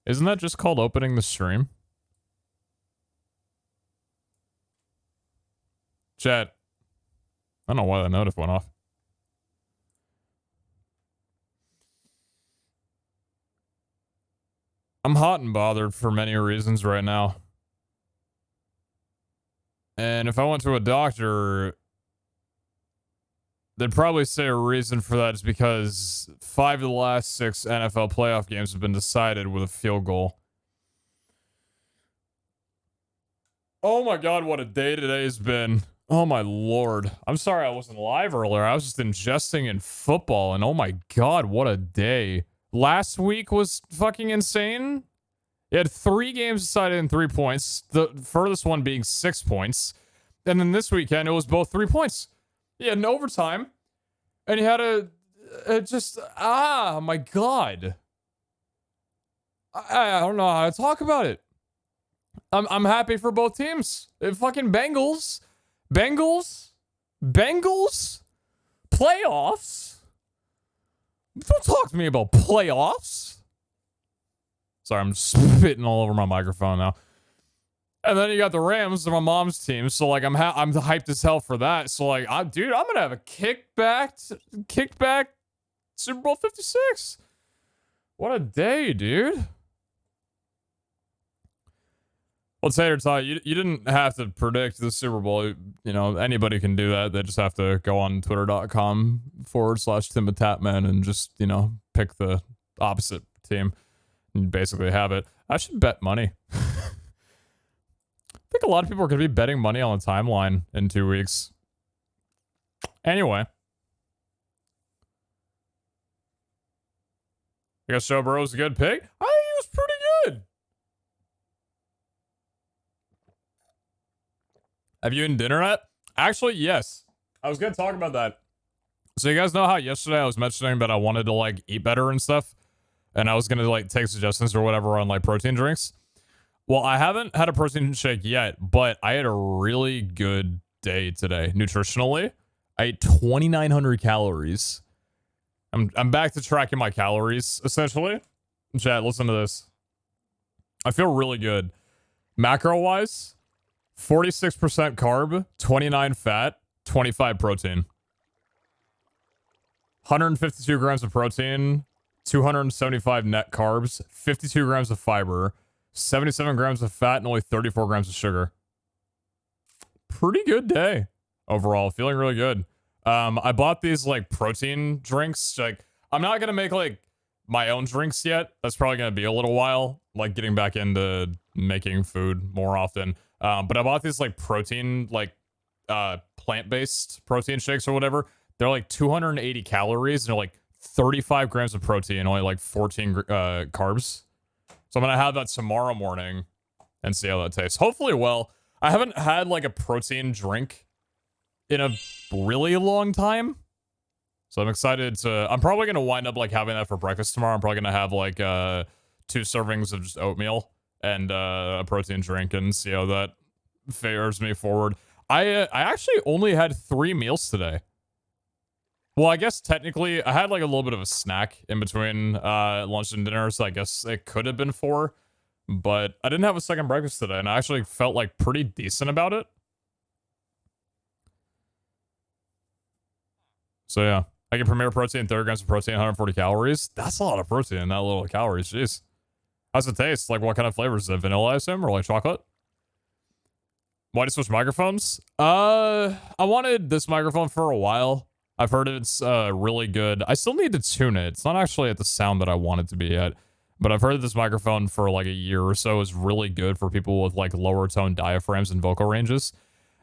Isn't that just called opening the stream? Chat. I don't know why that notif went off. I'm hot and bothered for many reasons right now. And if I went to a doctor, they'd probably say a reason for that is because 5 of the last 6 NFL playoff games have been decided with a field goal. Oh my god, what a day today's been. Oh my lord. I'm sorry I wasn't live earlier. I was just ingesting in football, and oh my god, what a day. Last week was fucking insane. You had 3 games decided in 3 points, the furthest one being 6 points. And then this weekend, it was both 3 points. You had an overtime, and you had my god. I don't know how to talk about it. I'm happy for both teams. Fucking Bengals, playoffs. Don't talk to me about playoffs. Sorry, I'm spitting all over my microphone now. And then you got the Rams, they're my mom's team, so like I'm hyped as hell for that. So like, I'm gonna have a kickback Super Bowl 56. What a day, dude. Well, Tater Tot, you didn't have to predict the Super Bowl. You know, anybody can do that. They just have to go on twitter.com/TimTheTapman and just, you know, pick the opposite team and basically have it. I should bet money. I think a lot of people are going to be betting money on the timeline in 2 weeks. Anyway. I guess Joe Burrow's a good pick. I think he was pretty good. Have you eaten dinner yet? Actually, yes. I was going to talk about that. So you guys know how yesterday I was mentioning that I wanted to like eat better and stuff? And I was going to like take suggestions or whatever on like protein drinks? Well, I haven't had a protein shake yet, but I had a really good day today, nutritionally. I ate 2,900 calories. I'm back to tracking my calories, essentially. Chat, listen to this. I feel really good. Macro-wise, 46% carb, 29 fat, 25 protein. 152 grams of protein, 275 net carbs, 52 grams of fiber, 77 grams of fat, and only 34 grams of sugar. Pretty good day overall. Feeling really good. I bought these like protein drinks. Like, I'm not gonna make like my own drinks yet. That's probably gonna be a little while. Like getting back into making food more often. But I bought these like protein, like plant-based protein shakes or whatever. They're like 280 calories and they're like 35 grams of protein, only like 14 carbs. So I'm gonna have that tomorrow morning and see how that tastes. Hopefully well. I haven't had like a protein drink in a really long time. So I'm excited to, I'm probably gonna wind up like having that for breakfast tomorrow. I'm probably gonna have like 2 servings of just oatmeal and a protein drink and see how that fares me forward. I actually only had 3 meals today. Well, I guess technically I had like a little bit of a snack in between lunch and dinner, so I guess it could have been 4, but I didn't have a second breakfast today, and I actually felt like pretty decent about it. So yeah, I get Premier Protein, 30 grams of protein, 140 calories. That's a lot of protein, not little calories, jeez. How's it taste? Like what kind of flavors? Is it vanilla, I assume, or like chocolate? Why did you switch microphones? I wanted this microphone for a while. I've heard it's really good. I still need to tune it. It's not actually at the sound that I want it to be at. But I've heard this microphone for like a year or so is really good for people with like lower tone diaphragms and vocal ranges.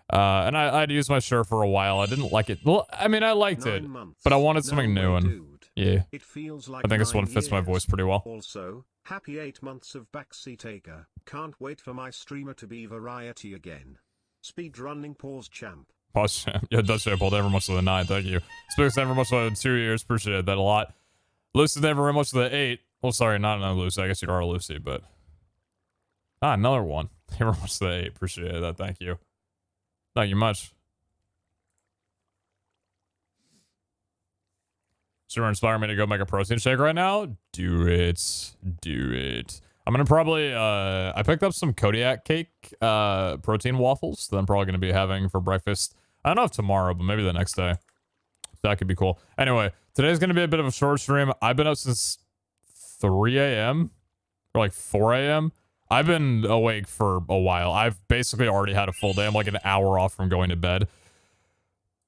And I'd used my Shure for a while. I didn't like it. Well, I mean, I liked it, but I wanted something new, and yeah, it feels like I think this one fits my voice pretty well. Also, happy 8 months of backseat acre. Can't wait for my streamer to be variety again. Speedrunning pause champ. Pause champ. Yeah, Dutch champ. Never much of the 9. Thank you. Speaks never much of the 2 years. Appreciate that a lot. Lucy never very much of the 8. Well, sorry, not another Lucy. I guess you are a Lucy, but another one. Never much of the 8. Appreciate that. Thank you. Thank you much. Super inspire me to go make a protein shake right now. Do it. Do it. I'm gonna probably I picked up some Kodiak cake protein waffles that I'm probably gonna be having for breakfast. I don't know if tomorrow, but maybe the next day. That could be cool. Anyway, today's gonna be a bit of a short stream. I've been up since 3 a.m. or like 4 a.m. I've been awake for a while. I've basically already had a full day. I'm like an hour off from going to bed.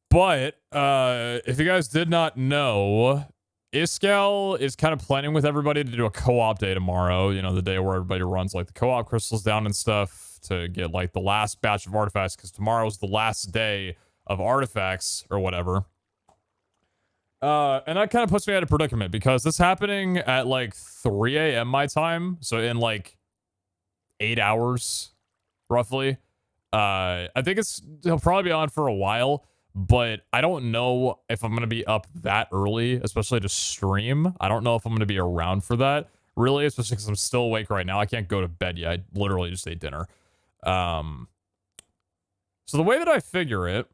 But if you guys did not know, Iskal is kind of planning with everybody to do a co-op day tomorrow. You know, the day where everybody runs like the co-op crystals down and stuff to get like the last batch of artifacts, because tomorrow's the last day of artifacts or whatever. And that kind of puts me at a predicament because this happening at like 3 a.m. my time. So in like 8 hours, roughly. I think he'll probably be on for a while, but I don't know if I'm going to be up that early, especially to stream. I don't know if I'm going to be around for that, really, especially because I'm still awake right now. I can't go to bed yet. I literally just ate dinner. So the way that I figure it,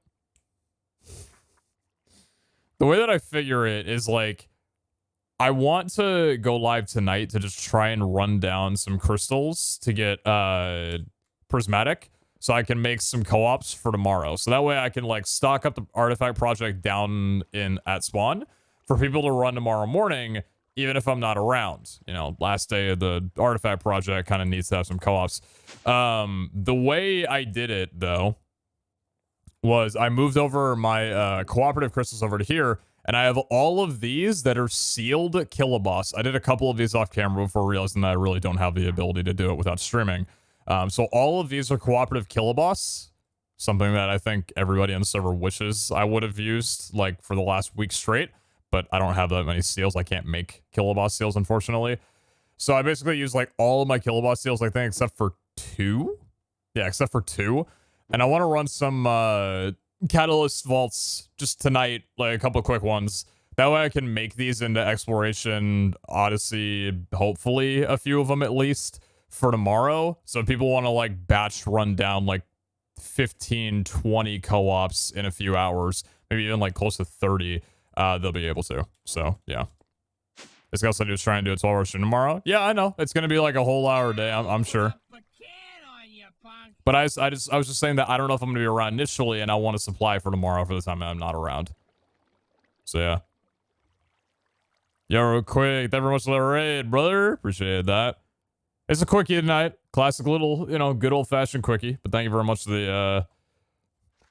is like, I want to go live tonight to just try and run down some crystals to get prismatic so I can make some co-ops for tomorrow. So that way I can like stock up the artifact project down at spawn for people to run tomorrow morning, even if I'm not around. You know, last day of the artifact project kind of needs to have some co-ops. The way I did it though was I moved over my cooperative crystals over to here, and I have all of these that are sealed kiloboss. I did a couple of these off camera before realizing that I really don't have the ability to do it without streaming. So all of these are cooperative kiloboss, something that I think everybody on the server wishes I would have used like for the last week straight, but I don't have that many seals. I can't make kiloboss seals, unfortunately. So I basically use like all of my kiloboss seals, I think, except for 2. Yeah, except for 2. And I want to run some catalyst vaults just tonight, like a couple of quick ones. That way I can make these into exploration, odyssey, hopefully a few of them at least for tomorrow. So if people want to like batch run down like 15, 20 co-ops in a few hours, maybe even like close to 30, they'll be able to. So yeah. This guy said he was trying to do a 12-hour stream tomorrow. Yeah, I know. It's going to be like a whole hour day, I'm sure. But I was just saying that I don't know if I'm going to be around initially, and I want to supply for tomorrow for the time I'm not around. So, yeah. Yo, real quick. Thank you very much for the raid, brother. Appreciate that. It's a quickie tonight. Classic little, you know, good old-fashioned quickie. But thank you very much for the,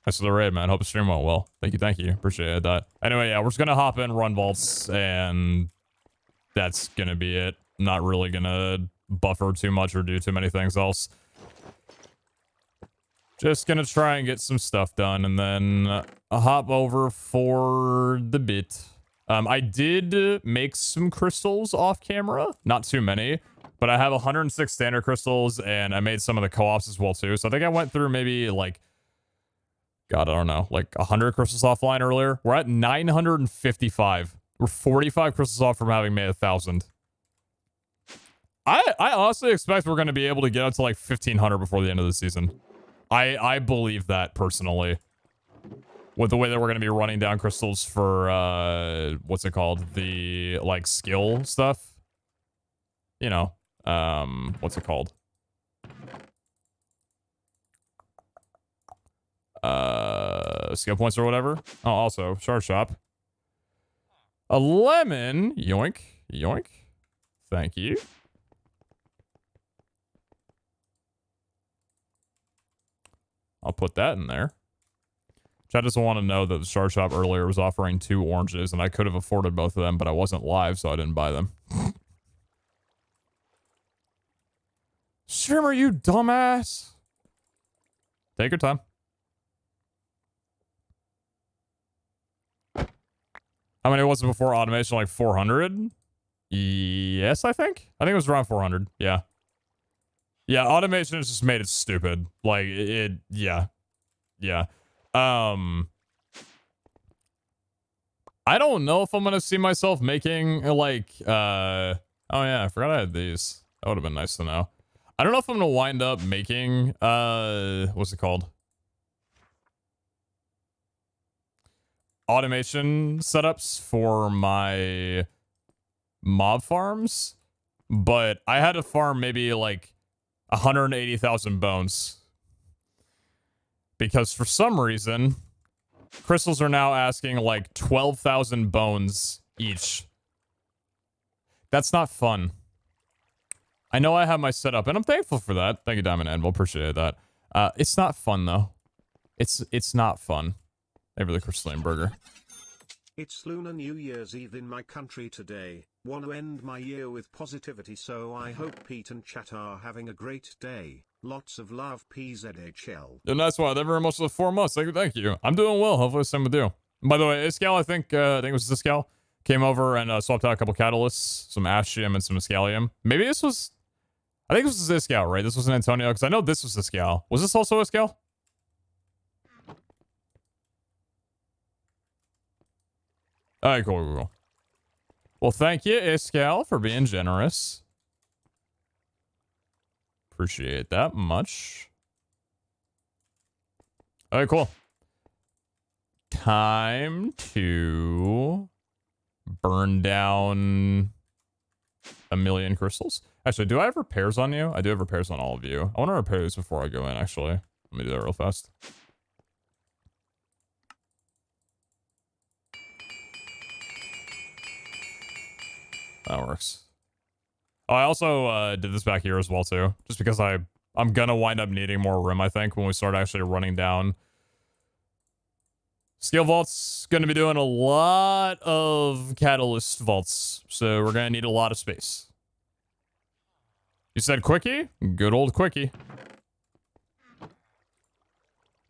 thanks for the raid, man. Hope the stream went well. Thank you, thank you. Appreciate that. Anyway, yeah, we're just going to hop in, run vaults, and that's going to be it. Not really going to buffer too much or do too many things else. Just gonna try and get some stuff done and then hop over for the bit. I did make some crystals off camera, not too many, but I have 106 standard crystals and I made some of the co-ops as well too. So I think I went through maybe like, God, I don't know, like 100 crystals offline earlier. We're at 955. We're 45 crystals off from having made 1,000. I honestly expect we're going to be able to get up to like 1,500 before the end of the season. I believe that personally. With the way that we're going to be running down crystals for, what's it called? The, like, skill stuff. You know, what's it called? Skill points or whatever. Oh, also, shard shop. A lemon. Yoink. Yoink. Thank you. I'll put that in there. Chat doesn't want to know that the shard shop earlier was offering 2 oranges, and I could have afforded both of them, but I wasn't live, so I didn't buy them. Streamer, you dumbass! Take your time. How many was it before automation? Like 400? Yes, I think. I think it was around 400. Yeah. Yeah, automation has just made it stupid. Like, yeah. Yeah. I don't know if I'm gonna see myself making, like, oh yeah, I forgot I had these. That would have been nice to know. I don't know if I'm gonna wind up making, what's it called? automation setups for my mob farms, but I had to farm maybe like 180,000 bones because for some reason crystals are now asking like 12,000 bones each. That's not fun. I know I have my setup, and I'm thankful for that. Thank you, Diamond Anvil. Appreciate that. It's not fun, though. It's not fun. Maybe the crystalline burger. It's Lunar New Year's Eve in my country today. Want to end my year with positivity, so I hope Pete and chat are having a great day. Lots of love, PeteZahHutt. And that's why. Thank you very much for the 4 months. Thank you. I'm doing well. Hopefully, same with you. By the way, Iscal, I think it was Iscal, came over and swapped out a couple catalysts, some Ashium and some Iscalium. Maybe this was... I think this was Iscal, right? This was an Antonio, because I know this was Iscal. Was this also Iscal? Alright, cool. Well, thank you, Iscal, for being generous. Appreciate that much. Alright, cool. Time to burn down 1,000,000 crystals. Actually, do I have repairs on you? I do have repairs on all of you. I want to repair these before I go in, actually. Let me do that real fast. That works. Oh, I also did this back here as well, too. Just because I'm gonna wind up needing more room, I think, when we start actually running down. Scale Vault's gonna be doing a lot of Catalyst Vaults, so we're gonna need a lot of space. You said Quickie? Good old Quickie.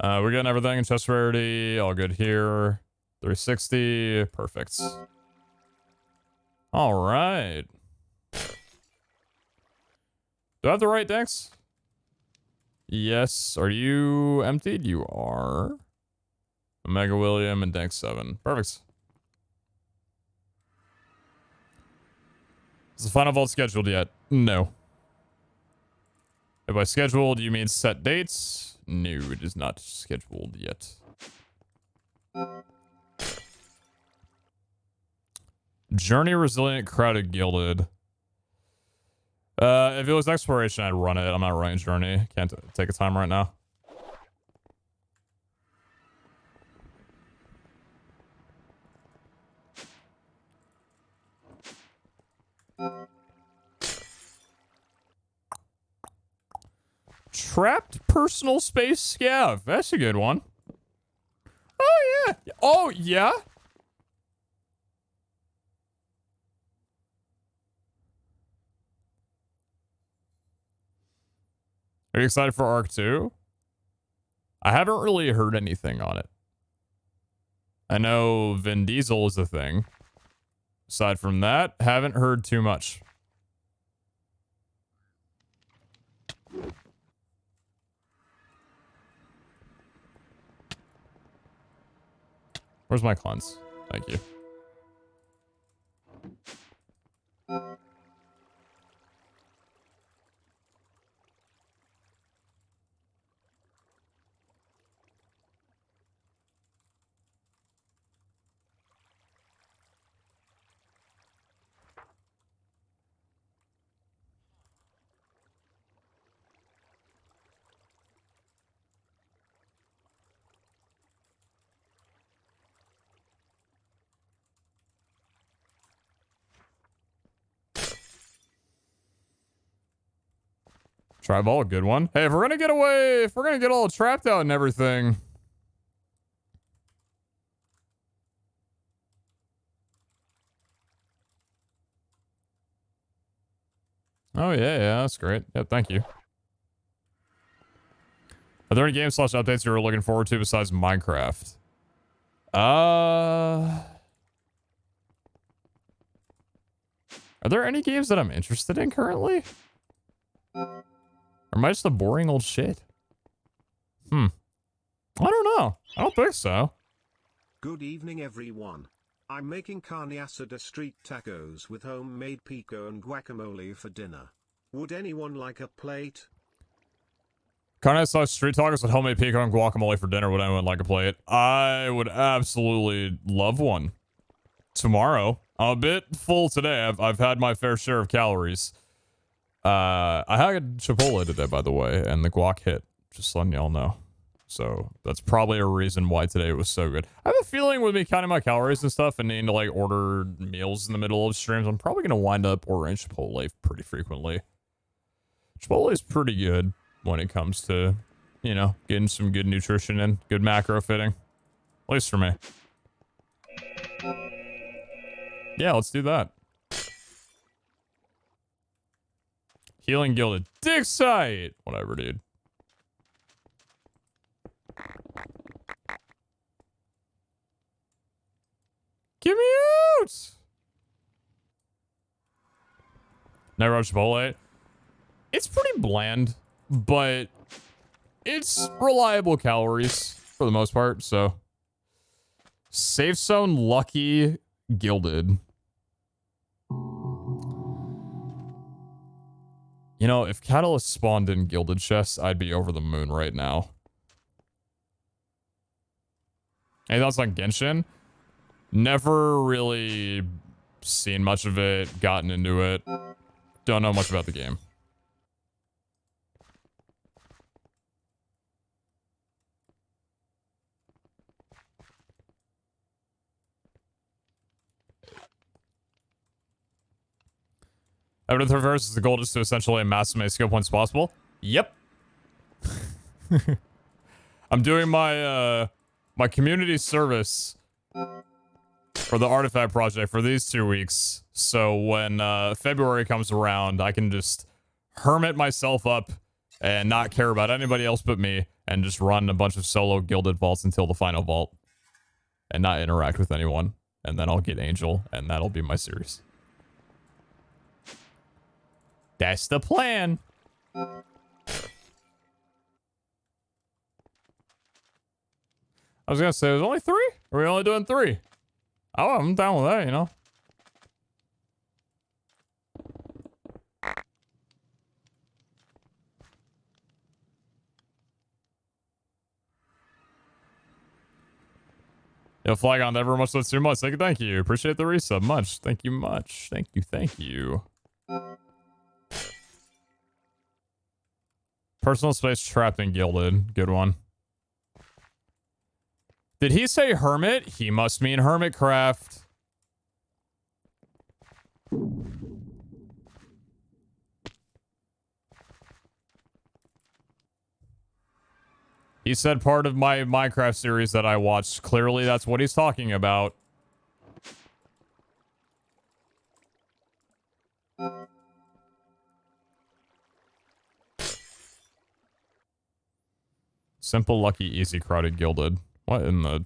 We're getting everything in chest rarity. All good here. 360. Perfect. All right. Do I have the right decks? Yes. Are you emptied? You are. Omega William and Dank 7. Perfect. Is the final vault scheduled yet? No. If by scheduled, you mean set dates? No, it is not scheduled yet. Journey Resilient Crowded Gilded. If it was Exploration, I'd run it. I'm not running Journey. Can't take a time right now. Trapped Personal Space Scav. That's a good one. Oh, yeah. Oh, yeah? Are you excited for Arc 2? I haven't really heard anything on it. I know Vin Diesel is a thing. Aside from that, haven't heard too much. Where's my cleanse? Thank you. Tribal, a good one. Hey, if we're gonna get away, if we're gonna get all trapped out and everything. Oh, yeah, that's great. Yeah, thank you. Are there any game/updates you're looking forward to besides Minecraft? Are there any games that I'm interested in currently? Or am I just a boring old shit? I don't know. I don't think so. Good evening, everyone. I'm making carne asada street tacos with homemade pico and guacamole for dinner. Would anyone like a plate? Kinda saw Street Talkers with homemade pecan and guacamole for dinner. Would anyone like a plate? I would absolutely love one. Tomorrow. I'm a bit full today. I've had my fair share of calories. I had Chipotle today, by the way, and the guac hit. Just letting y'all know. So that's probably a reason why today was so good. I have a feeling with me counting my calories and stuff and needing to like order meals in the middle of streams, I'm probably gonna wind up ordering Chipotle pretty frequently. Chipotle is pretty good when it comes to, you know, getting some good nutrition in, good macro fitting. At least for me. Yeah, let's do that. Healing Gilded. Dig site! Whatever, dude. Get me out! Never had Chipotle. It's pretty bland, but it's reliable calories for the most part, so. Safe Zone Lucky Gilded. You know, if Catalyst spawned in Gilded chests, I'd be over the moon right now. Any thoughts on Genshin? Never really seen much of it, gotten into it. Don't know much about the game. Evidence reverse is the goal is to essentially amass as many skill points as possible. Yep. I'm doing my my community service for the artifact project for these 2 weeks. So when February comes around, I can just hermit myself up and not care about anybody else but me and just run a bunch of solo gilded vaults until the final vault and not interact with anyone. And then I'll get Angel and that'll be my series. That's the plan. I was gonna say, there's only 3? Are we only doing 3? Oh, I'm down with that, you know. Yo, Flag on never much less 2 months. Thank you. Appreciate the resub much. Thank you much. Thank you. Personal space trapped and gilded. Good one. Did he say hermit? He must mean hermitcraft. He said part of my Minecraft series that I watched. Clearly, that's what he's talking about. Simple, lucky, easy, crowded, gilded. What in the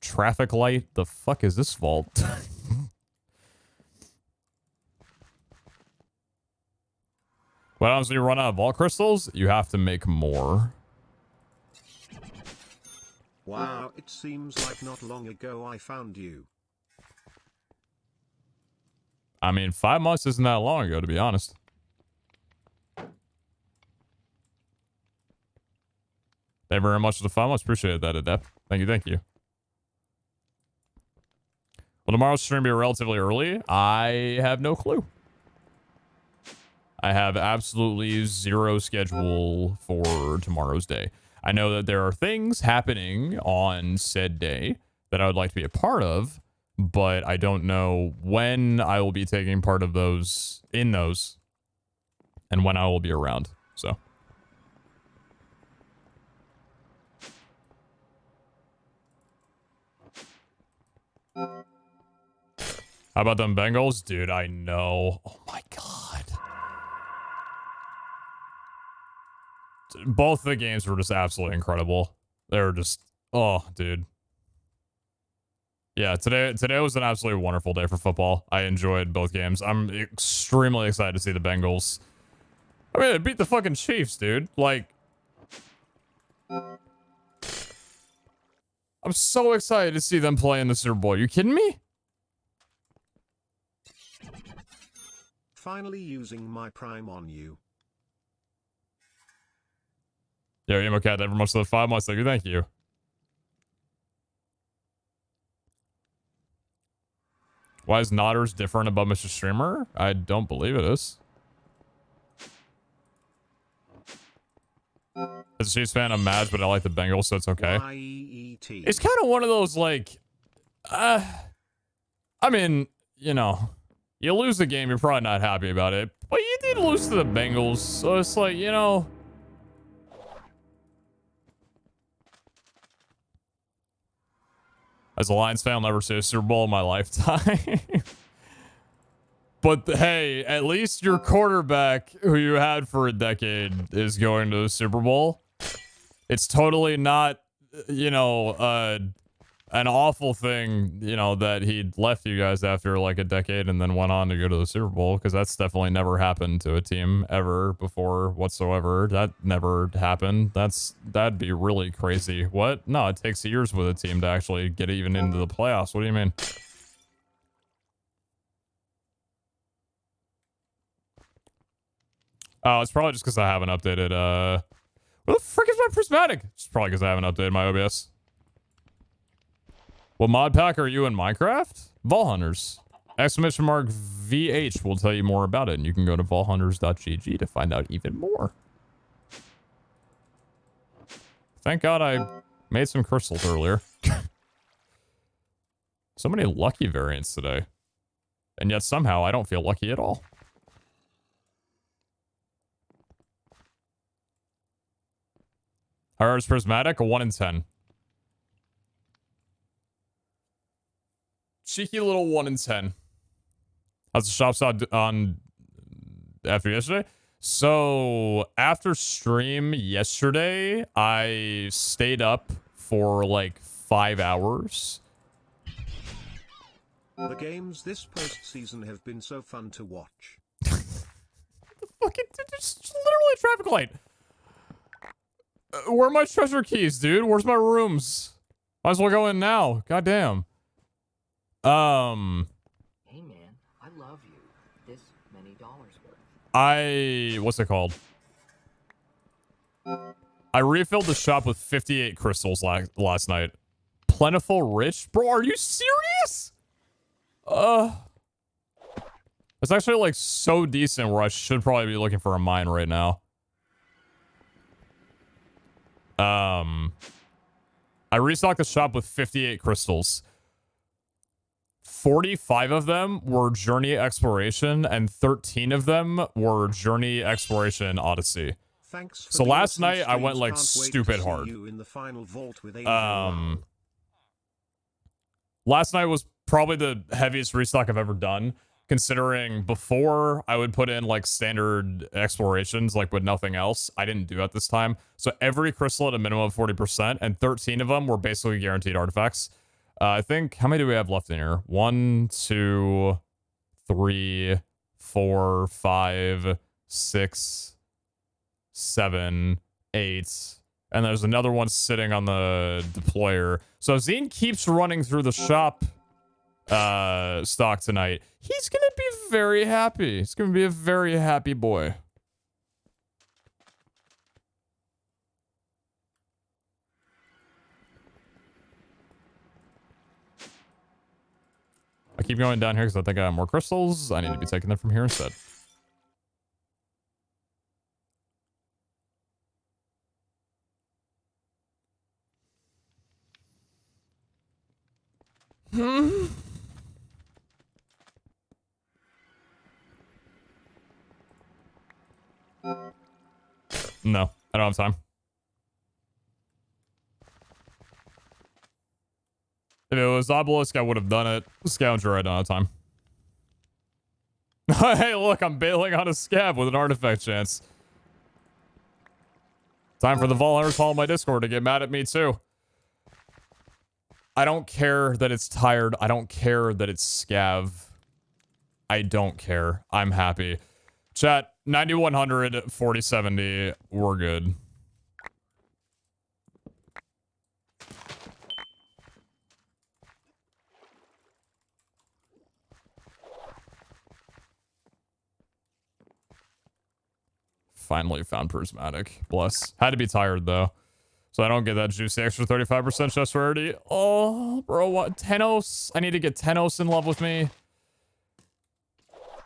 traffic light? The fuck is this vault? What happens when you run out of vault crystals? You have to make more. Wow, it seems like not long ago I found you. I mean, 5 months isn't that long ago, to be honest. Thank you very much for the 5 months. Appreciate that, Adept. Thank you. Will tomorrow's stream be relatively early? I have no clue. I have absolutely zero schedule for tomorrow's day. I know that there are things happening on said day that I would like to be a part of, but I don't know when I will be taking part of those, and when I will be around, so. How about them Bengals? Dude, I know. Oh my god. Both the games were just absolutely incredible. They were just, oh, dude. Yeah, today was an absolutely wonderful day for football. I enjoyed both games. I'm extremely excited to see the Bengals. I mean, they beat the fucking Chiefs, dude. Like, I'm so excited to see them play in the Super Bowl. You kidding me? Finally using my Prime on you. Yo, Emo Cat, ever much for the 5 months. Thank you. Why is Nodders different above Mr. Streamer? I don't believe it is. As a Chiefs fan, I'm mad, but I like the Bengals, so it's okay. Y-E-T. It's kind of one of those, like, I mean, you know, you lose the game, you're probably not happy about it, but you did lose to the Bengals, so it's like, you know. As a Lions fan, I'll never see a Super Bowl in my lifetime. But hey, at least your quarterback, who you had for a decade, is going to the Super Bowl. It's totally not, you know, an awful thing, you know, that he left you guys after like a decade and then went on to go to the Super Bowl, because that's definitely never happened to a team ever before whatsoever. That never happened. That'd be really crazy. What? No, it takes years with a team to actually get even into the playoffs. What do you mean? Oh, it's probably just because I haven't updated, where the frick is my prismatic? It's probably because I haven't updated my OBS. What mod pack are you in Minecraft? Valhunters. Exclamation mark VH will tell you more about it, and you can go to valhunters.gg to find out even more. Thank God I made some crystals earlier. So many lucky variants today. And yet somehow I don't feel lucky at all. Ours prismatic, a 1 in 10. Cheeky little 1 in 10. How's the shop on after yesterday? So after stream yesterday, I stayed up for like 5 hours. The games this postseason have been so fun to watch. Fucking, there's literally a traffic light. Where are my treasure keys, dude? Where's my rooms? Might as well go in now. Goddamn. Hey man, I love you. This many dollars worth. What's it called? I refilled the shop with 58 crystals last night. Plentiful rich? Bro, are you serious? It's actually like so decent where I should probably be looking for a mine right now. I restocked the shop with 58 crystals. 45 of them were Journey Exploration, and 13 of them were Journey Exploration Odyssey. Thanks for So the last awesome night I went streams. like Can't wait to stupid see hard. you in the final vault with Angel. Last night was probably the heaviest restock I've ever done, considering before I would put in like standard explorations, like with nothing else. I didn't do that this time. So every crystal at a minimum of 40%, and 13 of them were basically guaranteed artifacts. I think, how many do we have left in here? 1, 2, 3, 4, 5, 6, 7, 8. And there's another one sitting on the deployer. So if Zine keeps running through the shop stock tonight, he's gonna be very happy. He's gonna be a very happy boy. I keep going down here because I think I have more crystals. I need to be taking them from here instead. No, I don't have time. If it was Obelisk, I would have done it. Scavenger, I don't have time. Hey, look, I'm bailing on a scab with an artifact chance. Time for the Valhunters Hall in my Discord to get mad at me, too. I don't care that it's tired. I don't care that it's scav. I don't care. I'm happy. Chat, 9100, 4070. We're good. finally found prismatic. Bless. Had to be tired though. So I don't get that juicy extra 35% chest rarity. Oh, bro, what? Tenos? I need to get Tenos in love with me.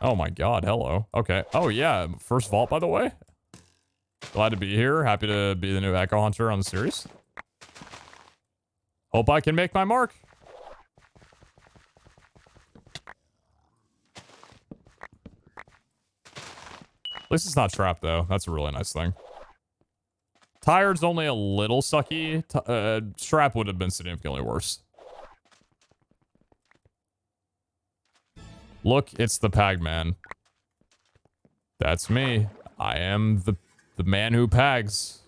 Oh my god, hello. Okay. Oh yeah, first vault, by the way. Glad to be here. Happy to be the new Echo Hunter on the series. Hope I can make my mark. At least it's not trapped, though. That's a really nice thing. Tired's only a little sucky. Trap would have been significantly worse. Look, it's the Pagman. That's me. I am the man who pags.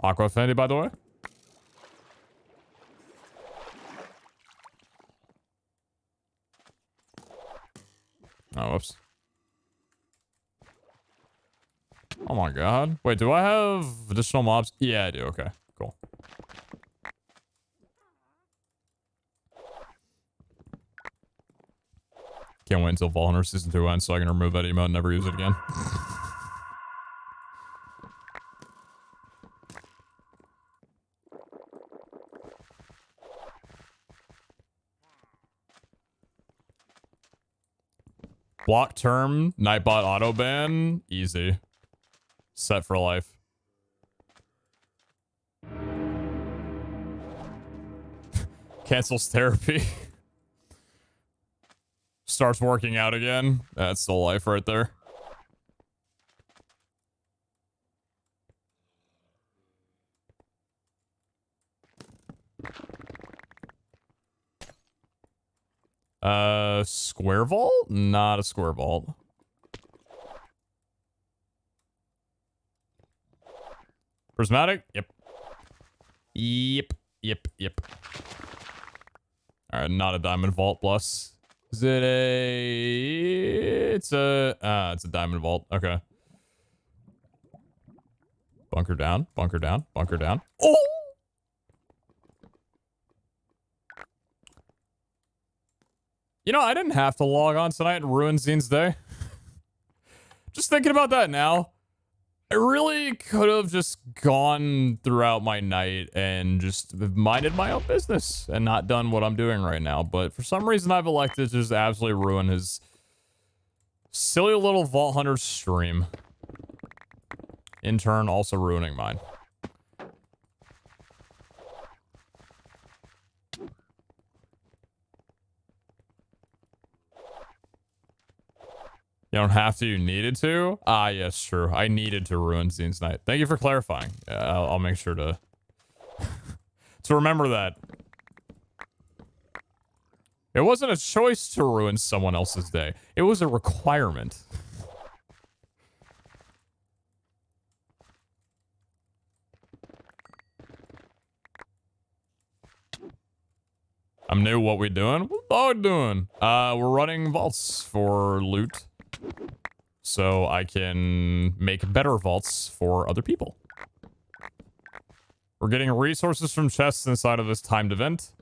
Aqua Fendi, by the way. Oh, whoops. Oh my god. Wait, do I have additional mobs? Yeah, I do. Okay, cool. Can't wait until Vault Hunter Season 2 ends so I can remove that emote and never use it again. Block term, Nightbot auto ban, easy. Set for life. Cancels therapy. Starts working out again. That's the life right there. Square vault? Not a square vault. Prismatic? Yep. Yep. Alright, not a diamond vault, bless. Is it a... It's a diamond vault. Okay. Bunker down. Oh! You know, I didn't have to log on tonight and ruin Zine's day. Just thinking about that now. I really could have just gone throughout my night and just minded my own business and not done what I'm doing right now. But for some reason, I've elected to just absolutely ruin his silly little Vault Hunter stream. In turn, also ruining mine. You don't have to, you needed to? Ah, yes, true. I needed to ruin Zine's night. Thank you for clarifying. Yeah, I'll make sure to... to remember that. It wasn't a choice to ruin someone else's day. It was a requirement. I'm new. What we doing? What dog doing? We're running vaults for loot. So I can make better vaults for other people. We're getting resources from chests inside of this timed event.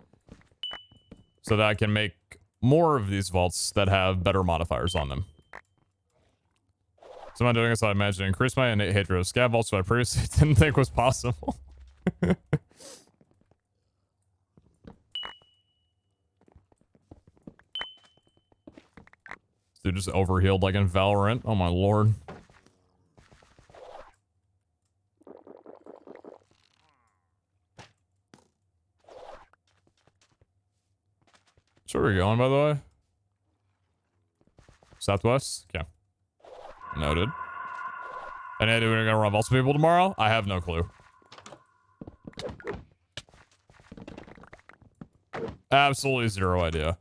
So that I can make more of these vaults that have better modifiers on them. So I'm doing this, I imagine increase my innate hatred of scav vaults, which I previously didn't think was possible. Dude just overhealed like in Valorant. Oh my lord. So where are we going, by the way? Southwest? Yeah. Noted. Any idea we're gonna run vaults people tomorrow? I have no clue. Absolutely zero idea.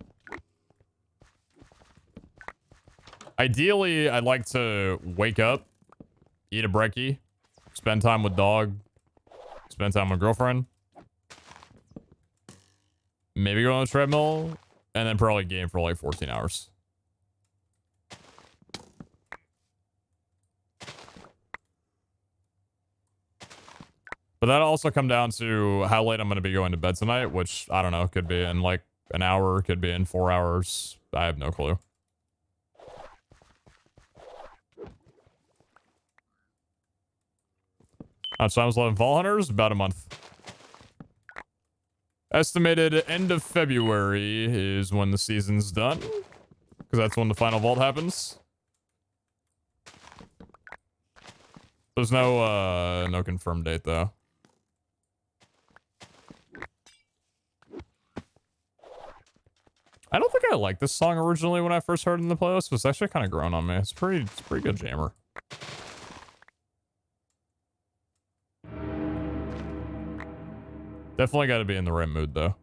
Ideally, I'd like to wake up, eat a brekkie, spend time with dog, spend time with girlfriend, maybe go on a treadmill, and then probably game for like 14 hours. But that'll also come down to how late I'm going to be going to bed tonight, which, I don't know, could be in like an hour, could be in 4 hours. I have no clue. So I was 11 Vault Hunters, about a month. Estimated end of February is when the season's done. Because that's when the final vault happens. There's no confirmed date, though. I don't think I liked this song originally when I first heard it in the playlist, but it's actually kind of grown on me. It's pretty good jammer. Definitely got to be in the right mood, though.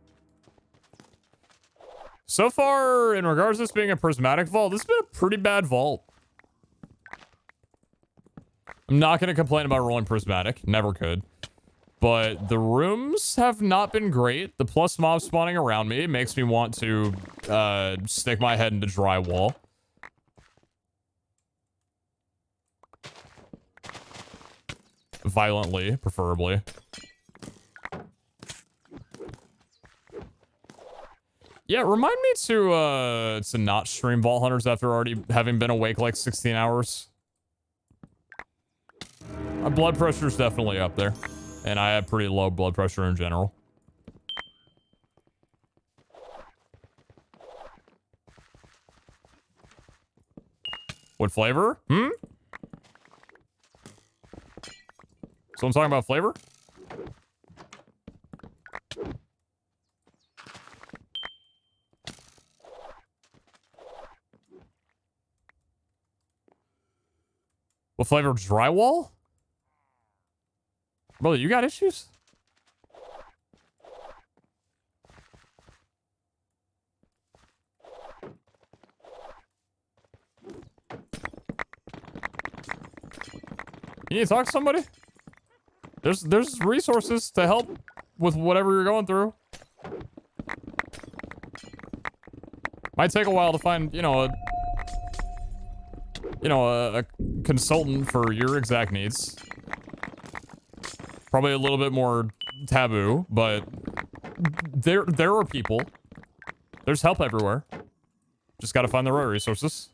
So far, in regards to this being a prismatic vault, this has been a pretty bad vault. I'm not going to complain about rolling prismatic. Never could. But the rooms have not been great. The plus mob spawning around me makes me want to stick my head into drywall. Violently, preferably. Yeah, remind me to not stream Vault Hunters after already having been awake like 16 hours. My blood pressure is definitely up there. And I have pretty low blood pressure in general. What flavor? Hmm? Someone talking about flavor? What flavor? Drywall? Brother, you got issues? You need to talk to somebody? There's resources to help with whatever you're going through. Might take a while to find, a consultant for your exact needs. Probably a little bit more taboo, but there are people. There's help everywhere. Just gotta find the right resources.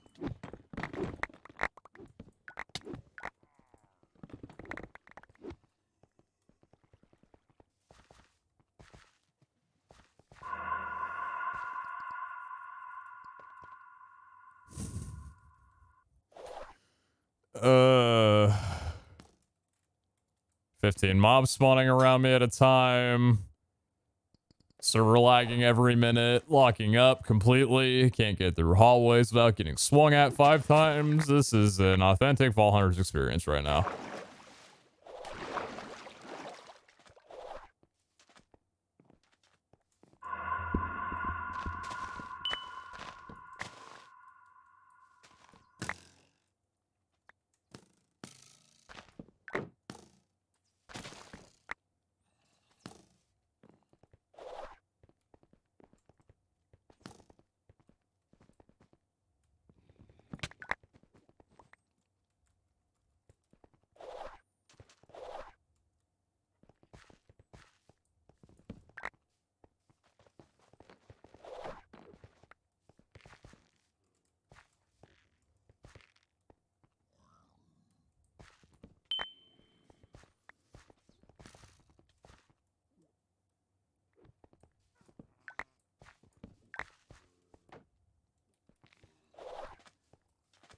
Uh... 15 mobs spawning around me at a time. Server lagging every minute. Locking up completely. Can't get through hallways without getting swung at 5 times. This is an authentic Vault Hunters experience right now.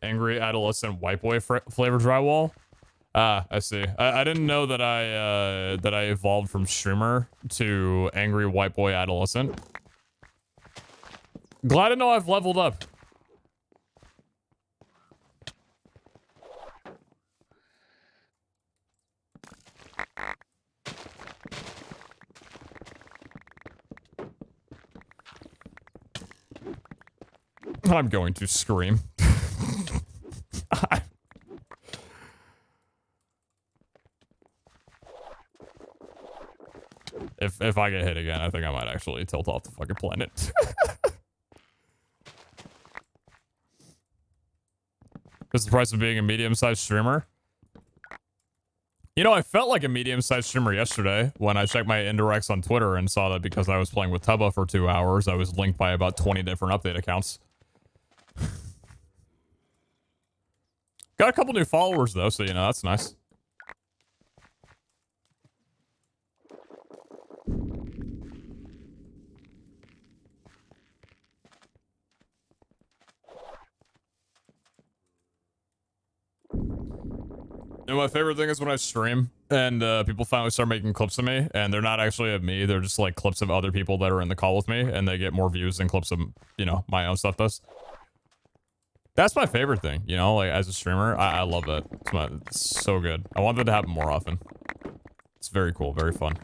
Angry adolescent white boy flavor drywall. Ah, I see. I didn't know that I evolved from streamer to angry white boy adolescent. Glad to know I've leveled up. I'm going to scream. If I get hit again, I think I might actually tilt off the fucking planet. This is the price of being a medium-sized streamer. You know, I felt like a medium-sized streamer yesterday when I checked my indirects on Twitter and saw that because I was playing with Tubba for 2 hours, I was linked by about 20 different update accounts. Got a couple new followers, though, so, that's nice. And my favorite thing is when I stream and people finally start making clips of me, and they're not actually of me. They're just like clips of other people that are in the call with me, and they get more views than clips of, you know, my own stuff does. That's my favorite thing, you know, like as a streamer. I love that. It's so good. I want that to happen more often. It's very cool, very fun.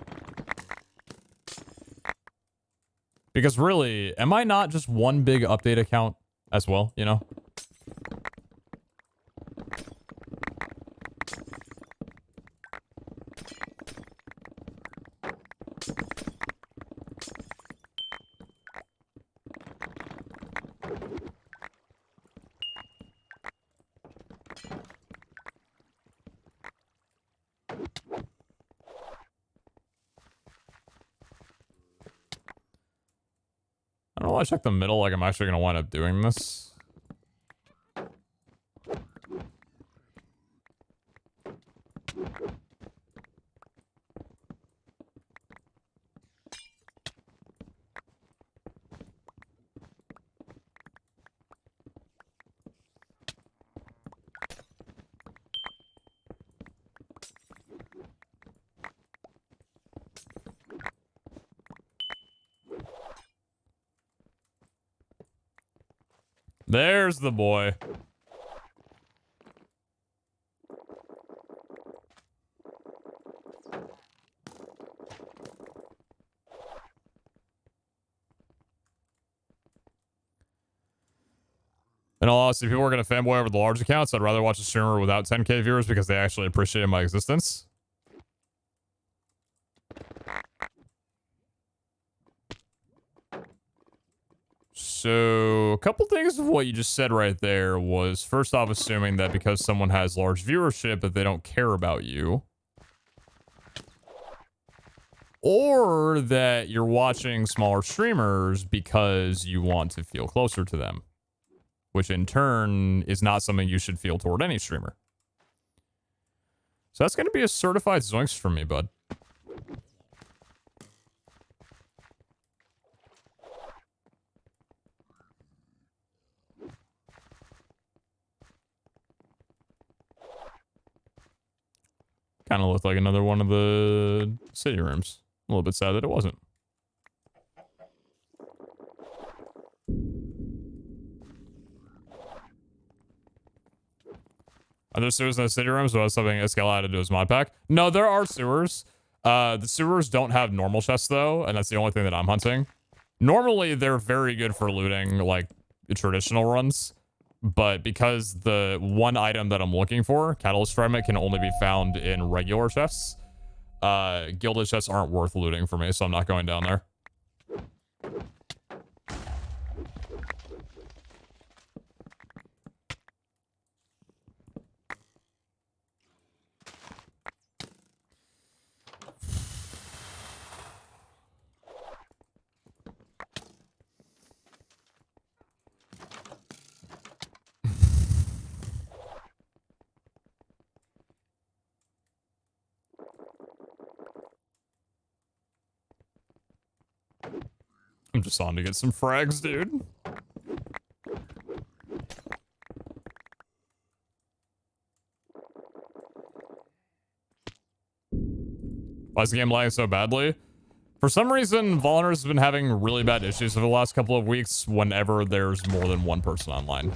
Because really, am I not just one big update account as well, you know? I don't know why I check the middle like I'm actually going to wind up doing this. There's the boy. In all honesty, people are going to fanboy over the large accounts. I'd rather watch a streamer without 10k viewers because they actually appreciate my existence. So, a couple things of what you just said right there was, first off, assuming that because someone has large viewership that they don't care about you. Or that you're watching smaller streamers because you want to feel closer to them. Which in turn is not something you should feel toward any streamer. So that's going to be a certified zoinks for me, bud. Kind of looked like another one of the city rooms. A little bit sad that it wasn't. Are there sewers in the city rooms? Was something Escal had to do his mod pack? No, there are sewers. The sewers don't have normal chests though, and that's the only thing that I'm hunting. Normally, they're very good for looting, like, traditional runs. But because the one item that I'm looking for, Catalyst Fragment, can only be found in regular chests, gilded chests aren't worth looting for me, so I'm not going down there. I'm just on to get some frags, dude. Why is the game lagging so badly? For some reason, Volunteers has been having really bad issues over the last couple of weeks whenever there's more than one person online.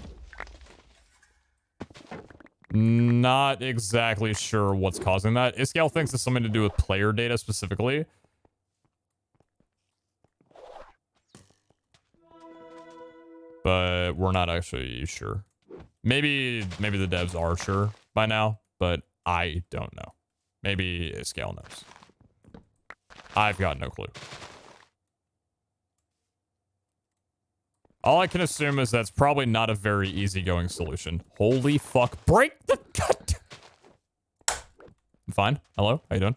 Not exactly sure what's causing that. Iscal thinks it's something to do with player data specifically. But we're not actually sure. Maybe the devs are sure by now, but I don't know. Maybe Iscal knows. I've got no clue. All I can assume is that's probably not a very easygoing solution. Holy fuck. Break the cut! I'm fine. Hello? How you doing?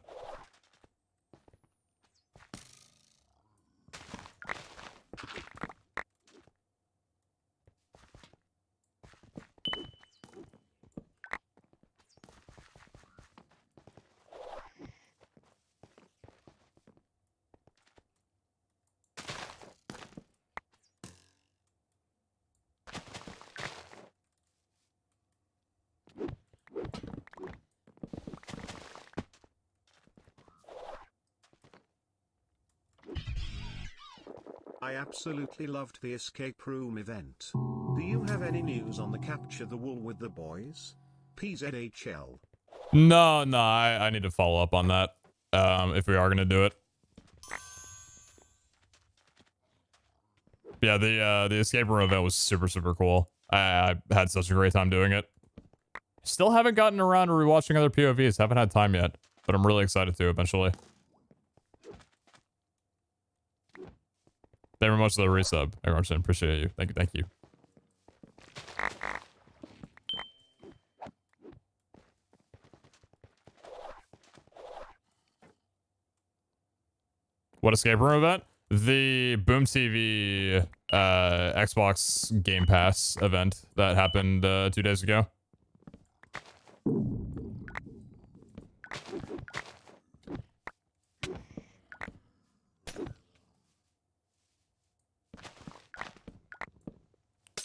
I absolutely loved the escape room event. Do you have any news on the capture the wall with the boys? PZHL. No, I need to follow up on that. If we are gonna do it. Yeah, the escape room event was super, super cool. I had such a great time doing it. Still haven't gotten around to rewatching other POVs. Haven't had time yet, but I'm really excited to eventually. Thank you very much for the resub. I appreciate you. Thank you, thank you. What escape room event? The Boom TV Xbox Game Pass event that happened 2 days ago.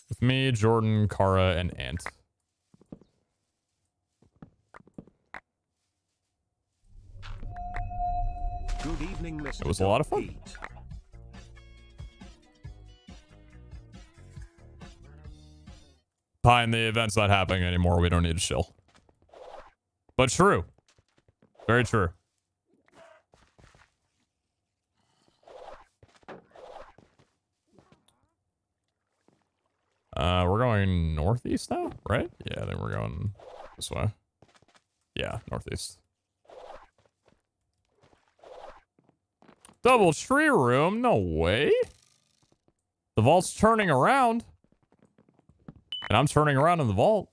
With me, Jordan, Kara, and Ant. Good evening, Mr. It was a lot of fun. Pete. Fine, the event's not happening anymore. We don't need to chill. But true. Very true. We're going northeast now, right? Yeah, then we're going this way. Yeah, northeast. Double tree room? No way. The vault's turning around. And I'm turning around in the vault.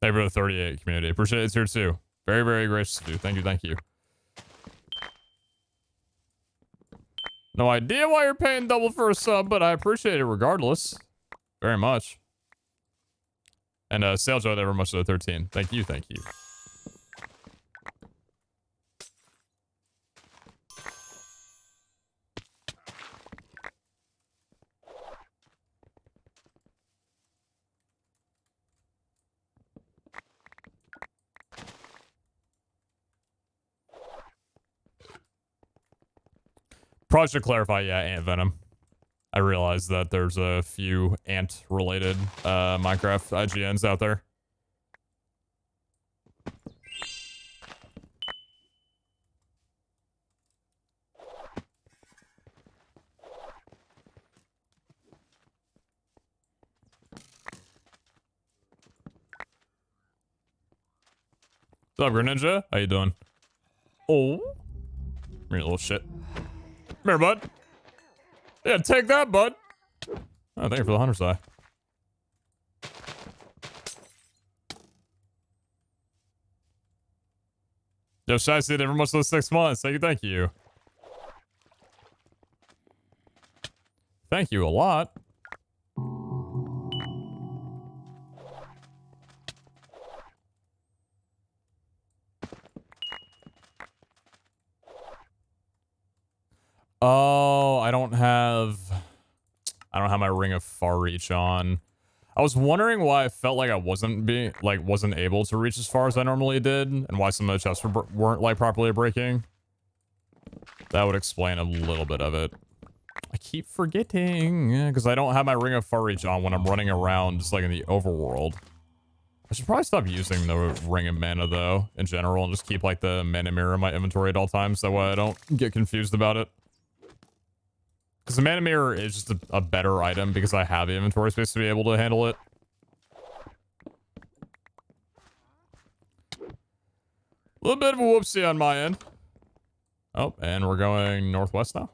Thank you for the 38 community. Appreciate it here too. Very, very gracious of you. Thank you, thank you. No idea why you're paying double for a sub, but I appreciate it regardless. Very much. And Sale Joe, very much to the 13. Thank you, thank you. Probably should clarify, yeah, Ant Venom. I realize that there's a few ant-related Minecraft IGNs out there. What's up, Greninja? How you doing? Oh. Come here, little shit. Come here, bud. Yeah, take that, bud. Oh, thank you for the hunter's eye. Yo, Shy Seed, every much those 6 months. Thank you, thank you. Thank you a lot. Oh, I don't have my Ring of Far Reach on. I was wondering why I felt like I wasn't able to reach as far as I normally did, and why some of the chests weren't like properly breaking. That would explain a little bit of it. I keep forgetting because I don't have my Ring of Far Reach on when I'm running around just like in the overworld. I should probably stop using the Ring of Mana though in general and just keep like the Mana Mirror in my inventory at all times. That way I don't get confused about it. Because the Mana Mirror is just a better item because I have the inventory space to be able to handle it. A little bit of a whoopsie on my end. Oh, and we're going northwest now.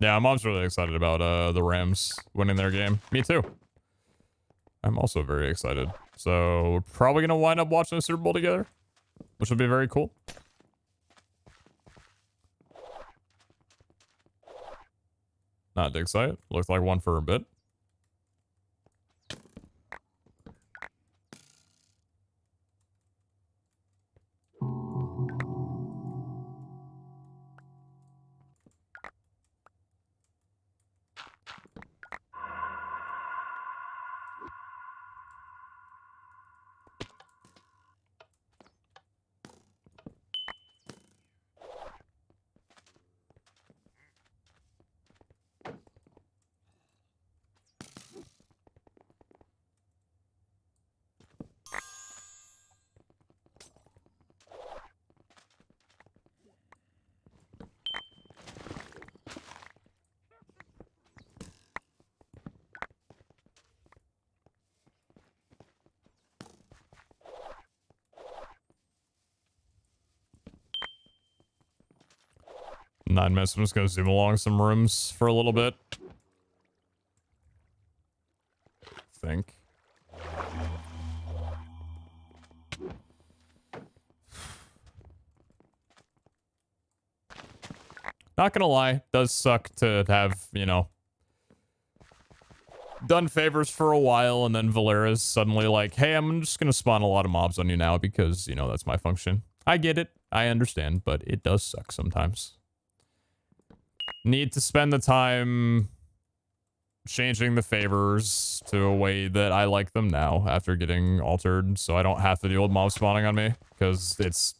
Yeah, mom's really excited about the Rams winning their game. Me too. I'm also very excited. So we're probably gonna wind up watching the Super Bowl together, which would be very cool. Not dig site. Looks like one for a bit. 9 minutes. I'm just gonna zoom along some rooms for a little bit. Think. Not gonna lie, does suck to have, you know, done favors for a while and then Valera's suddenly like, hey, I'm just gonna spawn a lot of mobs on you now because, you know, that's my function. I get it. I understand, but it does suck sometimes. Need to spend the time changing the favors to a way that I like them now after getting altered so I don't have to deal with mob spawning on me because this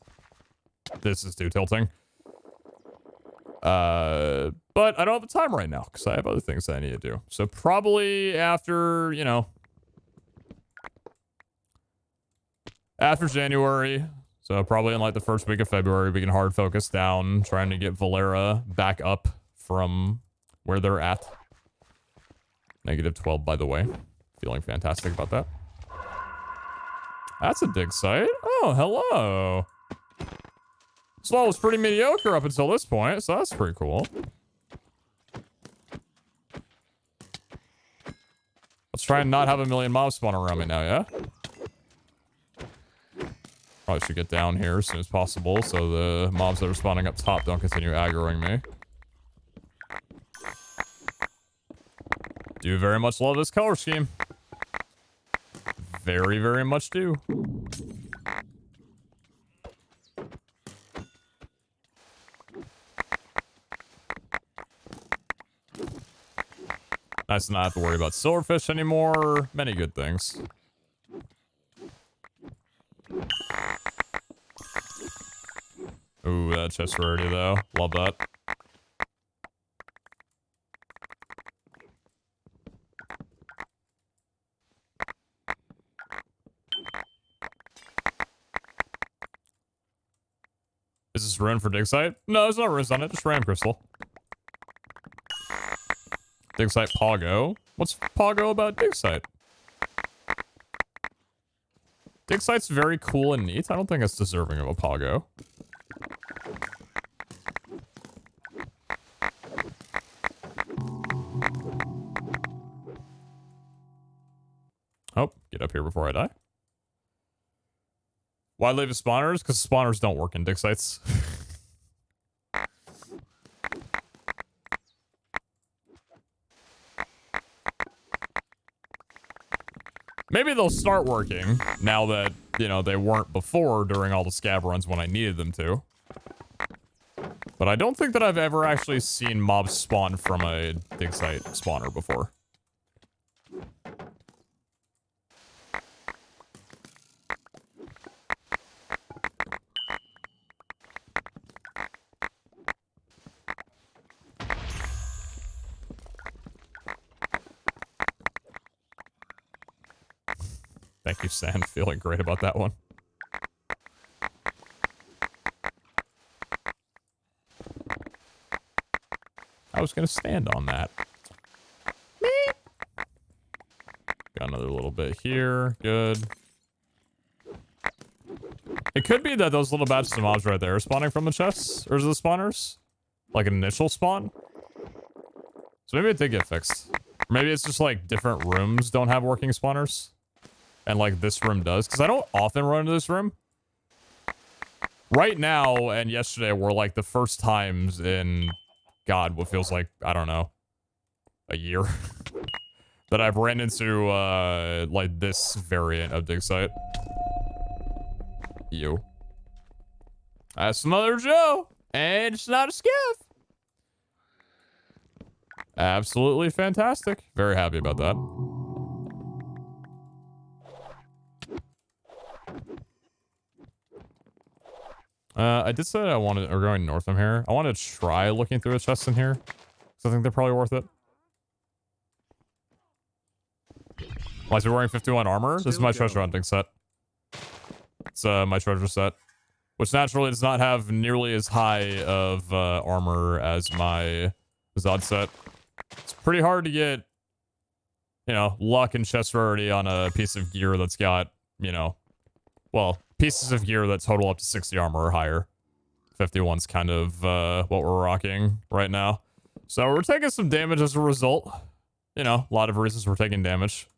is too tilting. But I don't have the time right now because I have other things that I need to do. So probably after, you know, after January, so probably in like the first week of February, we can hard focus down trying to get Valera back up from where they're at. -12, by the way. Feeling fantastic about that. That's a dig site. Oh, hello. This wall was pretty mediocre up until this point, so that's pretty cool. Let's try and not have a million mobs spawn around me now, yeah? Probably should get down here as soon as possible so the mobs that are spawning up top don't continue aggroing me. Do very much love this color scheme. Very, very much do. Nice to not have to worry about silverfish anymore. Many good things. Ooh, that chest rarity though. Love that. Is this rune for dig site? No, there's no runes on it. Just random crystal. Dig site Pogo. What's Pogo about dig site? Dig site's very cool and neat. I don't think it's deserving of a Pogo. Oh, get up here before I die. Why leave the spawners? Because spawners don't work in dig sites. Maybe they'll start working now that, you know, they weren't before during all the scab runs when I needed them to. But I don't think that I've ever actually seen mobs spawn from a dig site spawner before. Thank you, Sam. Feeling great about that one. I was going to stand on that. Got another little bit here. Good. It could be that those little batches of mobs right there are spawning from the chests. Or is it the spawners? Like an initial spawn? So maybe it did get fixed. Or maybe it's just like different rooms don't have working spawners. And like this room does. Because I don't often run into this room. Right now and yesterday were like the first times in, God, what feels like, I don't know, a year. That I've ran into like this variant of dig site. You. That's another Joe. And it's not a scav. Absolutely fantastic. Very happy about that. I did say I wanted, or going north from here. I want to try looking through the chests in here. Because I think they're probably worth it. Why is he wearing 51 armor? This is my treasure hunting set. It's my treasure set. Which naturally does not have nearly as high of armor as my Zod set. It's pretty hard to get, you know, luck and chest rarity on a piece of gear that's got, you know, well, pieces of gear that total up to 60 armor or higher. 51's kind of what we're rocking right now. So we're taking some damage as a result. You know, a lot of reasons we're taking damage.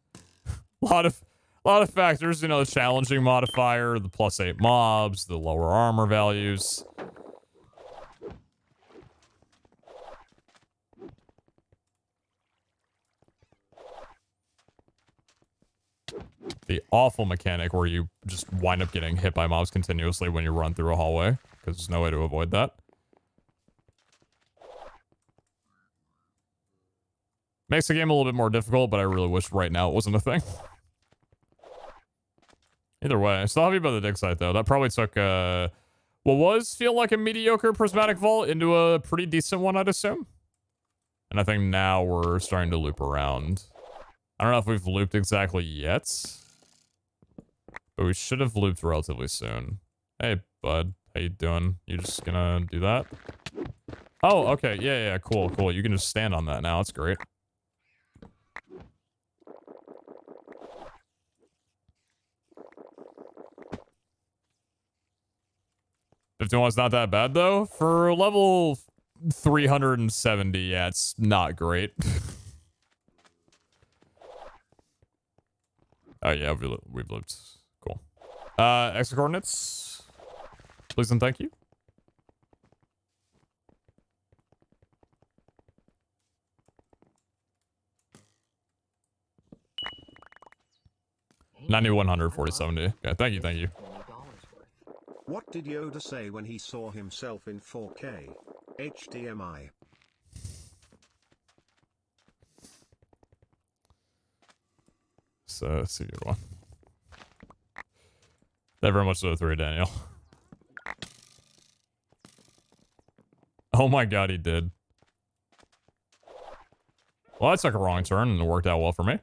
a lot of factors, you know, the challenging modifier, the +8 mobs, the lower armor values. The awful mechanic where you just wind up getting hit by mobs continuously when you run through a hallway, because there's no way to avoid that. Makes the game a little bit more difficult, but I really wish right now it wasn't a thing. Either way, still happy about the dig site, though. That probably took, what feel like a mediocre prismatic vault into a pretty decent one, I'd assume. And I think now we're starting to loop around. I don't know if we've looped exactly yet, but we should have looped relatively soon. Hey, bud. How you doing? You just gonna do that? Oh, okay. Yeah, cool, cool. You can just stand on that now. That's great. $51's not that bad, though. For level 370, yeah, it's not great. Oh, yeah, we've looped. Cool. Extra coordinates. Please and thank you. $91, 4070. Okay, thank you, thank you. What did Yoda say when he saw himself in 4K? HDMI. So, that's a good one. Thank you very much for the 3, Daniel. Oh my god, he did. Well, that took a wrong turn and it worked out well for me.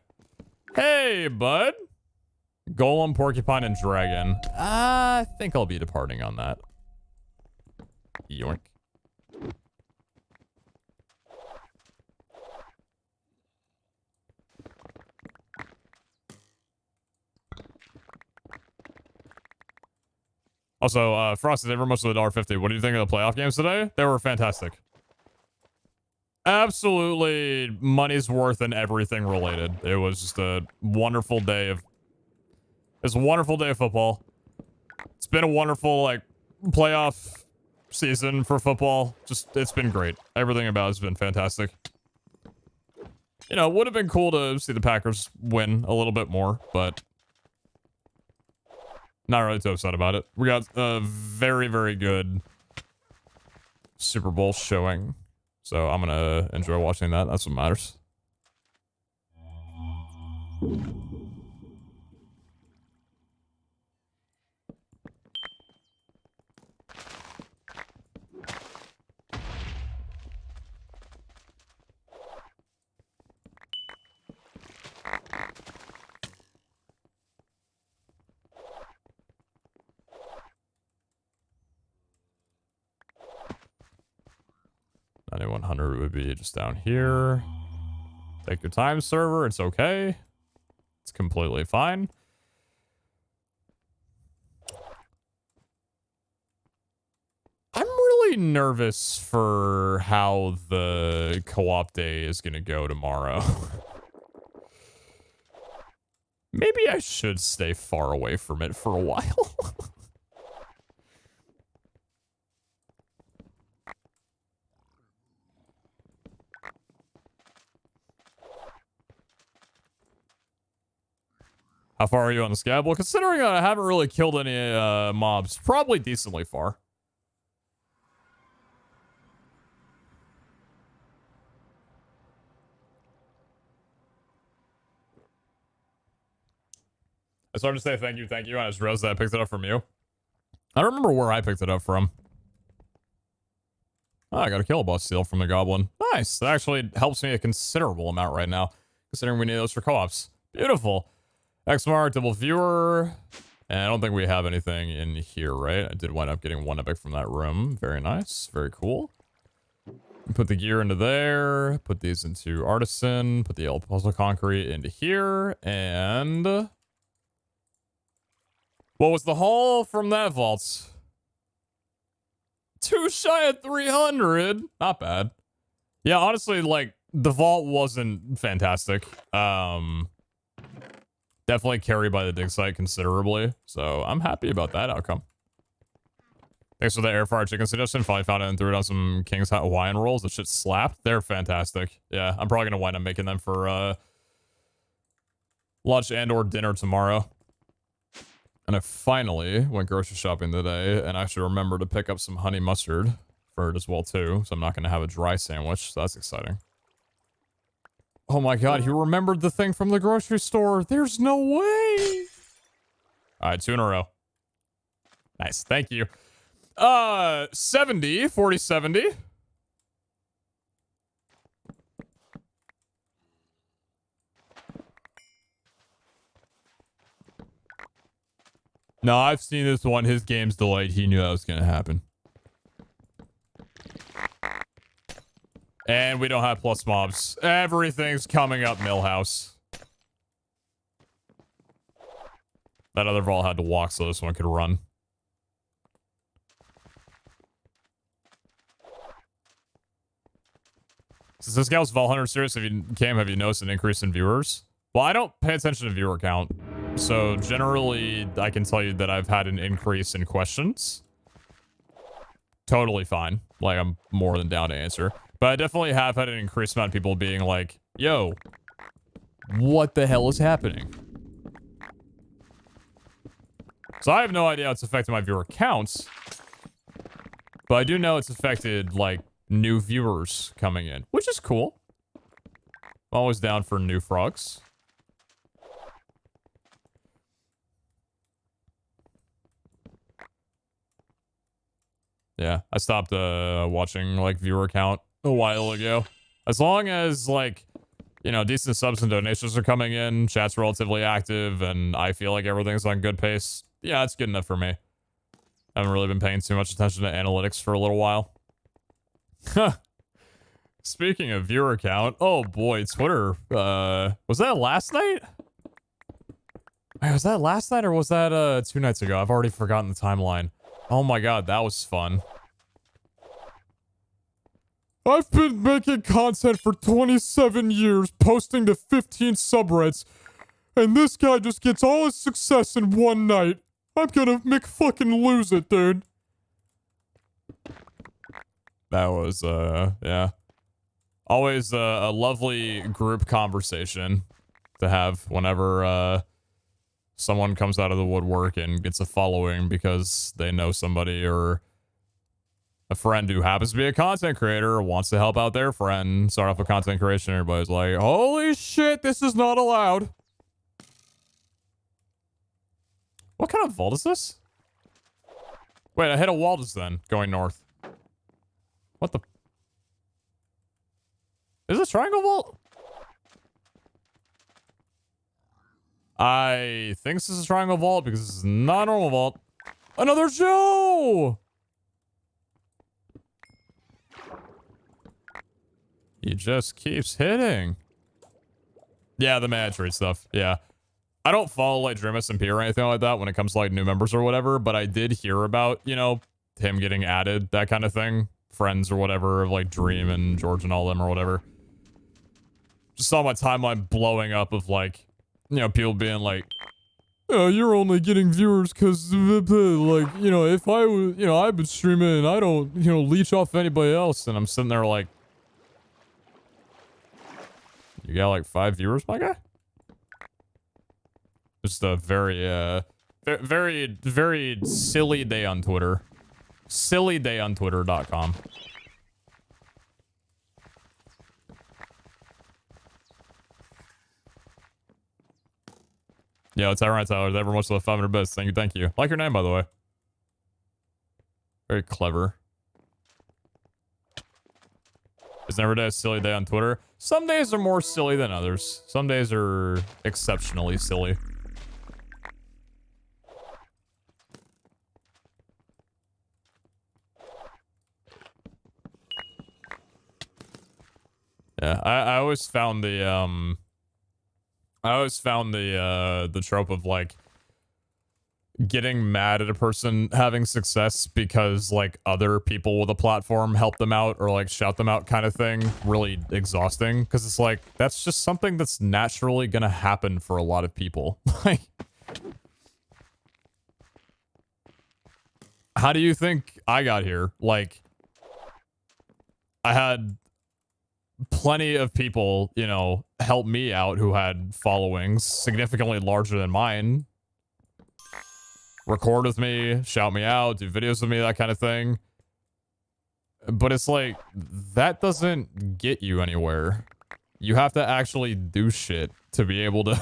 Hey, bud. Golem, Porcupine, and Dragon. I think I'll be departing on that. Yoink. Also, Frosty, thank you very much for the $1.50. What do you think of the playoff games today? They were fantastic. Absolutely money's worth and everything related. It was just a wonderful day of... It's a wonderful day of football. It's been a wonderful, like, playoff season for football. Just, it's been great. Everything about it's been fantastic. You know, it would have been cool to see the Packers win a little bit more, but... Not really too upset about it. We got a very, very good Super Bowl showing. So I'm gonna enjoy watching that. That's what matters. $9100 would be just down here. Take your time, server. It's okay. It's completely fine. I'm really nervous for how the co-op day is going to go tomorrow. Maybe I should stay far away from it for a while. How far are you on the scab? Well, considering I haven't really killed any mobs, probably decently far. I started to say thank you, and I just realized that I picked it up from you. I don't remember where I picked it up from. Oh, I got a kill boss seal from the goblin. Nice. That actually helps me a considerable amount right now, considering we need those for co-ops. Beautiful. Xmark, double viewer. And I don't think we have anything in here, right? I did wind up getting one epic from that room. Very nice. Very cool. Put the gear into there. Put these into artisan. Put the El Puzzle concrete into here. And... what was the haul from that vault? Too shy of 300. Not bad. Yeah, honestly, like, the vault wasn't fantastic. Definitely carried by the dig site considerably. So I'm happy about that outcome. Thanks for the air fryer chicken suggestion. Finally found it and threw it on some King's Hot Hawaiian rolls. The shit slapped. They're fantastic. Yeah, I'm probably going to wind up making them for lunch and or dinner tomorrow. And I finally went grocery shopping today and actually remembered to pick up some honey mustard for it as well too. So I'm not going to have a dry sandwich. So that's exciting. Oh my god, he remembered the thing from the grocery store. There's no way. All right, 2 in a row. Nice. Thank you. 70, 40, 70. No, I've seen this one. His game's delayed. He knew that was going to happen. And we don't have plus mobs. Everything's coming up Millhouse. That other vault had to walk so this one could run. Since this guy's Vault Hunter series, have you noticed an increase in viewers? Well, I don't pay attention to viewer count. So generally, I can tell you that I've had an increase in questions. Totally fine. Like, I'm more than down to answer. But I definitely have had an increased amount of people being like, yo, what the hell is happening? So I have no idea how it's affected my viewer counts. But I do know it's affected, like, new viewers coming in, which is cool. I'm always down for new frogs. Yeah, I stopped watching, like, viewer count a while ago. As long as, like, you know, decent subs and donations are coming in, chat's relatively active, and I feel like everything's on good pace, yeah, it's good enough for me. I haven't really been paying too much attention to analytics for a little while. Huh. Speaking of viewer count, oh boy, Twitter, was that last night? Wait, was that last night or was that 2 nights ago? I've already forgotten the timeline. Oh my god, that was fun. I've been making content for 27 years, posting to 15 subreddits, and this guy just gets all his success in one night. I'm gonna fucking lose it, dude. That was, yeah. Always a lovely group conversation to have whenever, someone comes out of the woodwork and gets a following because they know somebody or a friend who happens to be a content creator or wants to help out their friend start off with content creation. Everybody's like, holy shit, this is not allowed. What kind of vault is this? Wait, I hit a wall just then, going north. What the? Is this a triangle vault? I think this is a triangle vault because this is not a normal vault. Another Joe! He just keeps hitting. Yeah, the mandatory stuff. Yeah. I don't follow, like, Dream SMP or anything like that when it comes to, like, new members or whatever, but I did hear about, you know, him getting added, that kind of thing. Friends or whatever, of, like, Dream and George and all them or whatever. Just saw my timeline blowing up of, like, you know, people being like, oh, you're only getting viewers because, like, you know, if I was, you know, I've been streaming and I don't, you know, leech off anybody else. And I'm sitting there like, you got like 5 viewers, my guy? Just a very, very silly day on Twitter. Sillydayontwitter.com. Yeah, it's alright, Tyler. Ever much love 500 bits. Thank you, thank you. Like your name, by the way. Very clever. Is every day a silly day on Twitter? Some days are more silly than others. Some days are exceptionally silly. Yeah, I always found the trope of like getting mad at a person having success because like other people with a platform help them out or like shout them out kind of thing really exhausting, because it's like that's just something that's naturally gonna happen for a lot of people. Like, how do you think I got here? Like, I had plenty of people, you know, help me out who had followings significantly larger than mine, record with me, shout me out, do videos with me, that kind of thing. But it's like, that doesn't get you anywhere. You have to actually do shit to be able to,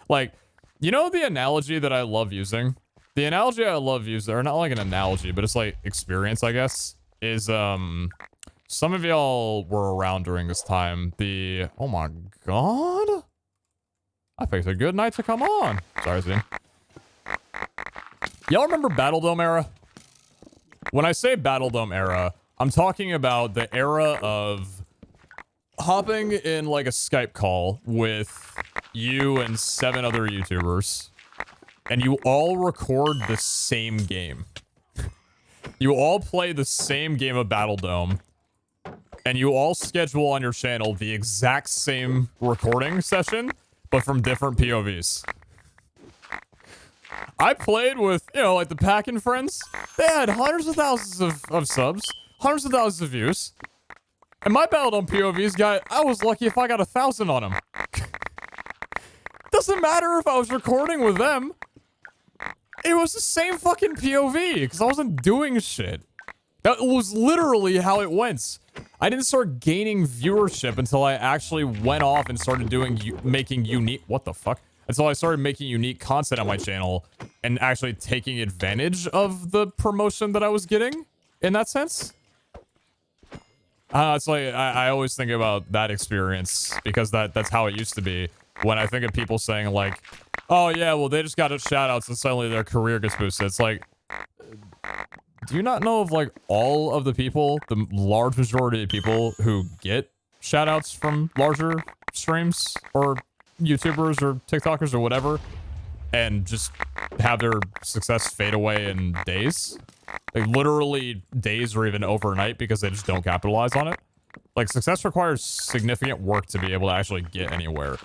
like, you know the analogy that I love using? The analogy I love using, or not like an analogy, but it's like experience, I guess, is, some of y'all were around during this time. Oh my god. I picked a good night to come on. Sorry, Zine. Y'all remember Battle Dome era? When I say Battle Dome era, I'm talking about the era of hopping in like a Skype call with you and 7 other YouTubers, and you all record the same game. You all play the same game of Battle Dome, and you all schedule on your channel the exact same recording session, but from different POVs. I played with, you know, like the Packin' friends. They had hundreds of thousands of subs, hundreds of thousands of views. And my Battle Dome POVs I was lucky if I got 1,000 on them. Doesn't matter if I was recording with them. It was the same fucking POV, because I wasn't doing shit. That was literally how it went. I didn't start gaining viewership until I actually went off and started making unique... What the fuck? Until I started making unique content on my channel and actually taking advantage of the promotion that I was getting, in that sense. It's like, I always think about that experience, because that's how it used to be. When I think of people saying like, oh yeah, well they just got shoutouts and suddenly their career gets boosted. It's like, do you not know of like all of the people, the large majority of people who get shoutouts from larger streams or YouTubers or TikTokers or whatever, and just have their success fade away in days? Like literally days or even overnight, because they just don't capitalize on it. Like, success requires significant work to be able to actually get anywhere.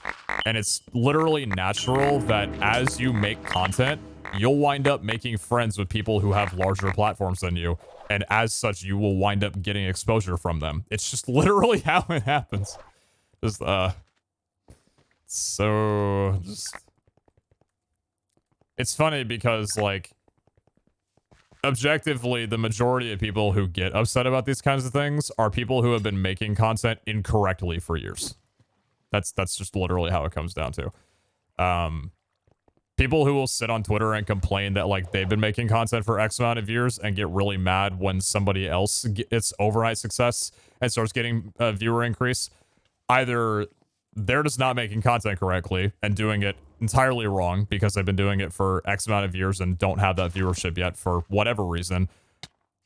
And it's literally natural that as you make content, you'll wind up making friends with people who have larger platforms than you. And as such, you will wind up getting exposure from them. It's just literally how it happens. Just, it's funny because, like, objectively, the majority of people who get upset about these kinds of things are people who have been making content incorrectly for years. That's just literally how it comes down to. People who will sit on Twitter and complain that like they've been making content for X amount of years and get really mad when somebody else gets overnight success and starts getting a viewer increase. Either they're just not making content correctly and doing it entirely wrong because they've been doing it for X amount of years and don't have that viewership yet for whatever reason,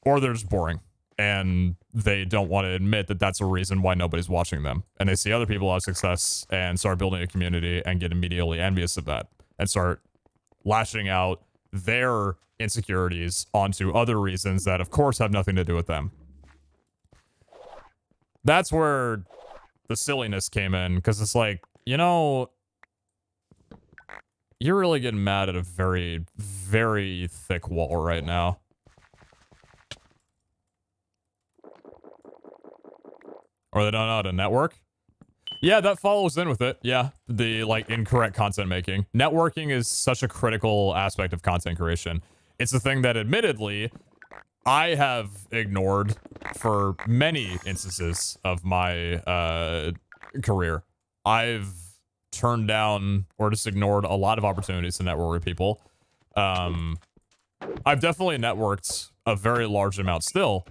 or they're just boring and they don't want to admit that that's a reason why nobody's watching them. And they see other people have success and start building a community and get immediately envious of that and start lashing out their insecurities onto other reasons that of course have nothing to do with them. That's where the silliness came in, because it's like, you know, you're really getting mad at a very, very thick wall right now. Or they don't know how to network? Yeah, that follows in with it. Yeah, the, like, incorrect content making. Networking is such a critical aspect of content creation. It's a thing that, admittedly, I have ignored for many instances of my career. I've turned down or just ignored a lot of opportunities to network with people. I've definitely networked a very large amount still,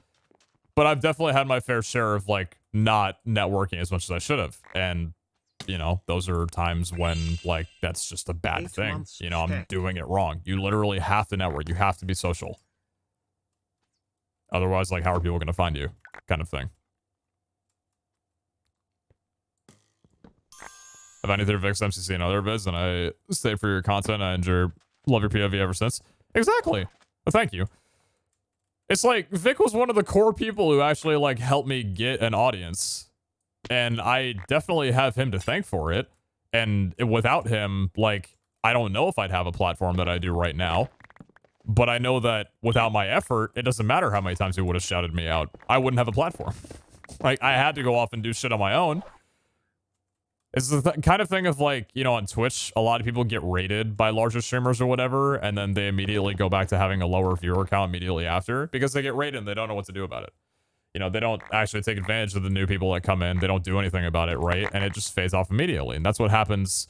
but I've definitely had my fair share of like not networking as much as I should have. And, you know, those are times when like that's just a bad thing. You know, I'm doing it wrong. You literally have to network. You have to be social. Otherwise, like, how are people going to find you? Kind of thing. I've had either Vix, MCC, and other vids, and I stay for your content. I love your POV ever since. Exactly. Well, thank you. It's like, Vic was one of the core people who actually, like, helped me get an audience. And I definitely have him to thank for it. And without him, like, I don't know if I'd have a platform that I do right now. But I know that without my effort, it doesn't matter how many times he would have shouted me out. I wouldn't have a platform. Like, I had to go off and do shit on my own. It's the kind of thing of, like, you know, on Twitch, a lot of people get rated by larger streamers or whatever, and then they immediately go back to having a lower viewer count immediately after because they get rated and they don't know what to do about it. You know, they don't actually take advantage of the new people that come in. They don't do anything about it, right? And it just fades off immediately. And that's what happens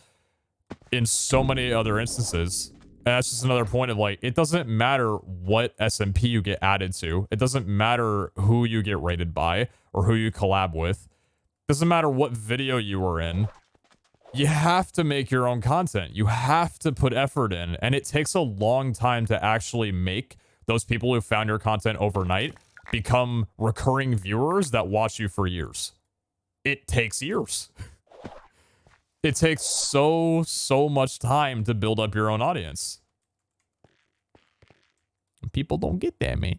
in so many other instances. And that's just another point of, like, it doesn't matter what SMP you get added to. It doesn't matter who you get rated by or who you collab with. Doesn't matter what video you were in. You have to make your own content. You have to put effort in. And it takes a long time to actually make those people who found your content overnight become recurring viewers that watch you for years. It takes years. It takes so much time to build up your own audience. People don't get that, man.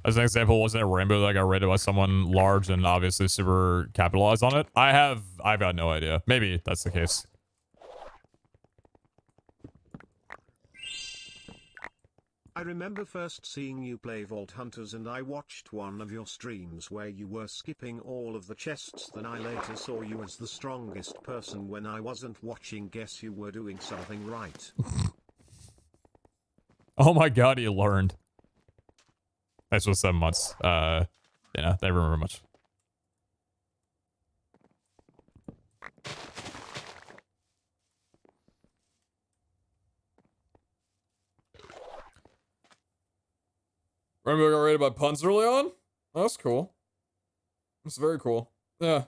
As an example, wasn't it Rainbow that got rated by someone large and obviously super capitalized on it? I've got no idea. Maybe that's the case. I remember first seeing you play Vault Hunters and I watched one of your streams where you were skipping all of the chests. Then I later saw you as the strongest person when I wasn't watching. Guess you were doing something right. Oh my god, he learned. This was 7 months. Yeah, they remember much. Remember I got rated by puns early on? Oh, that's cool. That's very cool. Yeah.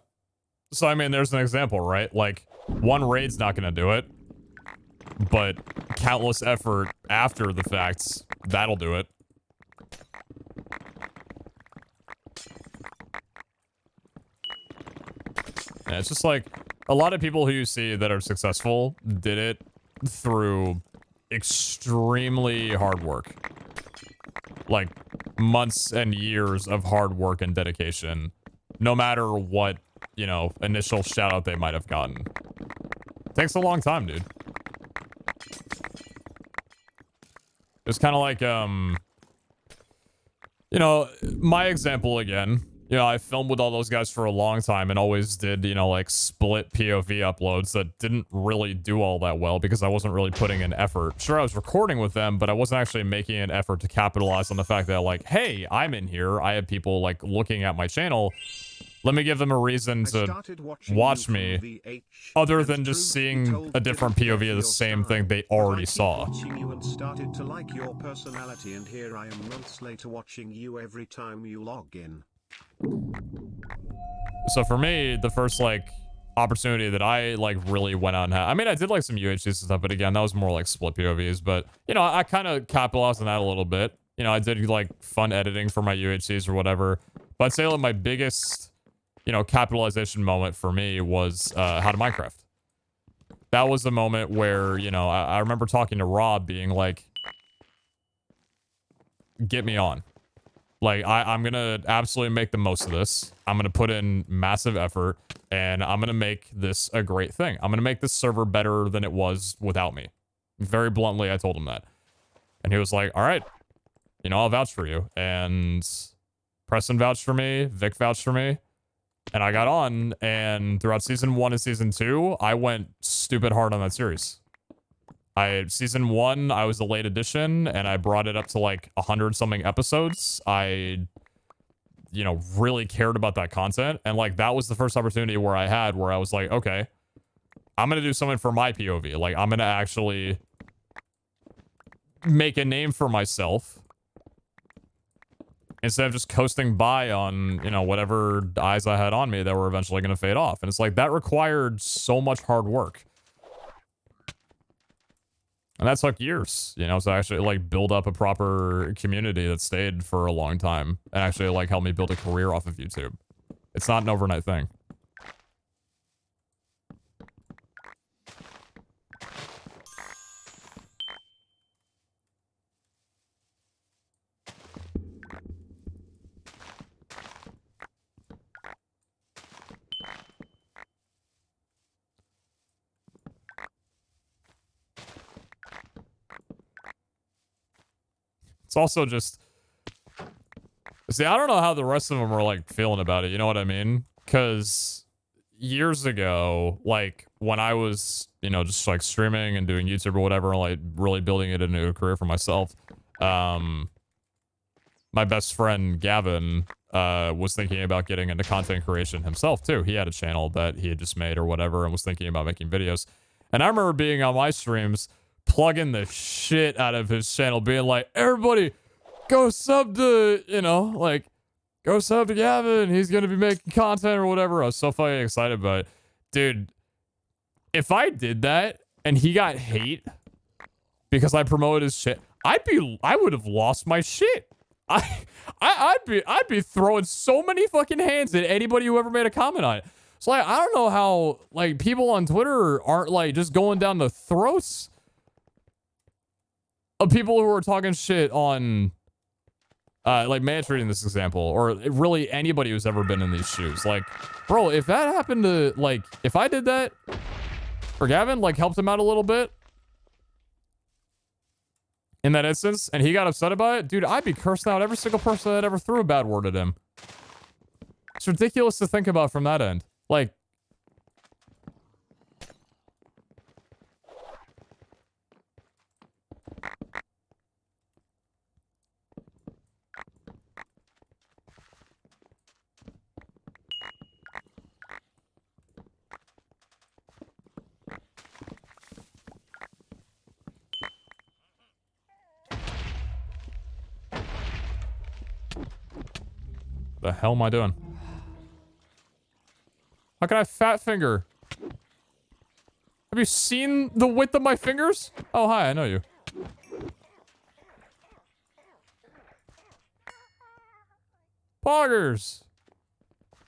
So, I mean, there's an example, right? Like, one raid's not gonna do it. But countless effort after the facts, that'll do it. Yeah, it's just like, a lot of people who you see that are successful did it through extremely hard work. Like, months and years of hard work and dedication, no matter what, you know, initial shout out they might have gotten. Takes a long time, dude. It's kind of like, you know, my example again. You know, I filmed with all those guys for a long time and always did, you know, like split POV uploads that didn't really do all that well because I wasn't really putting in effort. Sure, I was recording with them, but I wasn't actually making an effort to capitalize on the fact that, like, hey, I'm in here. I have people, like, looking at my channel. Let me give them a reason to watch me, other than just seeing a different POV of the same thing they already saw. Watching you and started to like your personality, and here I am months later watching you every time you log in. So for me, the first, like, opportunity that I, like, really went out and had, I mean, I did, like, some UHCs and stuff, but again, that was more, like, split POVs, but, you know, I kind of capitalized on that a little bit. You know, I did, like, fun editing for my UHCs or whatever, but I'd say, like, my biggest, you know, capitalization moment for me was How to Minecraft. That was the moment where, you know, I remember talking to Rob being like, get me on. Like, I'm going to absolutely make the most of this. I'm going to put in massive effort, and I'm going to make this a great thing. I'm going to make this server better than it was without me. Very bluntly, I told him that. And he was like, all right, you know, I'll vouch for you. And Preston vouched for me. Vic vouched for me. And I got on, and throughout season 1 and season 2, I went stupid hard on that series. Season 1, I was the late edition, and I brought it up to like 100-something episodes. I, you know, really cared about that content, and like that was the first opportunity where I was like, okay, I'm gonna do something for my POV. Like, I'm gonna actually make a name for myself instead of just coasting by on, you know, whatever eyes I had on me that were eventually going to fade off. And it's like, that required so much hard work. And that took years, you know, to actually, like, build up a proper community that stayed for a long time and actually, like, helped me build a career off of YouTube. It's not an overnight thing. It's also just... See, I don't know how the rest of them are, like, feeling about it, you know what I mean? Because years ago, like, when I was, you know, just, like, streaming and doing YouTube or whatever, like, really building it into a career for myself, my best friend, Gavin, was thinking about getting into content creation himself, too. He had a channel that he had just made or whatever and was thinking about making videos. And I remember being on my streams, plugging the shit out of his channel, being like, everybody, go sub to, you know, like, go sub to Gavin. He's going to be making content or whatever. I was so fucking excited about it. Dude, if I did that and he got hate because I promoted his shit, I would have lost my shit. I'd be throwing so many fucking hands at anybody who ever made a comment on it. So, like, I don't know how, like, people on Twitter aren't, like, just going down the throats of people who are talking shit on, like, Mantrating this example, or really anybody who's ever been in these shoes. Like, bro, if that happened to, like, if I did that for Gavin, like, helped him out a little bit in that instance, and he got upset about it, dude, I'd be cursing out every single person that ever threw a bad word at him. It's ridiculous to think about from that end. Like, the hell am I doing? How can I fat finger? Have you seen the width of my fingers? Oh, hi, I know you. Poggers!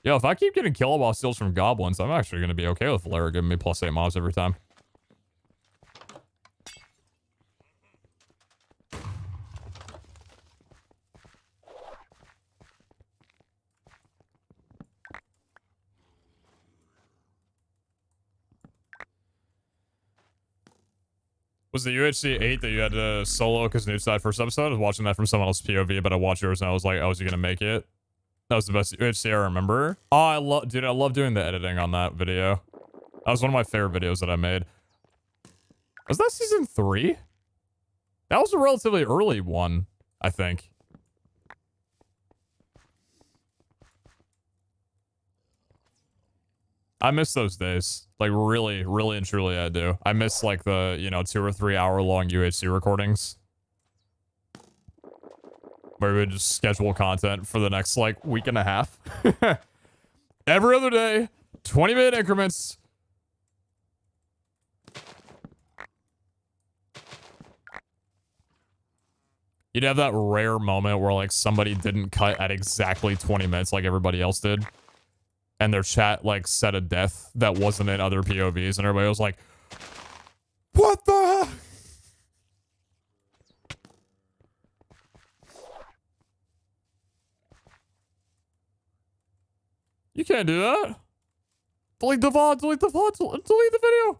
Yo, if I keep getting kilowatt steals from goblins, I'm actually going to be okay with Valera giving me +8 mobs every time. Was the UHC 8 that you had to solo because Newt died first episode? I was watching that from someone else's POV, but I watched yours and I was like, oh, is he gonna make it? That was the best UHC I remember. Oh, dude, I love doing the editing on that video. That was one of my favorite videos that I made. Was that season 3? That was a relatively early one, I think. I miss those days. Like, really, really and truly I do. I miss, like, the, you know, 2 or 3 hour long UHC recordings. Where we would just schedule content for the next, like, week and a half. Every other day, 20-minute increments. You'd have that rare moment where, like, somebody didn't cut at exactly 20 minutes like everybody else did. And their chat, like, said a death that wasn't in other POVs. And everybody was like, what the hell? You can't do that. Delete the VOD, delete the VOD, delete the video.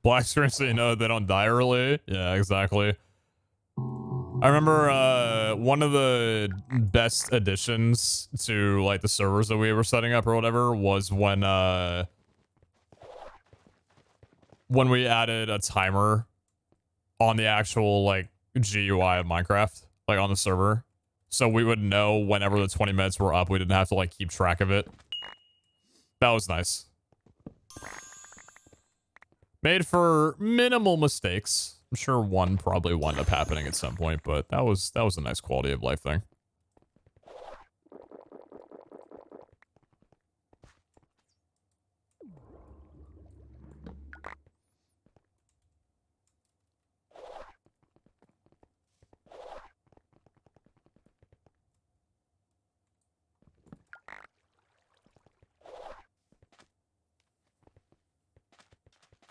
Black screen so you know they don't die early. Yeah, exactly. I remember one of the best additions to, like, the servers that we were setting up or whatever was when we added a timer on the actual like GUI of Minecraft, like on the server. So we would know whenever the 20 minutes were up. We didn't have to like keep track of it. That was nice. Made for minimal mistakes. I'm sure one probably wound up happening at some point, but that was a nice quality of life thing.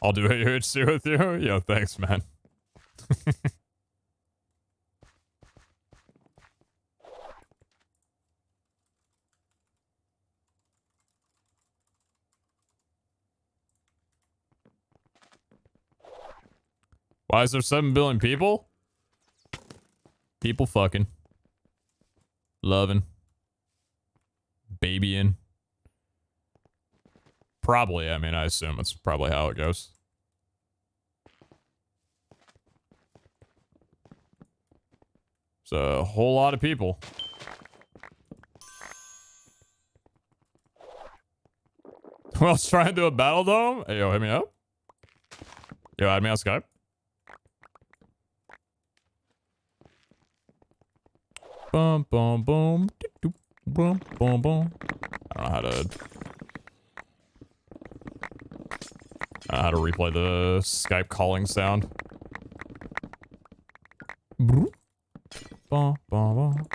I'll do a UHC with you. Yo, thanks, man. Why is there 7 billion people? People fucking. Loving. Babying. Probably, I mean, I assume it's probably how it goes. It's a whole lot of people. Who else trying to do a battle dome? Hey, yo, hit me up. Yo, add me on Skype. Boom, boom, boom. Boom, boom, boom. I don't know how to replay the Skype calling sound. Boom, boom, boom.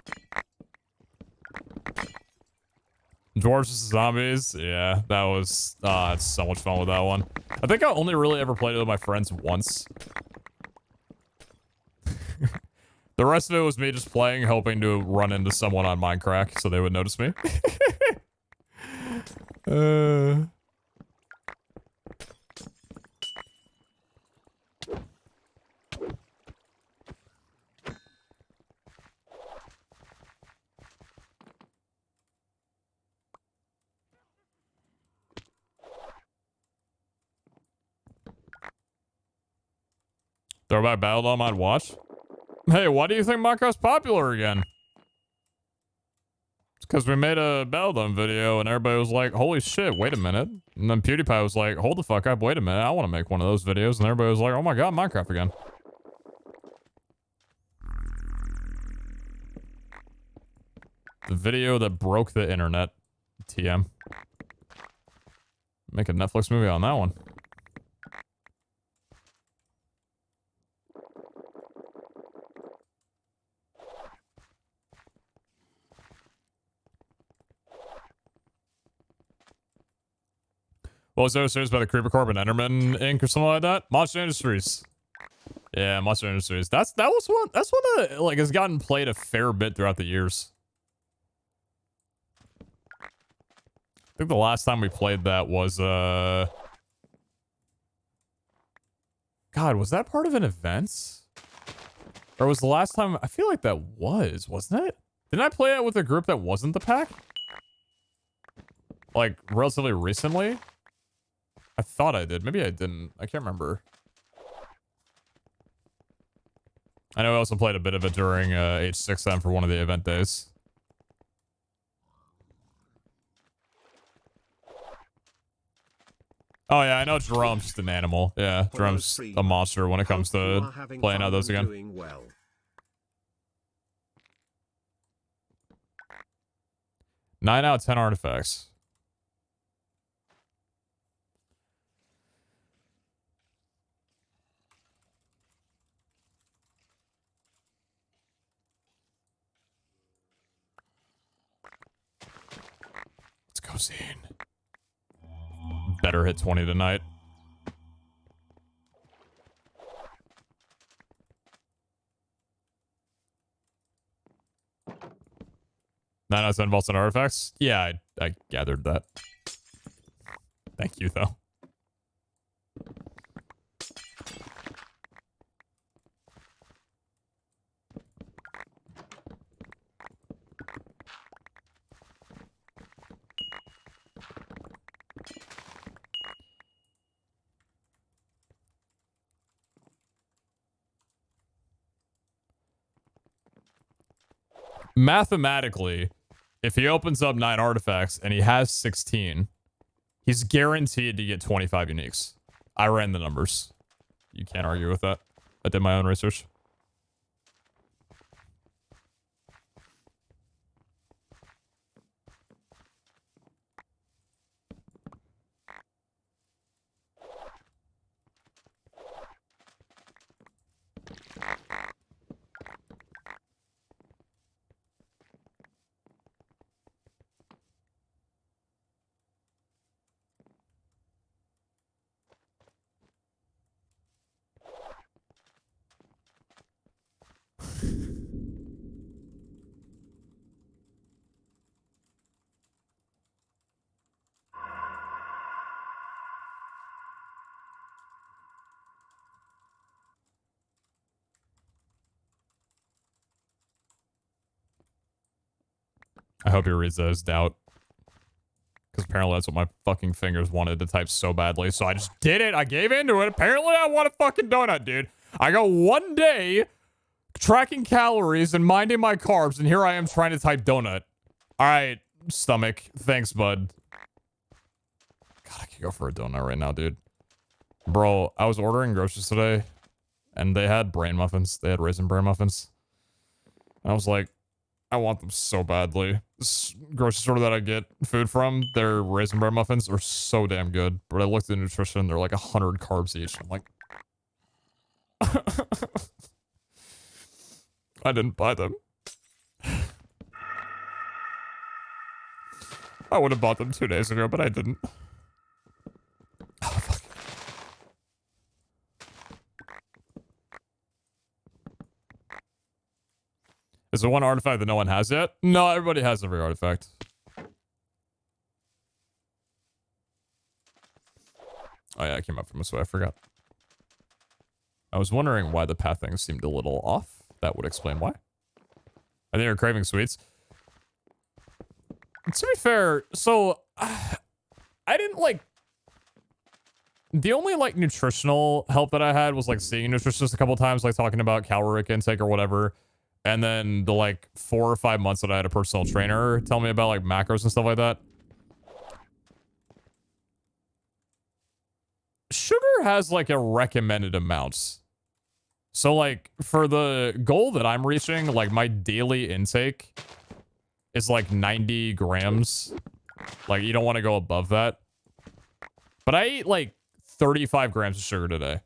Dwarves vs. Zombies. Yeah, that was... it's so much fun with that one. I think I only really ever played it with my friends once. The rest of it was me just playing, hoping to run into someone on Minecraft so they would notice me. Throwback Battle Dome I'd watch. Hey, why do you think Minecraft's popular again? It's because we made a Battle Dome video and everybody was like, holy shit, wait a minute. And then PewDiePie was like, hold the fuck up, wait a minute, I want to make one of those videos. And everybody was like, oh my god, Minecraft again. The video that broke the internet. TM. Make a Netflix movie on that one. What was those series by the Creeper Corp and Enderman Inc. or something like that? Monster Industries. Yeah, Monster Industries. That's one that like has gotten played a fair bit throughout the years. I think the last time we played that was God, was that part of an event? Or was the last time I feel like that wasn't it? Didn't I play it with a group that wasn't the pack? Like relatively recently? I thought I did. Maybe I didn't. I can't remember. I know I also played a bit of it during H6M for one of the event days. Oh yeah, I know Jerome's just an animal. Yeah, Jerome's a monster when it comes to playing out those again. Well. 9 out of 10 artifacts. Let's go, Zane. Better hit 20 tonight. Nine out of 10 vaults and artifacts? Yeah, I gathered that. Thank you, though. mathematically, if he opens up 9 artifacts and he has 16, he's guaranteed to get 25 uniques. I ran the numbers. You can't argue with that. I did my own research. I hope he reads that as doubt. Because apparently that's what my fucking fingers wanted to type so badly. So I just did it. I gave into it. Apparently I want a fucking donut, dude. I go 1 day tracking calories and minding my carbs, and here I am trying to type donut. All right, stomach. Thanks, bud. God, I could go for a donut right now, dude. Bro, I was ordering groceries today, and they had brain muffins. They had raisin bran muffins. And I was like, I want them so badly. This grocery store that I get food from, their raisin bran muffins are so damn good. But I looked at the nutrition, they're like 100 carbs each. I'm like, I didn't buy them. I would have bought them 2 days ago, but I didn't. Oh, fuck. Is there one artifact that no one has yet? No, everybody has every artifact. Oh yeah, I came up from this way, I forgot. I was wondering why the pathing seemed a little off. That would explain why. I think you're craving sweets. To be fair, so I didn't like the only like nutritional help that I had was like seeing a nutritionist a couple times, like talking about caloric intake or whatever. And then the like 4 or 5 months that I had a personal trainer tell me about like macros and stuff like that. Sugar has like a recommended amount. So like for the goal that I'm reaching, like my daily intake is like 90 grams. Like you don't want to go above that. But I ate like 35 grams of sugar today.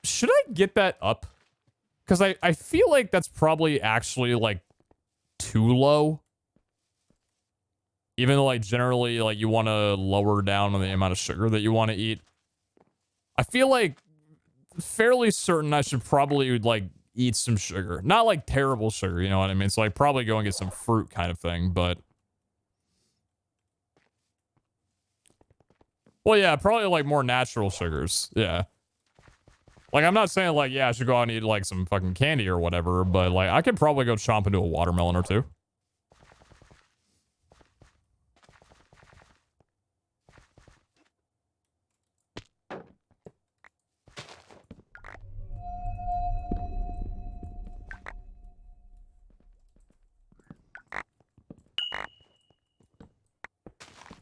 Should I get that up? Because I feel like that's probably actually like too low. Even though like generally like you want to lower down on the amount of sugar that you want to eat. I feel like fairly certain I should probably like eat some sugar. Not like terrible sugar, you know what I mean? So like probably go and get some fruit kind of thing, but well, yeah, probably like more natural sugars. Yeah. Like, I'm not saying, like, yeah, I should go out and eat, like, some fucking candy or whatever, but, like, I could probably go chomp into a watermelon or two.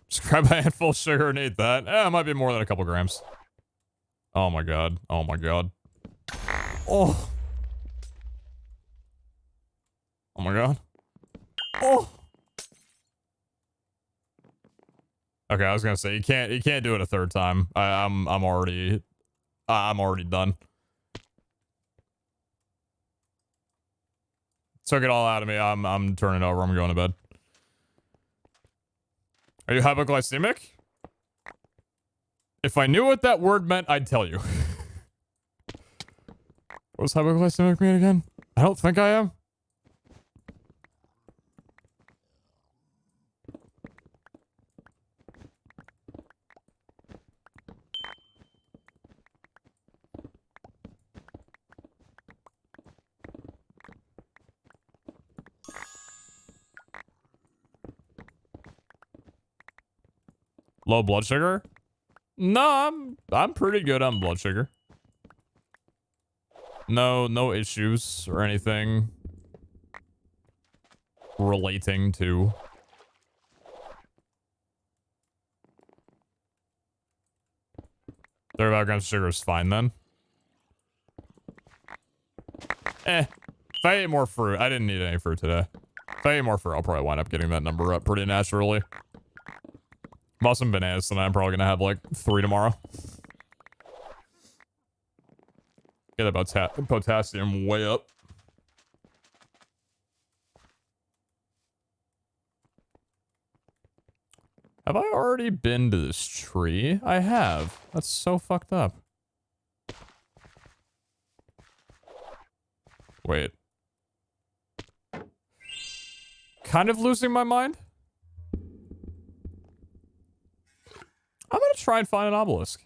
Just grab a handful of sugar and eat that. Eh, it might be more than a couple grams. Oh my god. Oh my god. Oh. Oh my god. Oh. Okay, I was gonna say you can't do it a third time. I'm already done. Took it all out of me. I'm turning over. I'm going to bed. Are you hypoglycemic? If I knew what that word meant, I'd tell you. What does hypoglycemic mean again? I don't think I am. Low blood sugar? No, I'm pretty good on blood sugar. No issues or anything relating to. $35 grams of sugar is fine then. If I ate more fruit, I didn't need any fruit today. If I ate more fruit, I'll probably wind up getting that number up pretty naturally. Bought some bananas tonight. I'm probably gonna have like 3 tomorrow. Get that potassium way up. Have I already been to this tree? I have. That's so fucked up. Wait. Kind of losing my mind? I'm gonna try and find an obelisk.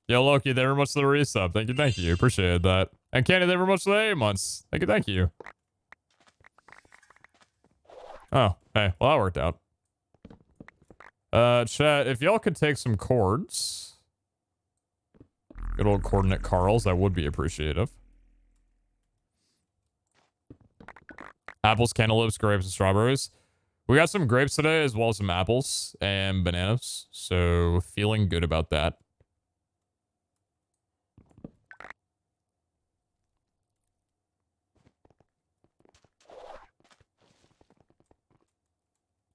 Yo, Loki, thank you very much for the resub. Thank you. Appreciate that. And Candy, thank you very much for the 8 months. Thank you. Oh, hey, well, that worked out. Chat, if y'all could take some chords. Good old coordinate Carls, that would be appreciative. Apples, cantaloupes, grapes, and strawberries. We got some grapes today, as well as some apples and bananas. So, feeling good about that.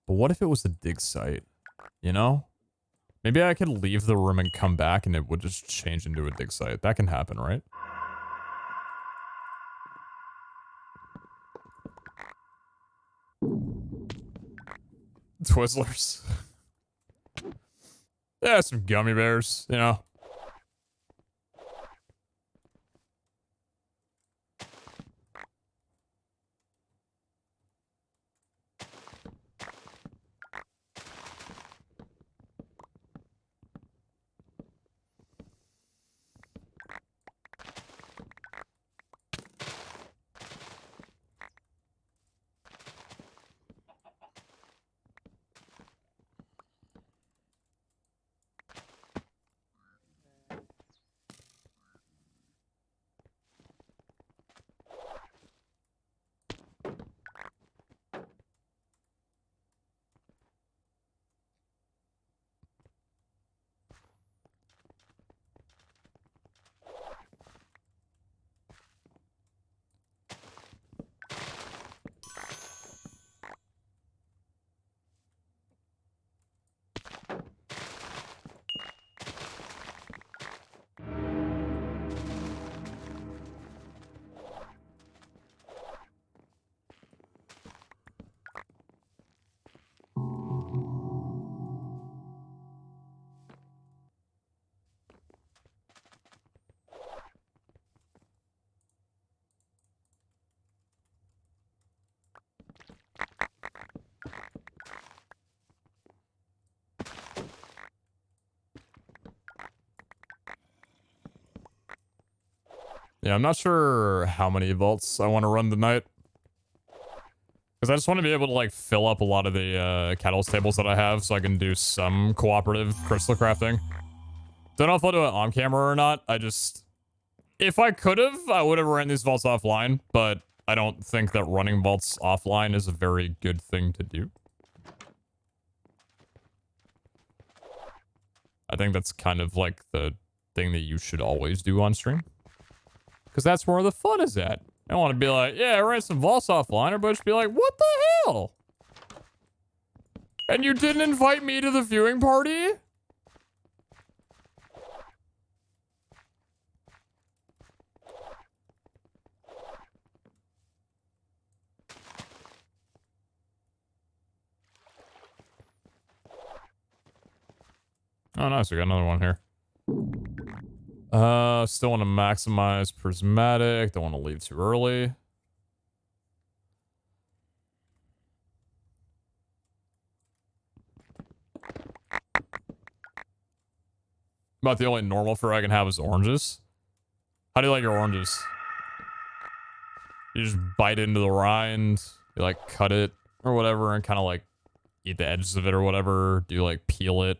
But what if it was a dig site? You know? Maybe I could leave the room and come back and it would just change into a dig site. That can happen, right? Twizzlers. Yeah, some gummy bears, you know. Yeah, I'm not sure how many vaults I want to run tonight. Because I just want to be able to, like, fill up a lot of the catalyst tables that I have so I can do some cooperative crystal crafting. Don't know if I'll do it on camera or not. I just... If I could have, I would have ran these vaults offline, but I don't think that running vaults offline is a very good thing to do. I think that's kind of like the thing that you should always do on stream. Because that's where the fun is at. I don't want to be like, yeah, I ran some vaults offline. Everybody should be like, what the hell? And you didn't invite me to the viewing party? Oh, nice. We got another one here. Still want to maximize prismatic. Don't want to leave too early. About the only normal fruit I can have is oranges. How do you like your oranges? You just bite into the rind, you like cut it or whatever and kind of like eat the edges of it or whatever. Do you like peel it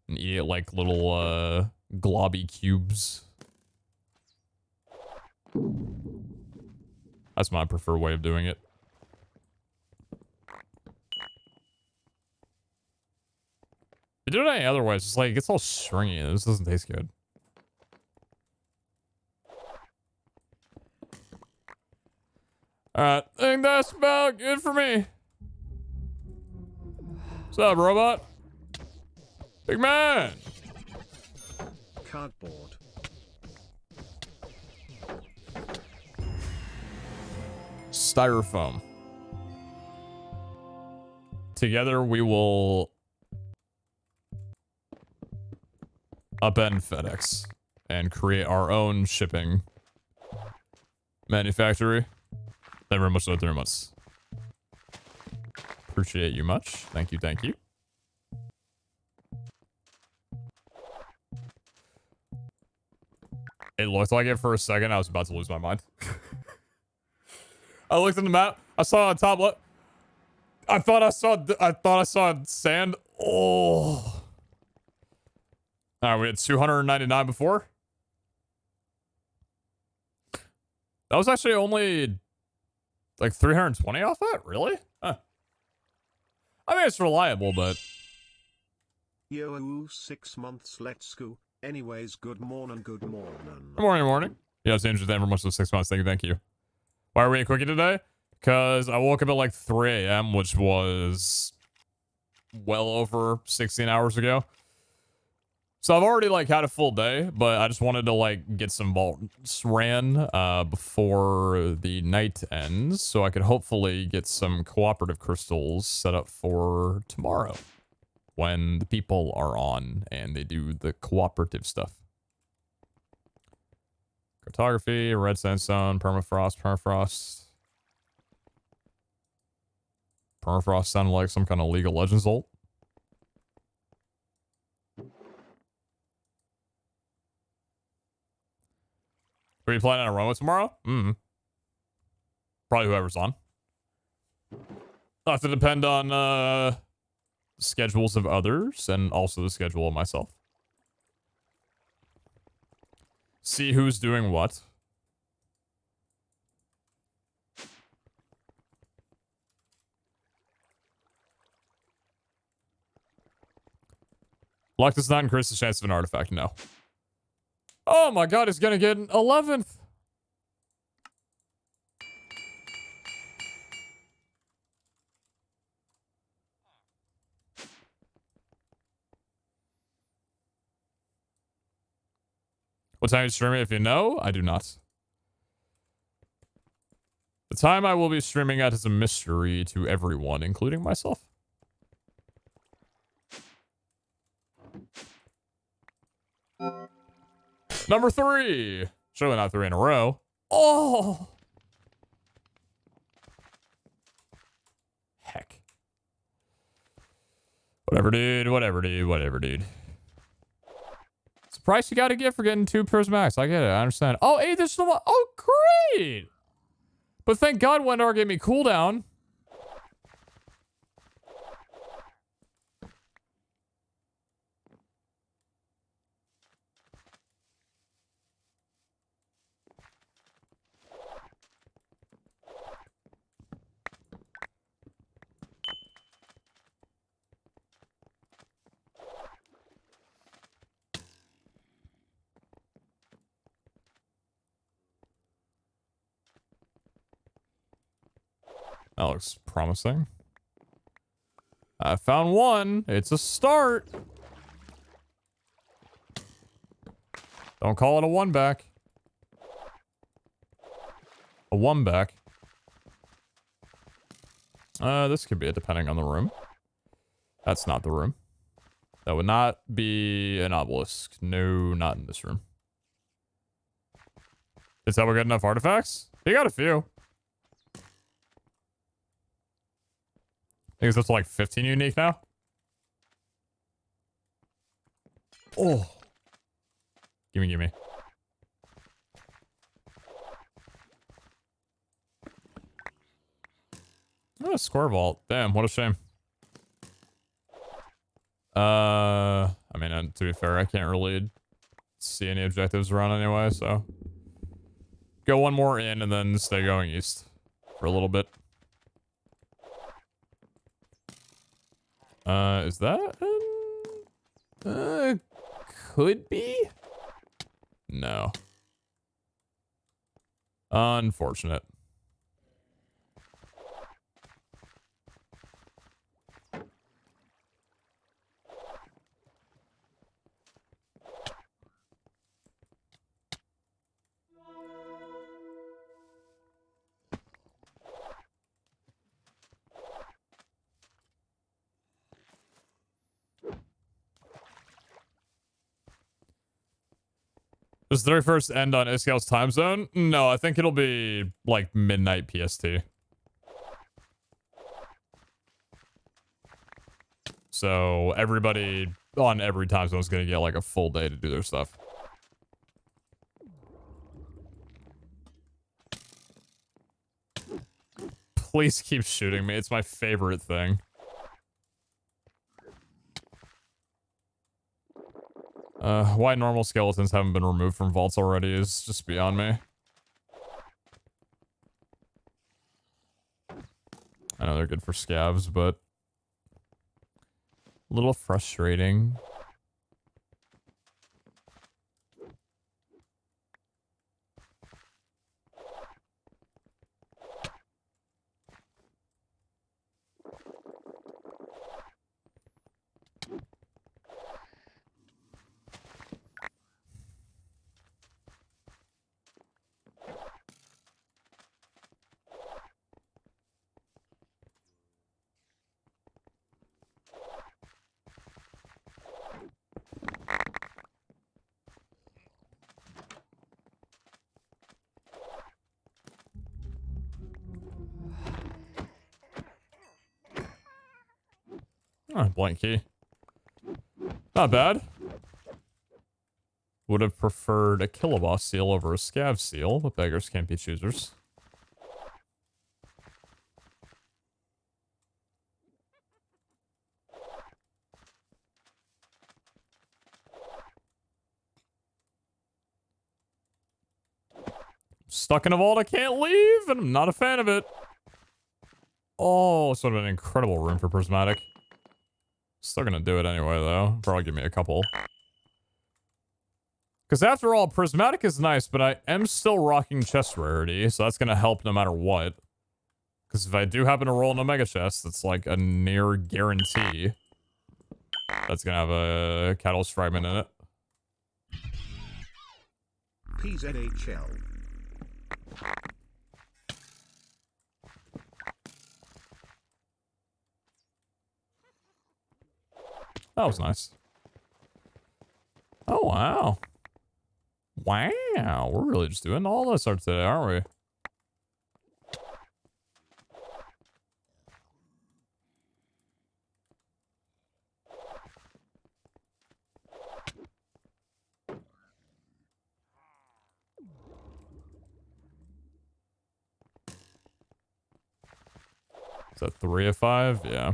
and eat it like little globby cubes? That's my preferred way of doing it. If you do it any other way, it's just like, it gets all stringy. This doesn't taste good. Alright, I think that's about good for me. What's up, robot? Big man! Cardboard. Styrofoam. Together we will upend FedEx and create our own shipping manufactory. Thank you very much, so very much. Appreciate you much. Thank you, thank you. It looked like it for a second. I was about to lose my mind. I looked at the map. I saw on top left. I thought I saw sand. Oh. All right, we had 299 before. That was actually only like 320 off that? Really? Huh. I mean, it's reliable, but... Yo, 6 months, let's go. Anyways, good morning, good morning. Good morning, morning. Yeah, it's interesting for much of 6 months. Thank you. Why are we at Quickie today? Because I woke up at like 3 a.m., which was well over 16 hours ago. So I've already like had a full day, but I just wanted to like get some vaults ran before the night ends, so I could hopefully get some cooperative crystals set up for tomorrow when the people are on and they do the cooperative stuff. Cartography, red sandstone, permafrost. Permafrost sounded like some kind of League of Legends ult. Are you planning on a run with tomorrow? Probably whoever's on. I'll have to depend on schedules of others and also the schedule of myself. See who's doing what. Luck does not increase the chance of an artifact, no. Oh my god, he's gonna get an 11th. What time are you streaming? If you know, I do not. The time I will be streaming at is a mystery to everyone, including myself. Number 3. Surely not 3 in a row. Oh! Heck. Whatever, dude. Whatever, dude. Whatever, dude. It's the price you gotta get for getting 2 Prismax. I get it. I understand. Oh, 8 additional one. Oh, great! But thank God Wendar gave me cooldown. That looks promising. I found one. It's a start. Don't call it a one back. A one back. This could be it depending on the room. That's not the room. That would not be an obelisk. No, not in this room. Is that we got enough artifacts? You got a few. I think it's up to like 15 unique now. Oh. Gimme, gimme. Oh, square vault. Damn, what a shame. I mean, to be fair, I can't really see any objectives around anyway, so. go one more in and then stay going east for a little bit. Is that? Could be? No. Unfortunate. Does 31st end on Iscal's time zone? No, I think it'll be like midnight PST. So everybody on every time zone is going to get like a full day to do their stuff. Please keep shooting me. It's my favorite thing. Why normal skeletons haven't been removed from vaults already is just beyond me. I know they're good for scavs, but a little frustrating. Oh, blank key. Not bad. Would have preferred a kiloboss seal over a scav seal, but beggars can't be choosers. Stuck in a vault, I can't leave, and I'm not a fan of it. Oh, this would have been an incredible room for prismatic. Still gonna do it anyway, though. Probably give me a couple. Because after all, prismatic is nice, but I am still rocking chest rarity, so that's gonna help no matter what. Because if I do happen to roll an omega chest, it's like a near guarantee that's gonna have a catalyst fragment in it. PeteZahHutt. That was nice. Oh, wow. Wow. We're really just doing all this art today, aren't we? Is that 3 of 5? Yeah.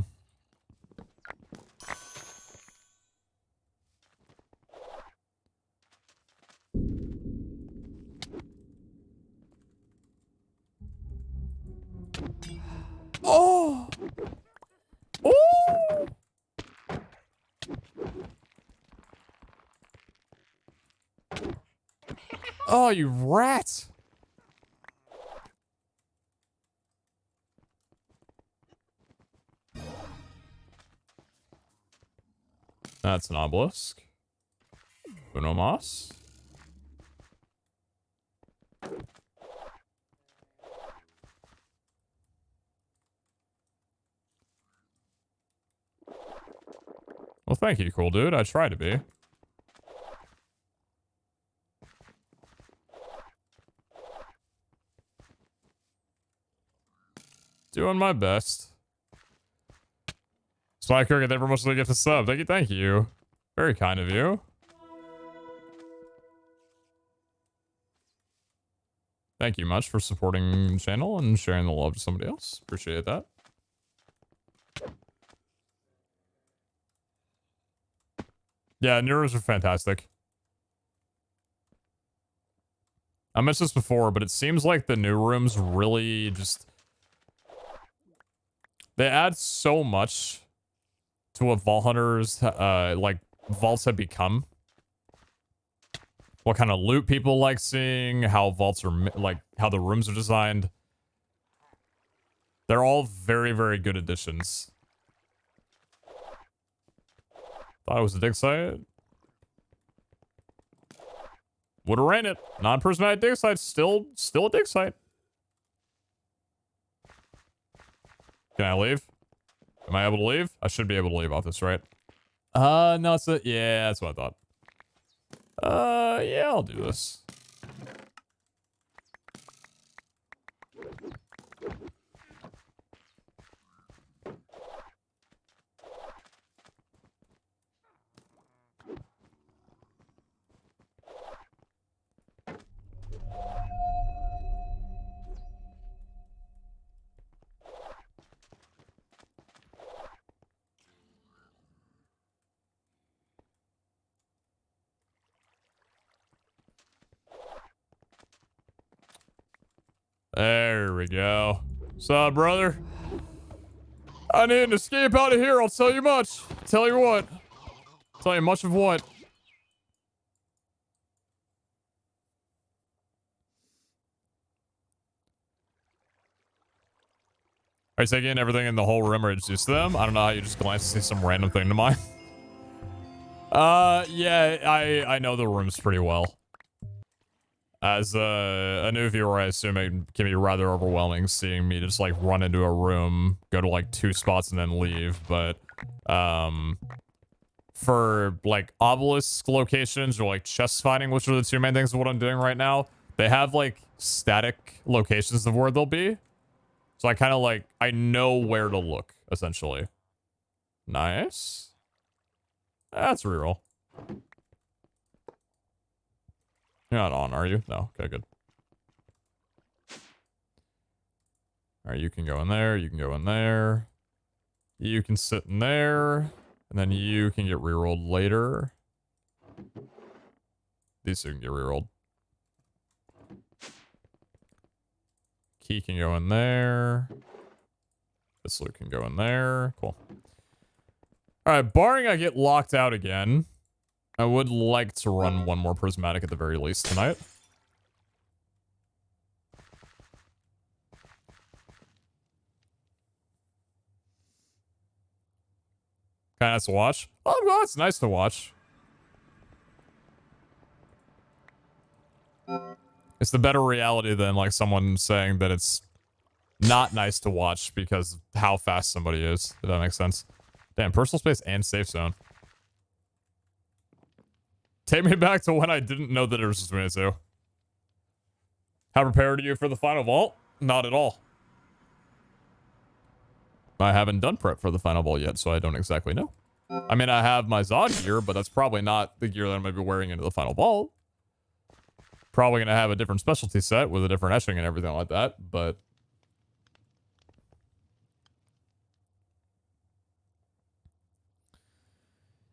Oh! Oh! Oh, you rat! That's an obelisk. Uno mas. Well, thank you, cool dude. I try to be. Doing my best. Spy Cricket, thank you very much for the gift of sub. Thank you, thank you. Very kind of you. Thank you much for supporting the channel and sharing the love to somebody else. Appreciate that. Yeah, Neuros are fantastic. I mentioned this before, but it seems like the new rooms really just... They add so much to what Vault Hunters, like, vaults have become. What kind of loot people like seeing, how vaults are, like, how the rooms are designed. They're all very, very good additions. Thought it was a dig site. Would've ran it. Non-prismatic dig site, still a dig site. Can I leave? Am I able to leave? I should be able to leave off this, right? No, it's a... Yeah, that's what I thought. Yeah, I'll do this. There we go. What's up, brother? I need an escape out of here, I'll tell you much. Tell you what. Tell you much of what. Are you taking everything in the whole room or just them? I don't know how you just glance and see some random thing to mine. Yeah, I know the rooms pretty well. As a new viewer, I assume it can be rather overwhelming seeing me just like run into a room, go to like 2 spots and then leave. But for like obelisk locations or like chest finding, which are the 2 main things of what I'm doing right now, they have like static locations of where they'll be. So I kind of like, I know where to look, essentially. Nice. That's reroll. You're not on, are you? No. Okay, good. Alright, you can go in there. You can go in there. You can sit in there. And then you can get rerolled later. These 2 can get rerolled. Key can go in there. This loot can go in there. Cool. Alright, barring I get locked out again, I would like to run 1 more prismatic at the very least tonight. Kind of nice to watch. Oh, well, it's nice to watch. It's the better reality than like someone saying that it's not nice to watch because of how fast somebody is. If that makes sense. Damn, personal space and safe zone. Take me back to when I didn't know that it was between the 2. How prepared are you for the final vault? Not at all. I haven't done prep for the final vault yet, so I don't exactly know. I mean, I have my Zod gear, but that's probably not the gear that I'm going to be wearing into the final vault. Probably going to have a different specialty set with a different etching and everything like that, but...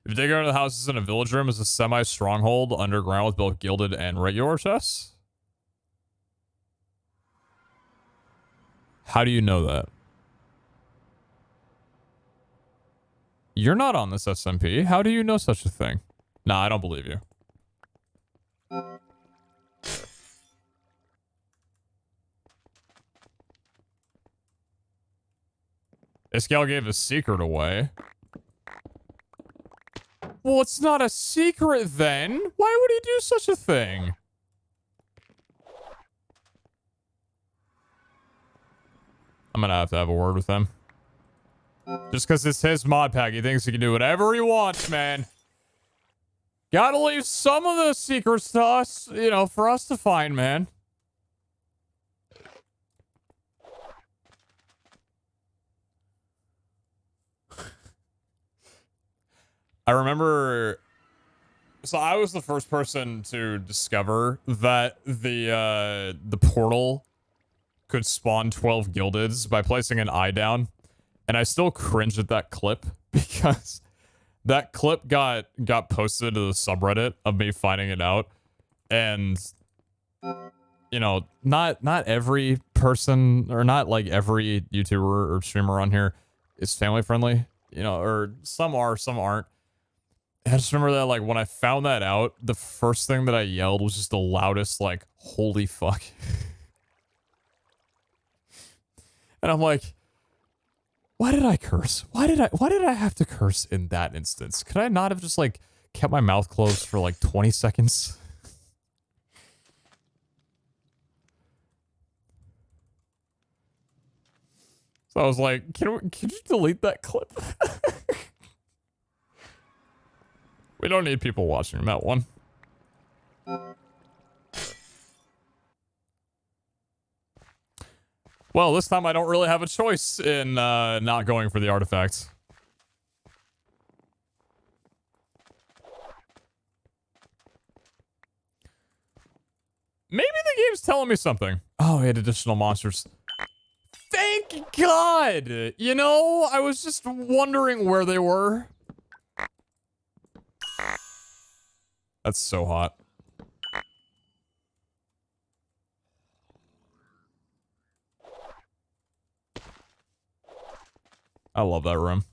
If you dig into the houses in a village room is a semi-stronghold underground with both gilded and regular chests. How do you know that? You're not on this SMP. How do you know such a thing? Nah, I don't believe you. This gal gave a secret away. Well, it's not a secret then. Why would he do such a thing? I'm gonna have to have a word with him. Just because it's his mod pack, he thinks he can do whatever he wants, man. Gotta leave some of the secrets to us, you know, for us to find, man. I remember... So I was the first person to discover that the portal could spawn 12 gildeds by placing an eye down. And I still cringe at that clip because that clip got posted to the subreddit of me finding it out. And you know, not every person or not like every YouTuber or streamer on here is family friendly, you know, or some are, some aren't. I just remember that, like, when I found that out, the first thing that I yelled was just the loudest, like, holy fuck. And I'm like, why did I curse? Why did I have to curse in that instance? Could I not have just, like, kept my mouth closed for, like, 20 seconds? So I was like, can you delete that clip? We don't need people watching that one. Well, this time I don't really have a choice in not going for the artifacts. Maybe the game's telling me something. Oh, we had additional monsters. Thank God! You know, I was just wondering where they were. That's so hot. I love that room.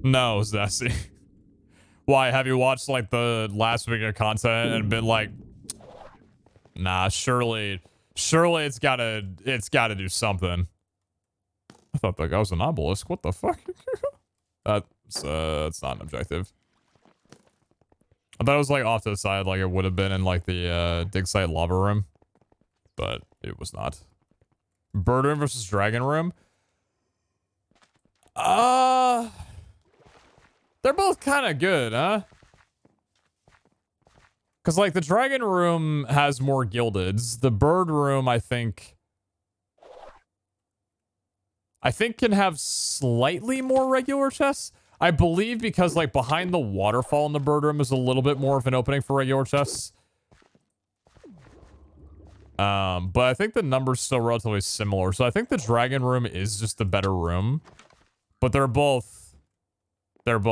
No, Zassy. Why, have you watched, like, the last week of content and been like, nah, surely it's gotta do something. I thought that guy was an obelisk. What the fuck? That's not an objective. I thought it was, like, off to the side, like it would have been in, like, the, dig site lava room. But it was not. Bird room versus dragon room? They're both kind of good, huh? Because, like, the dragon room has more gildeds. The bird room, I think can have slightly more regular chests. I believe because, like, behind the waterfall in the bird room is a little bit more of an opening for regular chests. But I think the number's still relatively similar. So I think the dragon room is just the better room. But they're both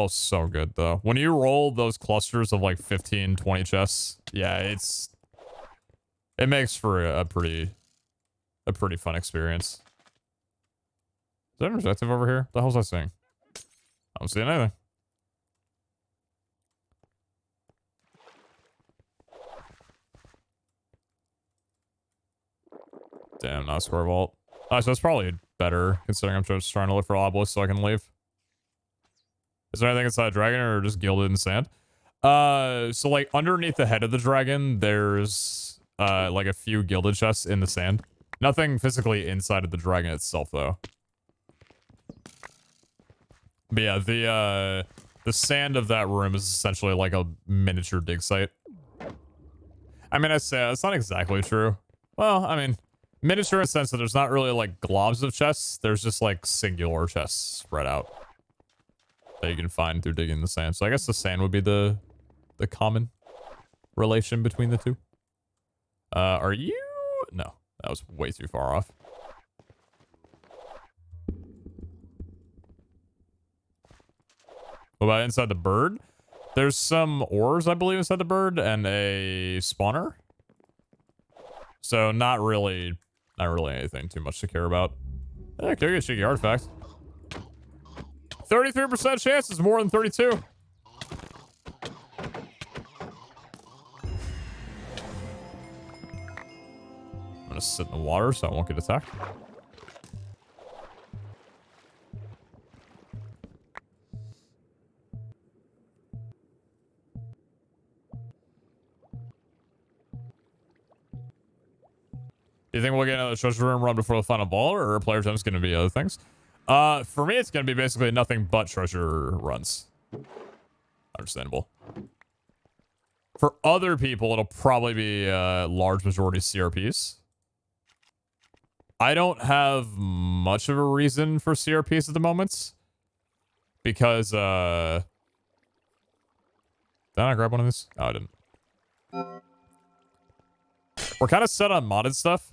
so good, though. When you roll those clusters of, like, 15, 20 chests, yeah, it makes for a pretty fun experience. Is that an objective over here? The hell's I seeing? I don't see anything. Damn, not a square vault. Oh, so it's probably better, considering I'm just trying to look for obelisks so I can leave. Is there anything inside the dragon or just gilded in sand? So, like, underneath the head of the dragon, there's, like, a few gilded chests in the sand. Nothing physically inside of the dragon itself, though. But yeah, the sand of that room is essentially like a miniature dig site. I mean, I say that's not exactly true. Well, I mean, miniature in the sense that there's not really, like, globs of chests. There's just, like, singular chests spread out that you can find through digging the sand. So I guess the sand would be the common relation between the two. Are you? No, that was way too far off. What about inside the bird? There's some ores, I believe, inside the bird and a spawner. So not really anything too much to care about. Yeah, could get a cheeky artifact. 33% chance is more than 32. I'm gonna sit in the water so I won't get attacked. Do you think we'll get another treasure room run before the final ball, or player time's gonna be other things? For me, it's gonna be basically nothing but treasure runs. Understandable. For other people, it'll probably be large majority CRPs. I don't have much of a reason for CRPs at the moment. Because, did I not grab one of these? No, I didn't. We're kind of set on modded stuff.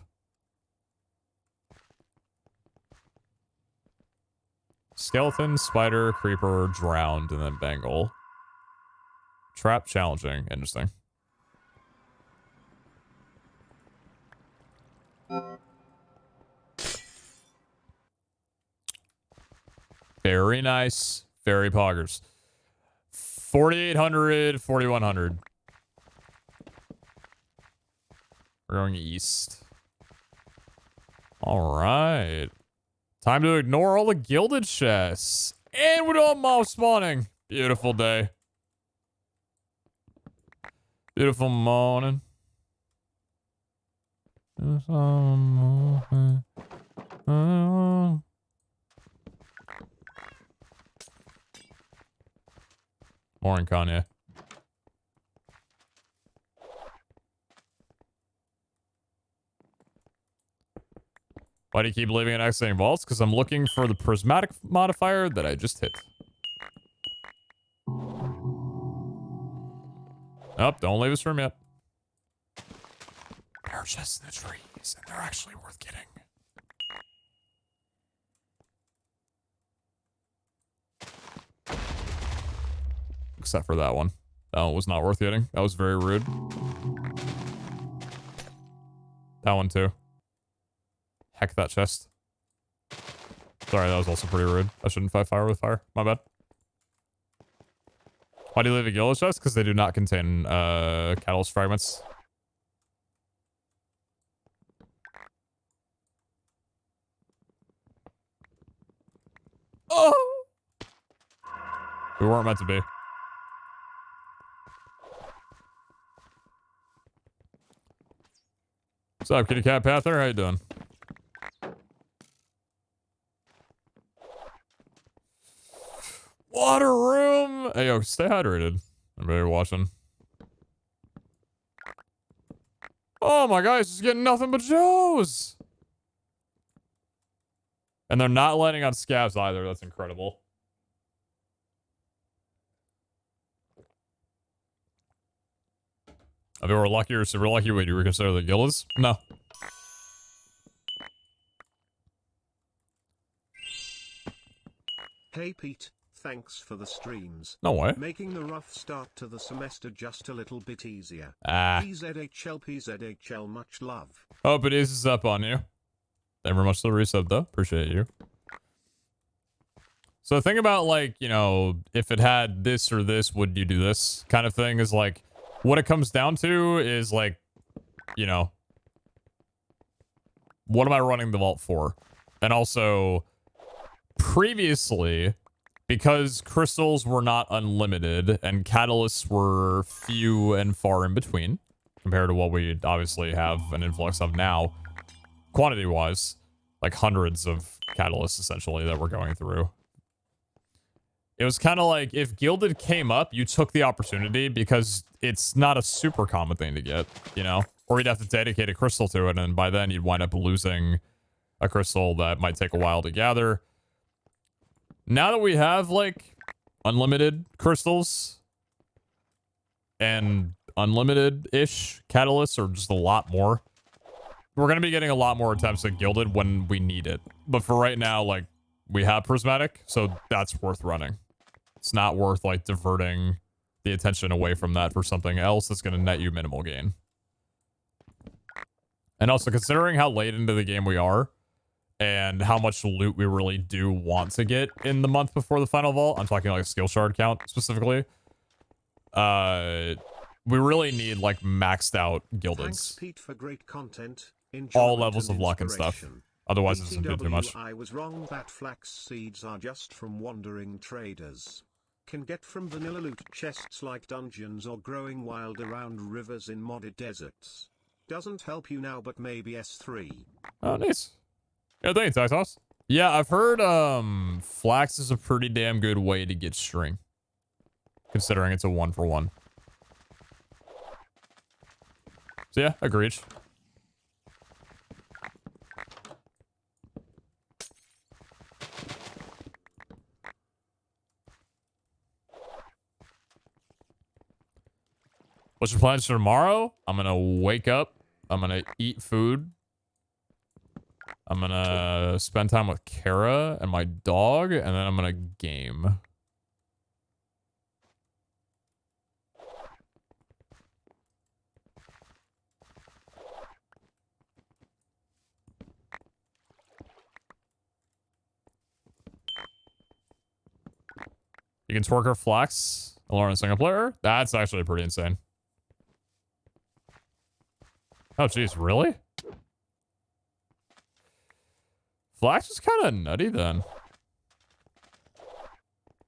Skeleton, spider, creeper, drowned, and then Bengal. Trap challenging. Interesting. Very nice. Very poggers. 4,800, 4,100. We're going east. All right. Time to ignore all the gilded chests. And we're all mob spawning. Beautiful day. Beautiful morning. Morning, Kanye. Why do you keep leaving and exiting vaults? Because I'm looking for the prismatic modifier that I just hit. Nope, don't leave this room yet. They're just in the trees, and they're actually worth getting. Except for that one. That one was not worth getting. That was very rude. That one too. Heck that chest. Sorry, that was also pretty rude. I shouldn't fight fire with fire. My bad. Why do you leave a gilded chest? Because they do not contain catalyst fragments. Oh! We weren't meant to be. What's up, Kitty Cat Panther? How you doing? Water room! Hey, yo, stay hydrated. Everybody watching. Oh my gosh, just getting nothing but Joes! And they're not landing on scabs either. That's incredible. If we were lucky or super lucky, would you reconsider the gillies? No. Hey Pete, thanks for the streams. No way. Making the rough start to the semester just a little bit easier. Ah. PeteZahHutt, much love. Hope it eases up on you. Thank you very much for the resub, though. Appreciate you. So the thing about, like, you know, if it had this or this, would you do this kind of thing is, like, what it comes down to is, like, you know, what am I running the vault for? And also, previously, because crystals were not unlimited and catalysts were few and far in between, compared to what we obviously have an influx of now, quantity-wise, like hundreds of catalysts, essentially, that we're going through. It was kind of like, if Gilded came up, you took the opportunity because it's not a super common thing to get, you know? Or you'd have to dedicate a crystal to it, and by then you'd wind up losing a crystal that might take a while to gather. Now that we have, like, unlimited crystals and unlimited-ish catalysts, or just a lot more, we're going to be getting a lot more attempts at Gilded when we need it. But for right now, like, we have Prismatic, so that's worth running. It's not worth, like, diverting the attention away from that for something else that's going to net you minimal gain. And also, considering how late into the game we are, and how much loot we really do want to get in the month before the final vault, I'm talking, like, skill shard count, specifically, we really need, like, maxed out Gildeds. Thanks, Pete, for great content. All levels of luck and stuff. Otherwise, it doesn't do too much. I was wrong that flax seeds are just from wandering traders. Can get from vanilla loot chests like dungeons or growing wild around rivers in modded deserts. Doesn't help you now, but maybe S3. Oh, nice. Yeah, thanks, Tysauce. Yeah, I've heard flax is a pretty damn good way to get string, considering it's a 1-for-1. So yeah, agreed. What's your plans for tomorrow? I'm gonna wake up. I'm gonna eat food. I'm gonna spend time with Kara and my dog, and then I'm gonna game. You can twerk or flex and learn a single player? That's actually pretty insane. Oh, jeez, really? Flax is kind of nutty then.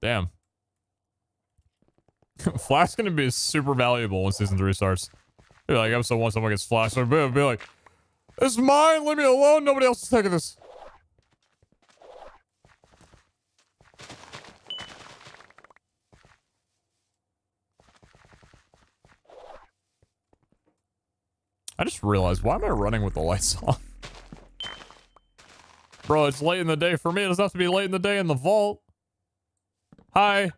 Damn. Flax gonna be super valuable when season 3 starts. Be like episode 1, someone gets Flax, so be like, "It's mine, leave me alone, nobody else is taking this." I just realized, why am I running with the lights off? Bro, it's late in the day for me. It doesn't have to be late in the day in the vault. Hi.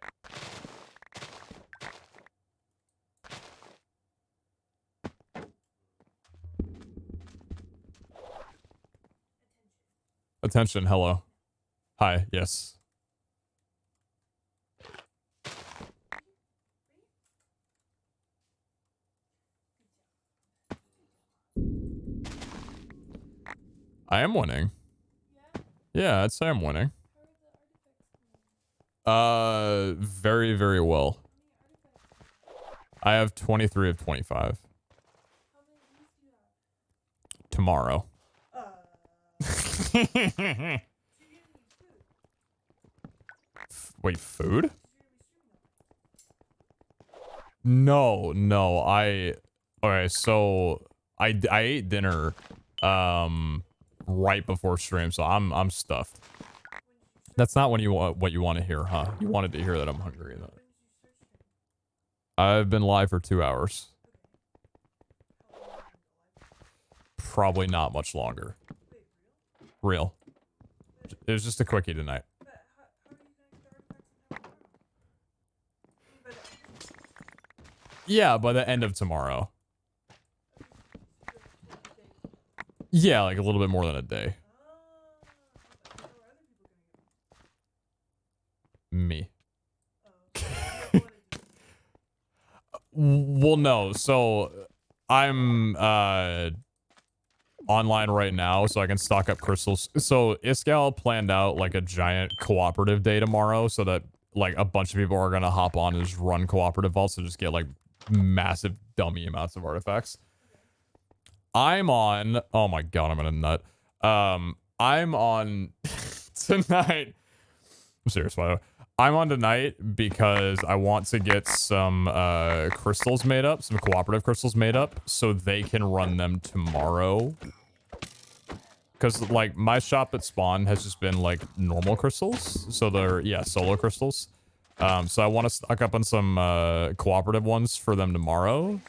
Attention, hello. Hi, yes. I am winning. Yeah, I'd say I'm winning. Very, very well. I have 23 of 25. Tomorrow. Wait, food? No. Okay, so I ate dinner right before stream, so I'm stuffed. That's not what you want to hear, huh? You wanted to hear that I'm hungry. I've been live for 2 hours. Probably not much longer. Real. It was just a quickie tonight. Yeah, by the end of tomorrow. Yeah, like a little bit more than a day. Me. Well, no. So I'm online right now, so I can stock up crystals. So Iskal planned out like a giant cooperative day tomorrow, so that like a bunch of people are gonna hop on and just run cooperative vaults and just get like massive dummy amounts of artifacts. I'm on. Oh my god, I'm gonna nut. I'm on tonight. I'm serious, by the way. I'm on tonight because I want to get some crystals made up, some cooperative crystals made up, so they can run them tomorrow. Because, like, my shop at spawn has just been, like, normal crystals. So they're, yeah, solo crystals. So I want to stock up on some cooperative ones for them tomorrow.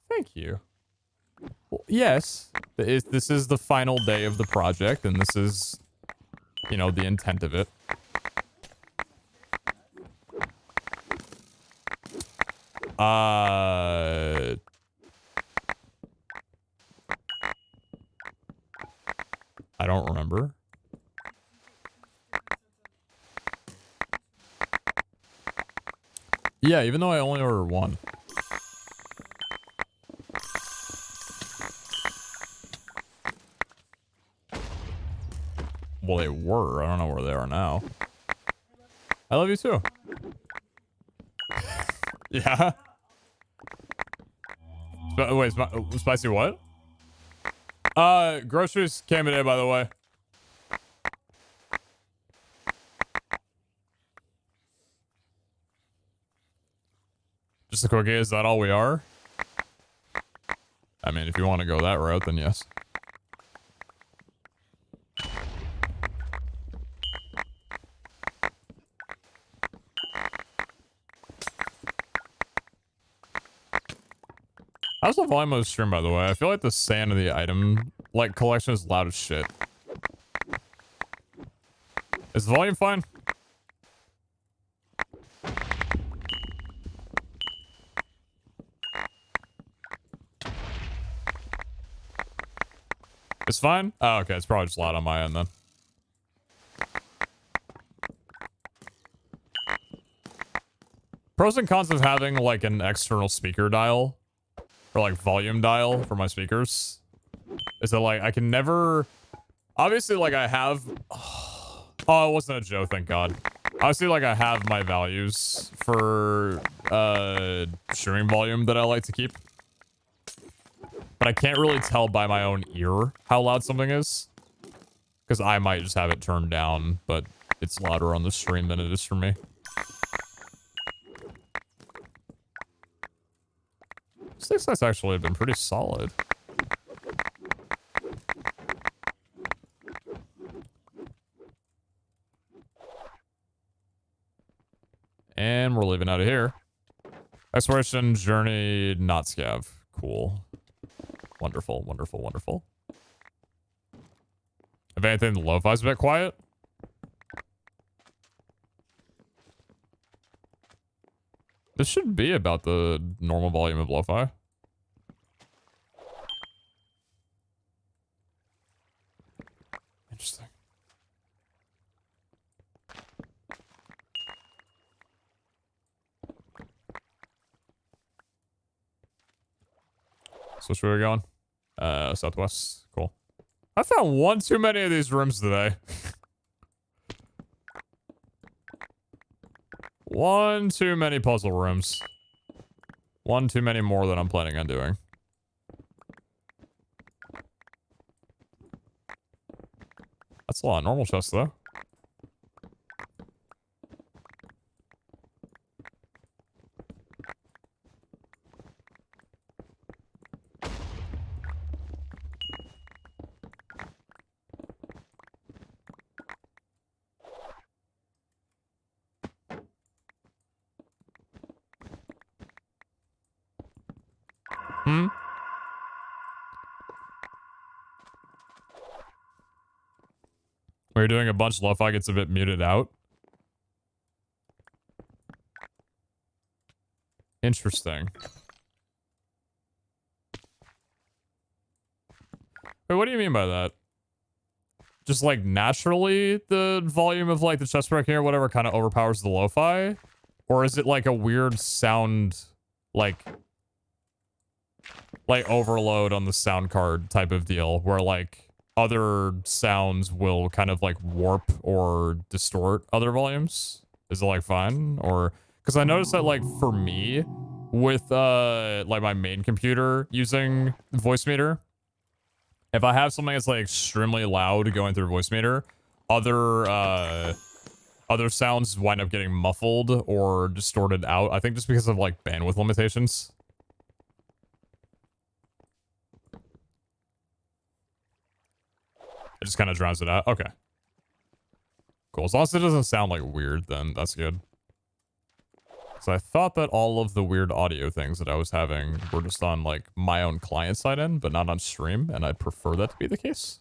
Thank you. Well, yes, this is the final day of the project, and this is, you know, the intent of it. I don't remember. Yeah, even though I only ordered one. Well, they were. I don't know where they are now. I love you too. Yeah. Wait, spicy what? Groceries came today, by the way. Just a quickie, is that all we are? I mean, if you want to go that route, then yes. How's the volume of the stream, by the way? I feel like the sound of the item, like, collection is loud as shit. Is the volume fine? It's fine? Oh, okay. It's probably just loud on my end then. Pros and cons of having like an external speaker dial or like volume dial for my speakers is that like I can never, obviously like I have, oh, it wasn't a Joe, thank God. Obviously like I have my values for streaming volume that I like to keep. But I can't really tell by my own ear how loud something is. Because I might just have it turned down, but it's louder on the stream than it is for me. Six Nights actually have been pretty solid. And we're leaving out of here. Exploration, journey, not scav. Cool. Wonderful, wonderful, wonderful. If anything, the lo-fi's a bit quiet. This should be about the normal volume of lo-fi. Interesting. So which way are we going? Southwest. Cool. I found one too many of these rooms today. One too many puzzle rooms. One too many more than I'm planning on doing. That's a lot of normal chests, though. Hmm? When you're doing a bunch, lo-fi gets a bit muted out. Interesting. Wait, what do you mean by that? Just like naturally the volume of like the chest breaking or whatever kind of overpowers the lo-fi? Or is it like a weird sound like overload on the sound card type of deal where like other sounds will kind of like warp or distort other volumes? Is it like fine? Or because I noticed that like for me with like my main computer using voice meter, if I have something that's like extremely loud going through voice meter, other sounds wind up getting muffled or distorted out. I think just because of like bandwidth limitations. It just kind of drowns it out. Okay. Cool. As long as it doesn't sound like weird, then that's good. So I thought that all of the weird audio things that I was having were just on like my own client side end, but not on stream, and I'd prefer that to be the case.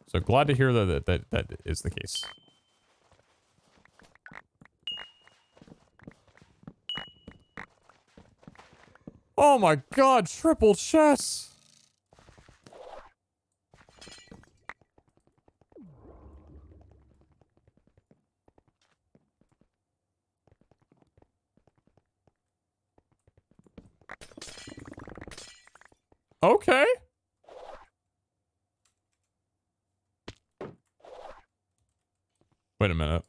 So glad to hear that is the case. Oh my god, triple chess! Okay. Wait a minute.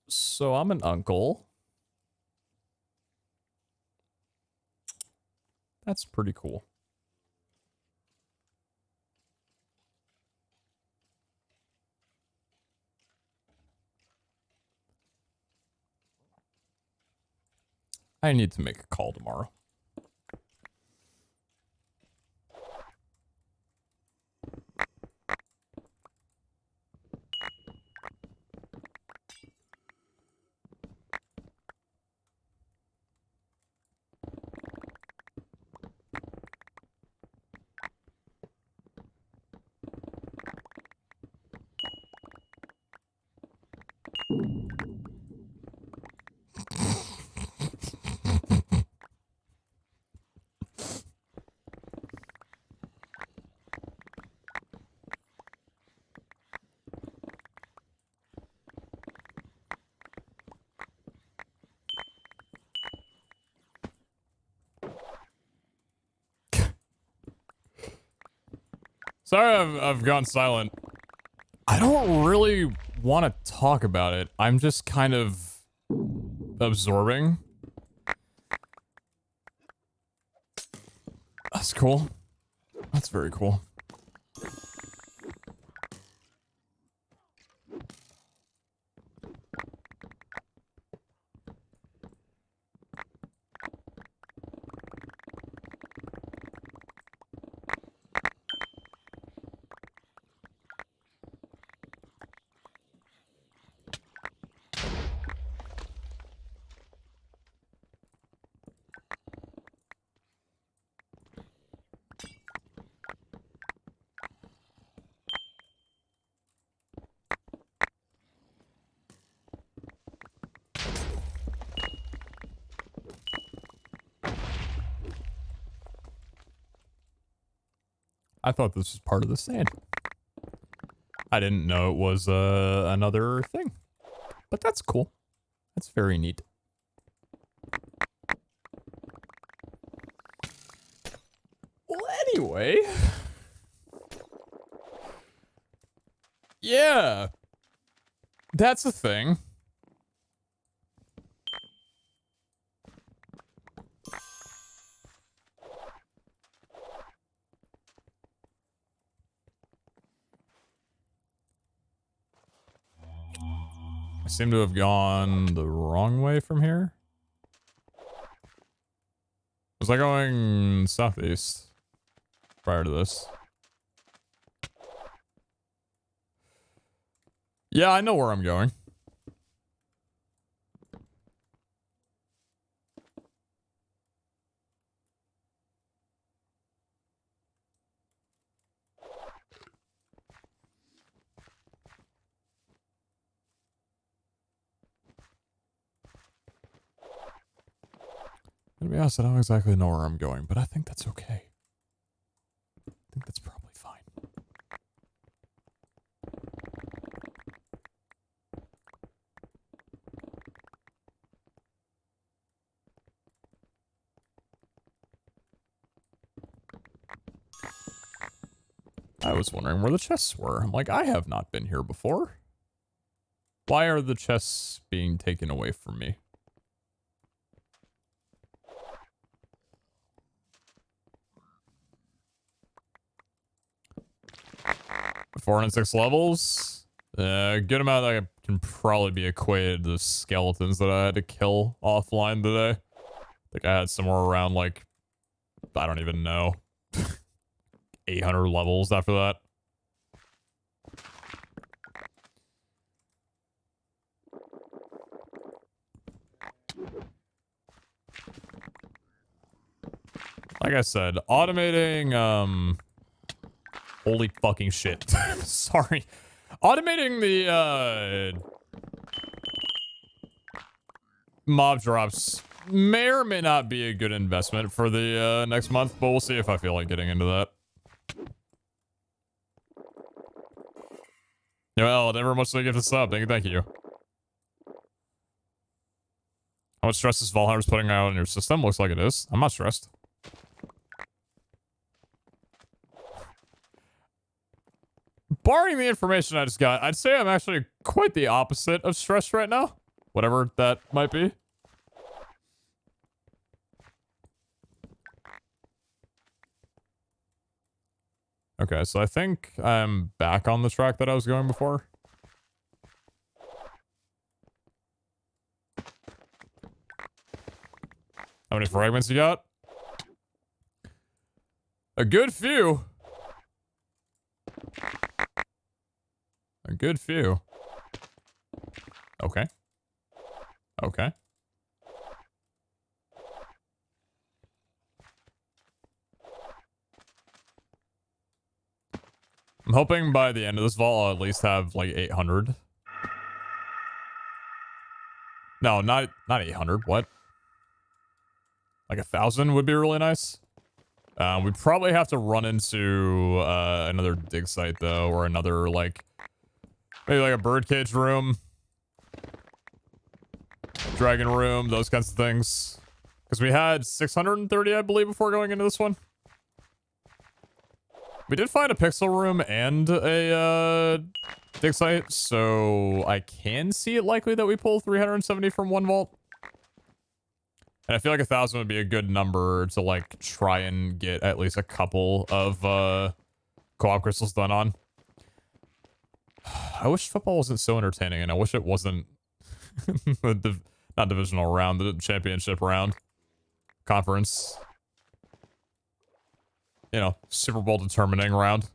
So I'm an uncle. That's pretty cool. I need to make a call tomorrow. Sorry I've gone silent. I don't really want to talk about it. I'm just kind of absorbing. That's cool. That's very cool. I thought this was part of the sand. I didn't know it was another thing. But that's cool. That's very neat. Well, anyway. Yeah. That's a thing. I seem to have gone the wrong way from here. Was I going southeast prior to this? Yeah, I know where I'm going. To be honest, I don't exactly know where I'm going, but I think that's okay. I think that's probably fine. I was wondering where the chests were. I'm like, I have not been here before. Why are the chests being taken away from me? 406 levels. Good amount that can probably be equated to the skeletons that I had to kill offline today. I think I had somewhere around, like, I don't even know, 800 levels after that. Like I said, automating, holy fucking shit. Sorry. Automating the, mob drops may or may not be a good investment for the next month, but we'll see if I feel like getting into that. Well, never much to give this up. Thank you. How much stress is Valheimer's putting out in your system? Looks like it is. I'm not stressed. Barring the information I just got, I'd say I'm actually quite the opposite of stressed right now. Whatever that might be. Okay, so I think I'm back on the track that I was going before. How many fragments you got? A good few. A good few. Okay. Okay. I'm hoping by the end of this vault I'll at least have like 800. No, not 800. What? Like 1,000 would be really nice. We probably have to run into another dig site though, or another like maybe like a birdcage room, dragon room, those kinds of things. Because we had 630, I believe, before going into this one. We did find a pixel room and a dig site, so I can see it likely that we pull 370 from one vault. And I feel like 1,000 would be a good number to like try and get at least a couple of co-op crystals done on. I wish football wasn't so entertaining, and I wish it wasn't not divisional round, the championship round. Conference. You know, Super Bowl determining round.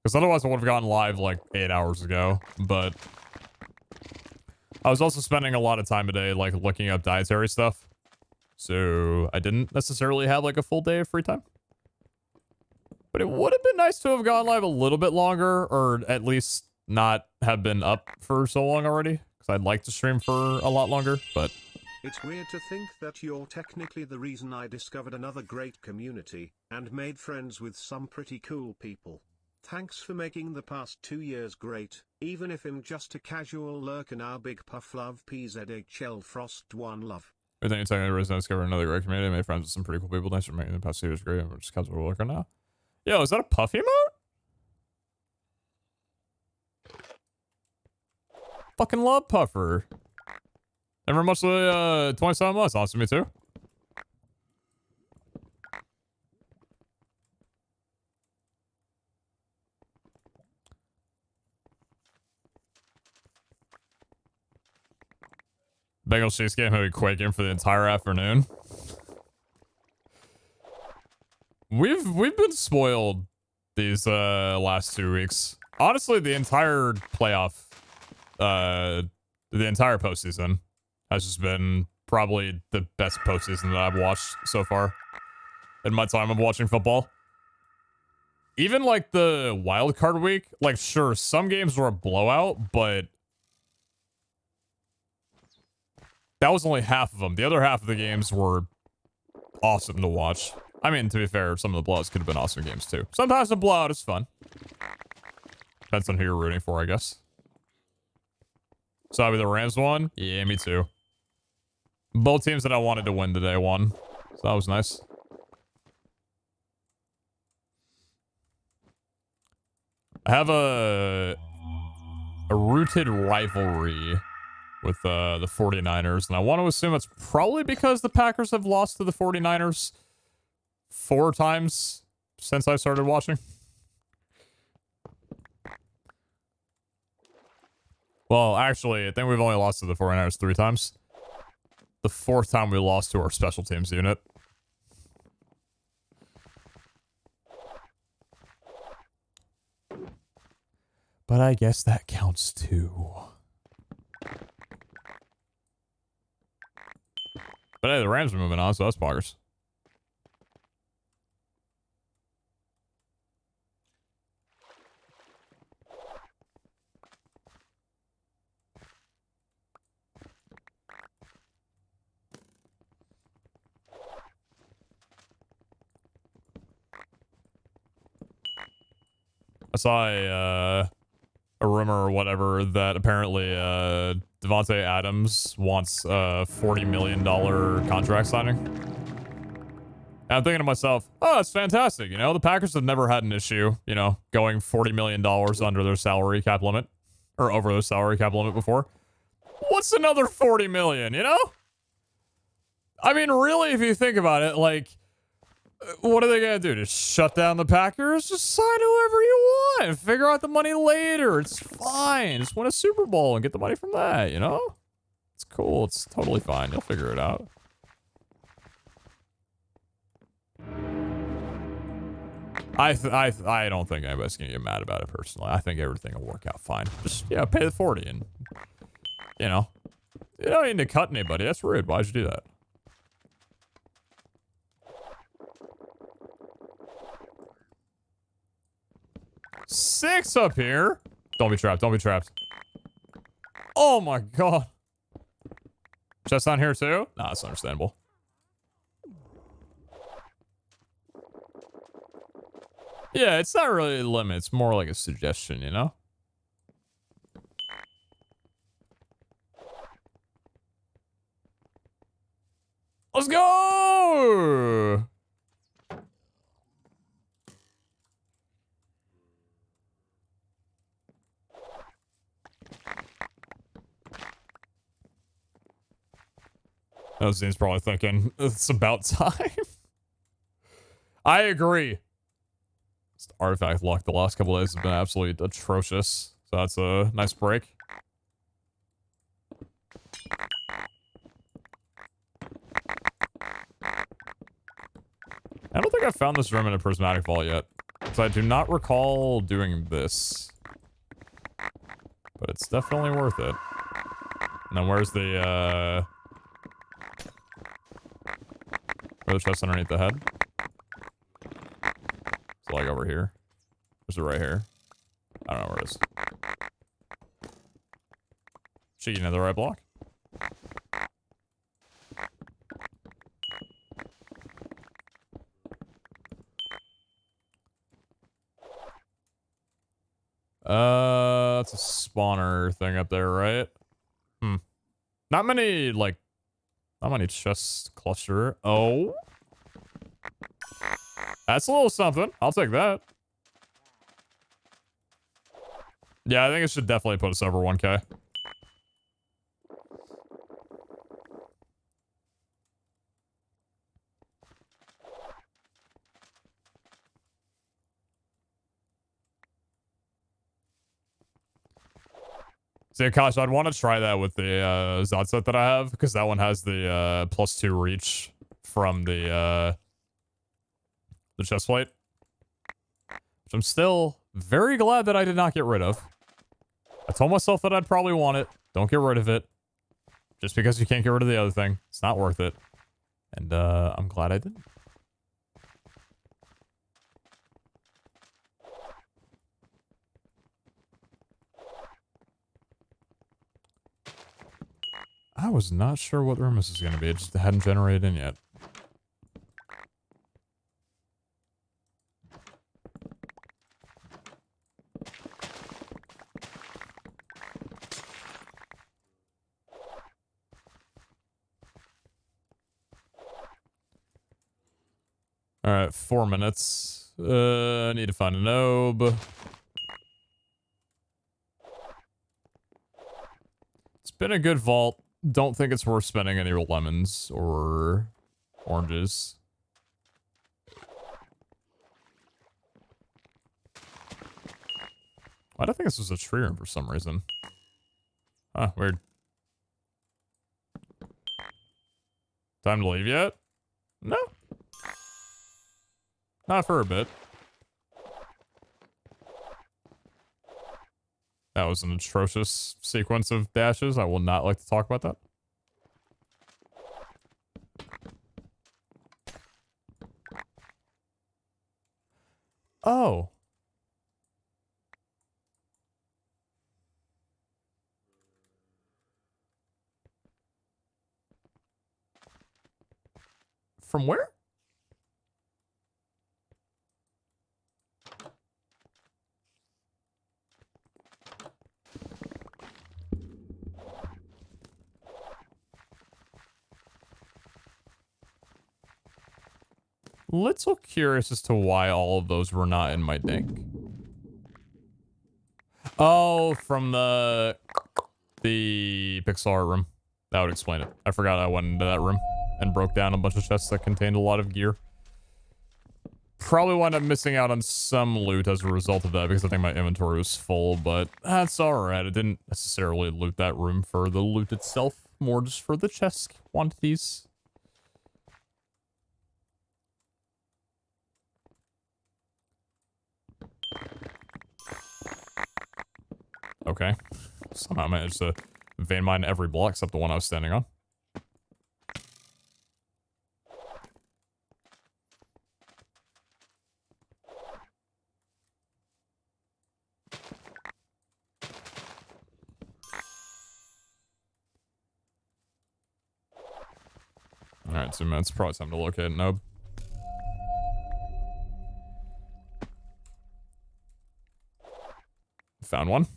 Because otherwise I would have gotten live like 8 hours ago, but I was also spending a lot of time today like looking up dietary stuff. So I didn't necessarily have like a full day of free time. But it would have been nice to have gone live a little bit longer, or at least not have been up for so long already. Because I'd like to stream for a lot longer, but... It's weird to think that you're technically the reason I discovered another great community, and made friends with some pretty cool people. Thanks for making the past 2 years great, even if I'm just a casual lurker now. Big puff love, PeteZahHutt Frost 1 love. I think it's like I discovered another great community. I made friends with some pretty cool people. Thanks for making the past 2 years great. I'm just casual lurker now. Yo, is that a puff emote? Fucking love Puffer. Never much the 27 months. Awesome, me too. Bagel Shakes game had a Quake game for the entire afternoon. We've been spoiled these last 2 weeks. Honestly, the entire playoff, the entire postseason has just been probably the best postseason that I've watched so far in my time of watching football. Even like the wild card week, like sure, some games were a blowout, but that was only half of them. The other half of the games were awesome to watch. I mean, to be fair, some of the blowouts could have been awesome games too. Sometimes a blowout is fun. Depends on who you're rooting for, I guess. So the Rams won? Yeah, me too. Both teams that I wanted to win today won. So that was nice. I have a rooted rivalry with the 49ers, and I want to assume it's probably because the Packers have lost to the 49ers 4 times since I started watching. Well, actually, I think we've only lost to the 49ers 3 times. The 4th time we lost to our special teams unit. But I guess that counts too. But hey, the Rams are moving on, so that's progress. I saw a rumor or whatever that apparently Devontae Adams wants a $40 million contract signing. And I'm thinking to myself, oh, that's fantastic. You know, the Packers have never had an issue, you know, going $40 million under their salary cap limit or over their salary cap limit before. What's another 40 million, you know? I mean, really, if you think about it, like, what are they going to do? Just shut down the Packers? Just sign whoever you want and figure out the money later. It's fine. Just win a Super Bowl and get the money from that, you know? It's cool. It's totally fine. You'll figure it out. I don't think anybody's going to get mad about it personally. I think everything will work out fine. Just, yeah, pay the 40 and, you know, you don't need to cut anybody. That's rude. Why'd you do that? Six up here. Don't be trapped. Don't be trapped. Oh my god. Chest on here too? Nah, that's understandable. Yeah, it's not really a limit. It's more like a suggestion, you know? Let's go! Ozin's probably thinking, it's about time. I agree. This artifact luck the last couple days has been absolutely atrocious. So that's a nice break. I don't think I've found this room in a prismatic vault yet. Because I do not recall doing this. But it's definitely worth it. And then where's the, where's the chest underneath the head? It's like over here. Is it right here? I don't know where it is. Cheating at the right block. That's a spawner thing up there, right? Not many, like, not many chests cluster. Oh. That's a little something. I'll take that. Yeah, I think it should definitely put us over 1K. See, Akash, I'd want to try that with the Zod set that I have, because that one has the +2 reach from the chest plate. Which I'm still very glad that I did not get rid of. I told myself that I'd probably want it. Don't get rid of it. Just because you can't get rid of the other thing. It's not worth it. And I'm glad I didn't. I was not sure what room this is going to be. It just hadn't generated in yet. Alright, 4 minutes. I need to find a nobe. It's been a good vault. Don't think it's worth spending any lemons or oranges. Why do I think this was a tree room for some reason? Huh, weird. Time to leave yet? No. Not for a bit. That was an atrocious sequence of dashes. I will not like to talk about that. Oh. From where? little curious as to why all of those were not in my dink. Oh, from the pixel art room. That would explain it. I forgot I went into that room and broke down a bunch of chests that contained a lot of gear. Probably wound up missing out on some loot as a result of that because I think my inventory was full, but that's alright. I didn't necessarily loot that room for the loot itself, more just for the chest quantities. Okay. Somehow I managed to vein mine every block except the one I was standing on. Alright, 2 minutes. Probably time to locate Nob. Found one.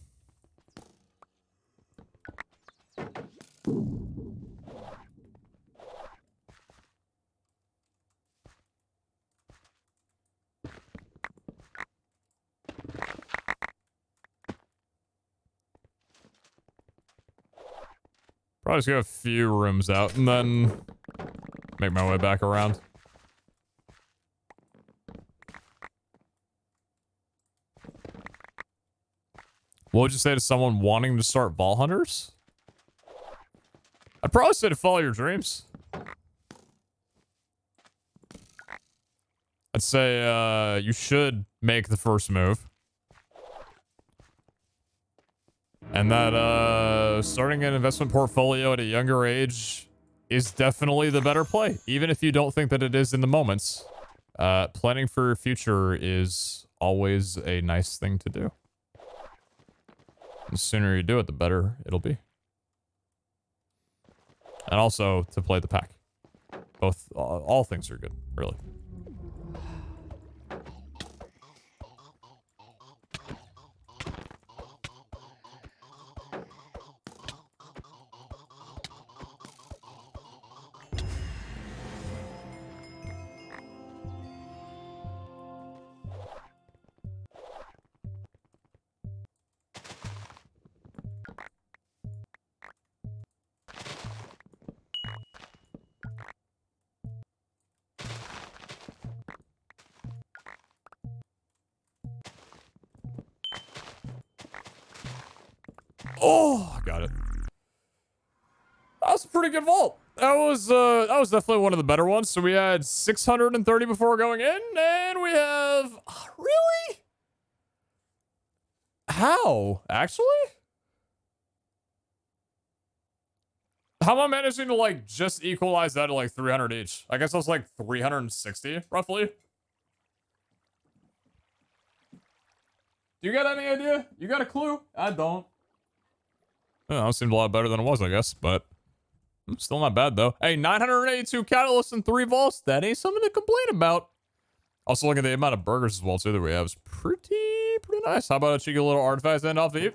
Probably just go a few rooms out and then make my way back around. What would you say to someone wanting to start Vault Hunters? I'd probably say to follow your dreams. I'd say you should make the first move. And that starting an investment portfolio at a younger age is definitely the better play, even if you don't think that it is in the moments. Planning for your future is always a nice thing to do. The sooner you do it, the better it'll be. And also to play the pack. Both, all things are good, really. Oh, got it. That was a pretty good vault. That was definitely one of the better ones. So we had 630 before going in, and we have really? How? Actually? How am I managing to like just equalize that to like 300 each? I guess that's like 360 roughly. Do you got any idea? You got a clue? I don't. Oh, that seemed a lot better than it was, I guess, but still not bad, though. Hey, 982 catalysts and 3 vaults. That ain't something to complain about. Also, looking at the amount of burgers as well, too, that we have is pretty nice. How about a cheeky little artifact end off the eve?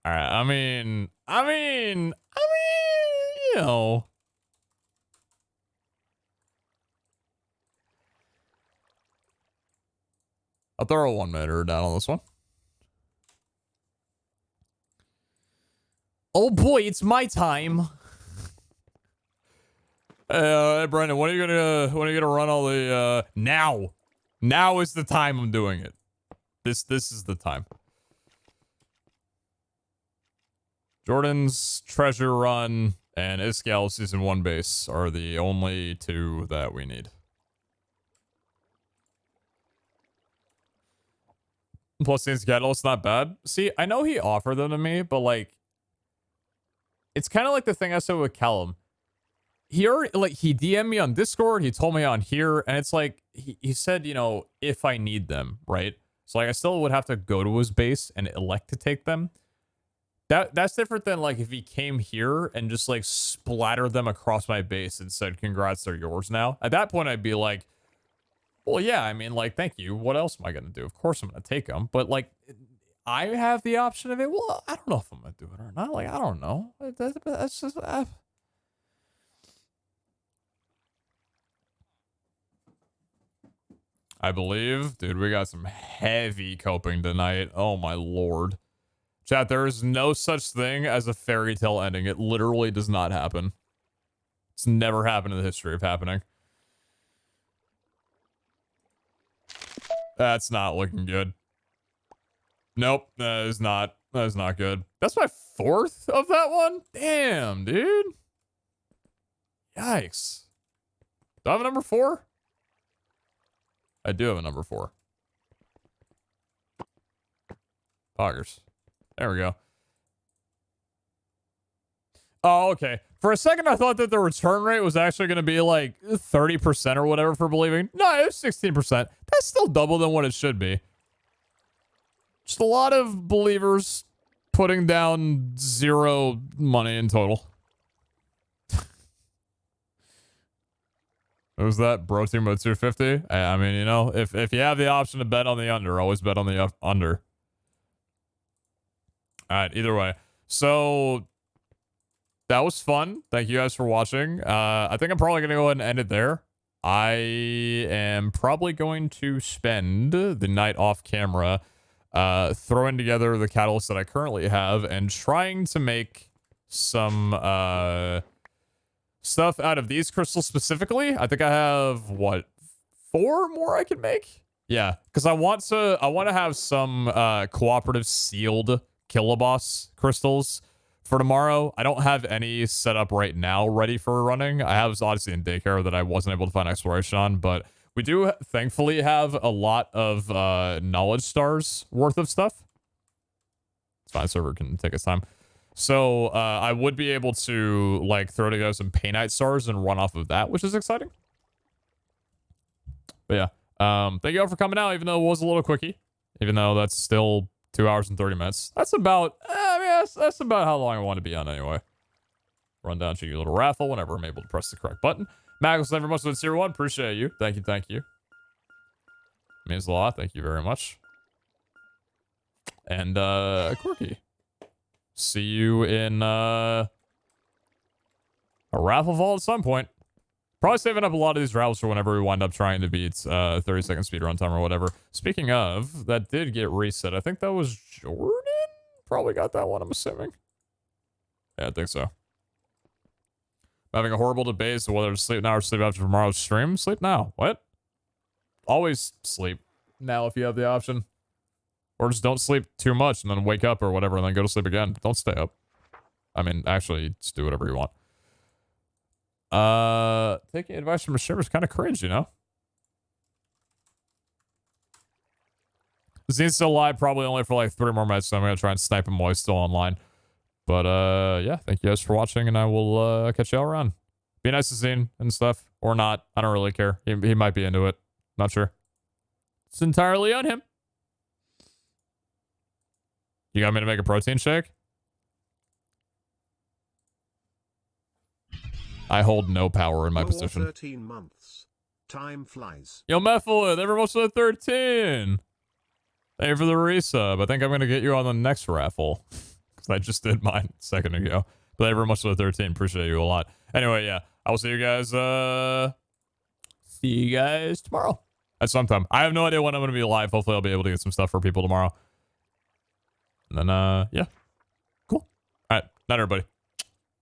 All right, I mean, you know. I'll throw a 1 minute down on this one. Oh boy, it's my time. Hey, Brandon, when are you gonna run all the now? Now is the time I'm doing it. This is the time. Jordan's treasure run and Iskall season 1 base are the only 2 that we need. Plus, these catalysts not bad. See, I know he offered them to me, but like, it's kind of like the thing I said with Callum. He already, like, he DM'd me on Discord, he told me on here, and it's like, he said, you know, if I need them, right? So, like, I still would have to go to his base and elect to take them. That's different than, like, if he came here and just, like, splattered them across my base and said, congrats, they're yours now. At that point, I'd be like, well, yeah, I mean, like, thank you. What else am I going to do? Of course I'm going to take them. But, like, I have the option of it. Well, I don't know if I'm going to do it or not. Like, I don't know. That's just... I believe. Dude, we got some heavy coping tonight. Oh my lord. Chat, there is no such thing as a fairy tale ending. It literally does not happen. It's never happened in the history of happening. That's not looking good. Nope, that is not good. That's my 4th of that one? Damn, dude. Yikes. Do I have a number 4? I do have a number 4. Poggers. There we go. Oh, okay. For a second, I thought that the return rate was actually going to be like 30% or whatever for believing. No, it was 16%. That's still double than what it should be. Just a lot of believers putting down 0 money in total. What was that? Bro team at 250? I mean, you know, if you have the option to bet on the under, always bet on the under. All right, either way. So that was fun. Thank you guys for watching. I think I'm probably going to go ahead and end it there. I am probably going to spend the night off camera throwing together the catalysts that I currently have and trying to make some stuff out of these crystals specifically. I think I have, what, 4 more I can make? Yeah, because I want to have some cooperative sealed kiloboss crystals for tomorrow. I don't have any set up right now ready for running. I have Odyssey and Daycare that I wasn't able to find exploration on, but we do thankfully have a lot of knowledge stars worth of stuff. It's fine, server can take its time. So I would be able to like throw together some Painite stars and run off of that, which is exciting. But yeah, thank you all for coming out, even though it was a little quickie, even though that's still 2 hours and 30 minutes. That's about, I mean, that's about how long I want to be on anyway. Run down to your little raffle whenever I'm able to press the correct button. Magnus, thank you very much for the tier 1. Appreciate you. Thank you, thank you. Means a lot. Thank you very much. And, Quirky. See you in, a raffle vault at some point. Probably saving up a lot of these raffles for whenever we wind up trying to beat 30-second speedrun time or whatever. Speaking of, that did get reset. I think that was Jordan? Probably got that one, I'm assuming. Yeah, I think so. I'm having a horrible debate as to whether to sleep now or sleep after tomorrow's stream. Sleep now. What? Always sleep now if you have the option. Or just don't sleep too much and then wake up or whatever and then go to sleep again. Don't stay up. I mean, actually, just do whatever you want. Taking advice from a streamer is kind of cringe, you know? Zine's still live, probably only for like 3 more minutes, so I'm going to try and snipe him while he's still online. But, yeah, thank you guys for watching, and I will catch y'all around. Be nice to Zine and stuff, or not. I don't really care. He might be into it. Not sure. It's entirely on him. You got me to make a protein shake? I hold no power in my position. 13 months. Time flies. Yo, Method, everyone's to the 13. Thank you for the resub. I think I'm going to get you on the next raffle. Because I just did mine a second ago. But thank you very much for the 13. Appreciate you a lot. Anyway, yeah. I will see you guys, tomorrow. At some time. I have no idea when I'm going to be live. Hopefully I'll be able to get some stuff for people tomorrow. And then, yeah. Cool. All right. Night, everybody.